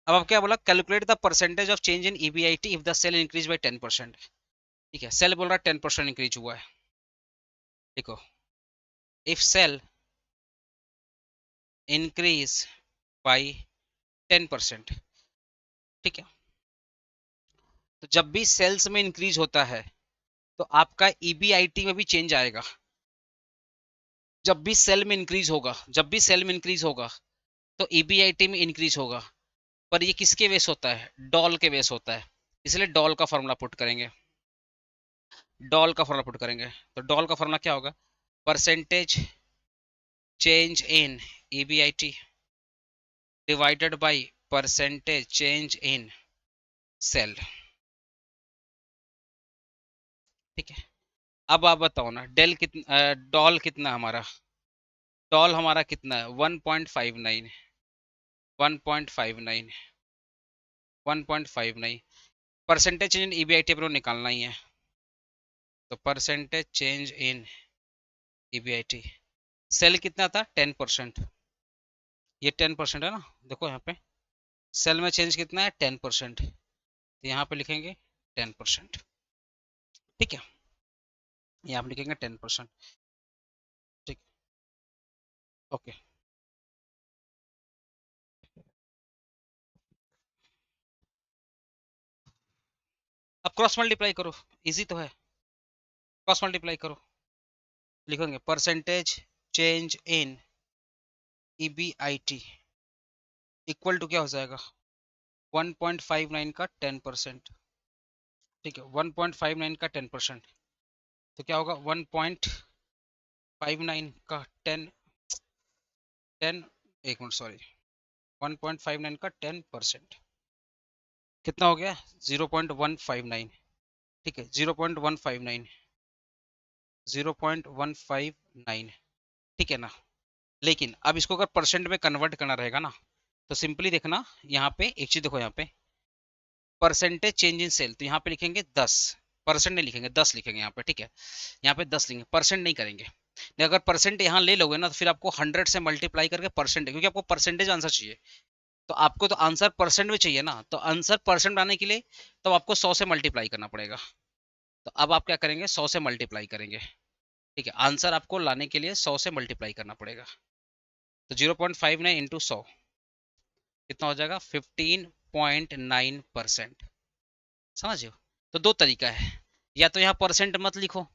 अब आप क्या बोला? Calculate the percentage of change in EBIT if the sale increase by 10%, ठीक है। सेल बोल रहा है 10% इंक्रीज हुआ है, देखो, इफ सेल इंक्रीज बाय 10%, ठीक है। तो जब भी सेल्स में इंक्रीज होता है तो आपका EBIT में भी चेंज आएगा। जब भी सेल में इंक्रीज होगा, जब भी सेल में इंक्रीज होगा तो EBIT में इंक्रीज होगा। पर ये किसके बेस होता है? डॉल के बेस होता है, इसलिए डॉल का फॉर्मूला पुट करेंगे, डॉल का फॉर्मूला पुट करेंगे। तो डॉल का फॉर्मूला क्या होगा? Percentage change in EBIT divided by percentage change in sale, ठीक है। अब आप बताओ ना, डेल कितना, डॉल कितना हमारा? डॉल हमारा कितना है? 1.59, 1.59, 1.59। परसेंटेज चेंज इन EBIT अपने निकालना ही है, तो परसेंटेज चेंज इन EBIT। सेल कितना था? 10%। ये 10% है ना, देखो यहाँ पे सेल में चेंज कितना है? 10%। तो यहाँ पे लिखेंगे 10%, ठीक है। यहाँ पे लिखेंगे 10%, ठीक, ओके। अब क्रॉस मल्टीप्लाई करो, इजी तो है। क्रॉस मल्टीप्लाई करो, लिखेंगे percentage change in EBIT equal to क्या हो जाएगा 1.59 का 10%। ठीक है, 1.59 का 10%, तो क्या होगा 1.59 का 10 एक मिनट सॉरी, 1.59 का 10% कितना हो गया 0.159। ठीक है, 0.159, 0.159, ठीक है ना। लेकिन अब इसको अगर परसेंट में कन्वर्ट करना रहेगा ना, तो सिंपली देखना यहाँ पे एक चीज देखो, यहाँ पे परसेंटेज चेंज इन सेल, तो यहाँ पे लिखेंगे 10, परसेंट नहीं लिखेंगे 10 लिखेंगे यहाँ पे। ठीक है, यहाँ पे 10 लिखेंगे, परसेंट नहीं करेंगे। नहीं, अगर परसेंट यहाँ ले लोगे ना तो फिर आपको 100 से मल्टीप्लाई करके परसेंट, क्योंकि आपको परसेंटेज आंसर चाहिए, तो आपको तो आंसर परसेंट में चाहिए ना, तो आंसर परसेंट बनाने के लिए तो आपको 100 से मल्टीप्लाई करना पड़ेगा। तो अब आप क्या करेंगे 100 से मल्टीप्लाई करेंगे। ठीक है, आंसर आपको लाने के लिए 100 से मल्टीप्लाई करना पड़ेगा। तो 0.59 इंटू 100 कितना हो जाएगा 15.9%। समझ हो। तो दो तरीका है, या तो यहाँ परसेंट मत लिखो,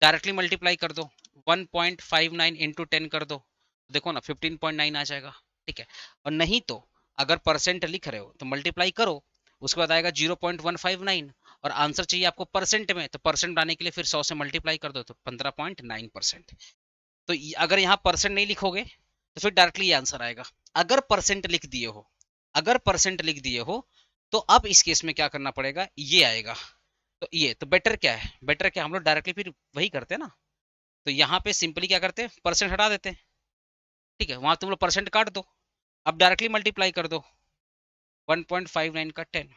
डायरेक्टली मल्टीप्लाई कर दो, 1.59 इंटू 10 कर दो, देखो ना 15.9 आ जाएगा। ठीक है, और नहीं तो अगर परसेंट लिख रहे हो तो मल्टीप्लाई करो, उसके बाद आएगा 0.159, और आंसर चाहिए आपको परसेंट में, तो परसेंट आने के लिए फिर 100 से मल्टीप्लाई कर दो, तो 15.9%। तो अगर यहाँ परसेंट नहीं लिखोगे तो फिर डायरेक्टली ये आंसर आएगा। अगर परसेंट लिख दिए हो, अगर परसेंट लिख दिए हो तो अब इस केस में क्या करना पड़ेगा, ये आएगा। तो ये तो बेटर क्या है, बेटर क्या, हम लोग डायरेक्टली फिर वही करते हैं ना, तो यहाँ पे सिंपली क्या करते हैं परसेंट हटा देते हैं। ठीक है, वहां तुम लोग परसेंट काट दो, अब डायरेक्टली मल्टीप्लाई कर दो 1.59 का 10,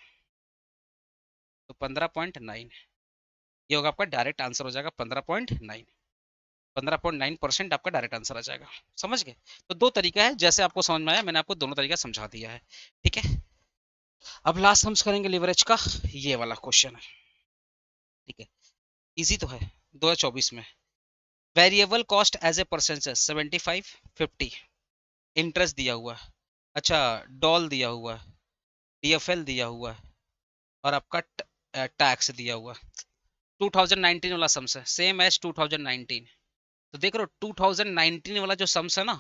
तो 15.9, ये होगा आपका डायरेक्ट आंसर हो जाएगा 15.9। 15.9% आपका डायरेक्ट आंसर आ जाएगा। समझ गए। तो दो तरीका है, जैसे आपको समझ में आया मैंने आपको दोनों तरीका समझा दिया है। ठीक है, अब लास्ट हम करेंगे लिवरेज का, ये वाला क्वेश्चन है। ठीक है, इजी तो है, 2024 में variable cost as a percentage 75 50, interest दिया हुआ है, अच्छा डॉल दिया हुआ है, डीएफएल दिया हुआ है, और आपका टैक्स दिया हुआ है। 2019 वाला सम्स है सेम एज 2019। तो देख रहे हो 2019 वाला जो सम्स है ना,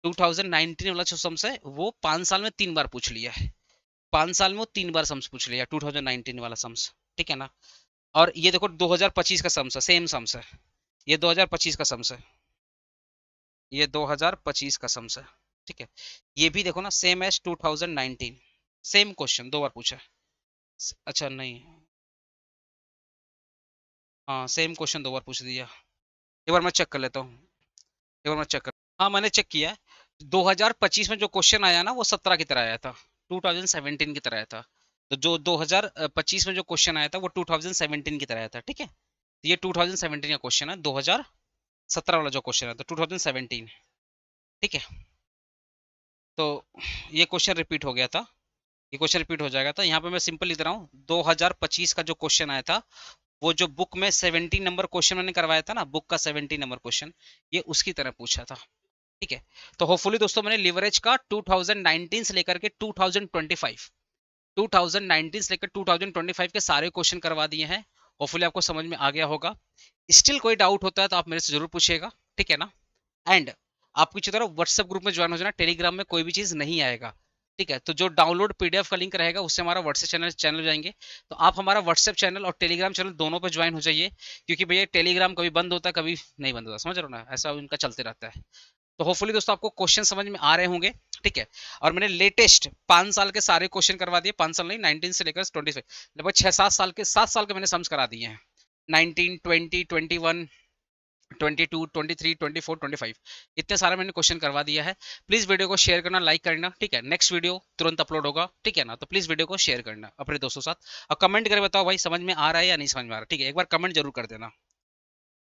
2019 वाला जो सम्स है वो 5 साल में 3 बार पूछ लिया है, 5 साल में वो 3 बार सम्स पूछ लिया 2019 वाला सम्स। ठीक है ना, और ये देखो 2025 का सम्स है, सेम सम्स है, ये 2025 का सम्स है, ये 2025 का सम्स है। ठीक है, ये भी देखो ना सेम एज 2019, सेम क्वेश्चन 2 बार पूछा है। अच्छा नहीं, हाँ सेम क्वेश्चन 2 बार पूछ दिया। एक बार मैं चेक कर लेता हूँ, एक बार मैं चेक कर, हाँ मैंने चेक किया है, 2025 में जो क्वेश्चन आया ना वो 17 की तरह आया था, 2017 की तरह आया था। तो जो 2025 में जो क्वेश्चन आया था वो 2017 की तरह आया था। ठीक है, तो ये 2017 का क्वेश्चन है, 2017 वाला जो क्वेश्चन है तो 2017। ठीक है, तो ये क्वेश्चन रिपीट हो गया था, ये क्वेश्चन रिपीट हो जाएगा। तो यहाँ पे मैं सिंपल लिख रहा हूँ 2025 का जो क्वेश्चन आया था, वो जो बुक में 17 नंबर क्वेश्चन मैंने करवाया था ना, बुक का 17 नंबर क्वेश्चन, ये उसकी तरह पूछा था। ठीक है, तो होपफुली दोस्तों मैंने लिवरेज का 2019 से लेकर के 2025, 2019 से लेकर 2025 के सारे क्वेश्चन करवा दिए हैं। होपफुली आपको समझ में आ गया होगा। स्टिल कोई डाउट होता है तो आप मेरे से जरूर पूछिएगा। ठीक है ना, एंड आपकी तरह व्हाट्सएप ग्रुप में ज्वाइन हो जाना, टेलीग्राम में कोई भी चीज नहीं आएगा। ठीक है, तो जो डाउनलोड पीडीएफ का लिंक रहेगा उससे हमारा व्हाट्सएप चैनल जाएंगे, तो आप हमारा व्हाट्सएप चैनल और टेलीग्राम चैनल दोनों पे ज्वाइन हो जाइए, क्योंकि भैया टेलीग्राम कभी बंद होता है कभी नहीं बंद होता, समझ रहे हो ना, ऐसा उनका चलते रहता है। तो होपफुली दोस्तों आपको क्वेश्चन समझ में आ रहे होंगे। ठीक है, और मैंने लेटेस्ट 5 साल के सारे क्वेश्चन करवा दिए, 5 साल नहीं 19 से लेकर 25, लगभग 6-7 साल के 7 साल के मैंने सम्स करा दिए हैं, 19 20 21 22 23 24 25, इतने सारे मैंने क्वेश्चन करवा दिया है। प्लीज वीडियो को शेयर करना, लाइक करना। ठीक है, नेक्स्ट वीडियो तुरंत अपलोड होगा। ठीक है ना, तो प्लीज वीडियो को शेयर करना अपने दोस्तों के साथ, और कमेंट करके बताओ भाई समझ में आ रहा है या नहीं समझ में आ रहा है। ठीक है, एक बार कमेंट जरूर कर देना।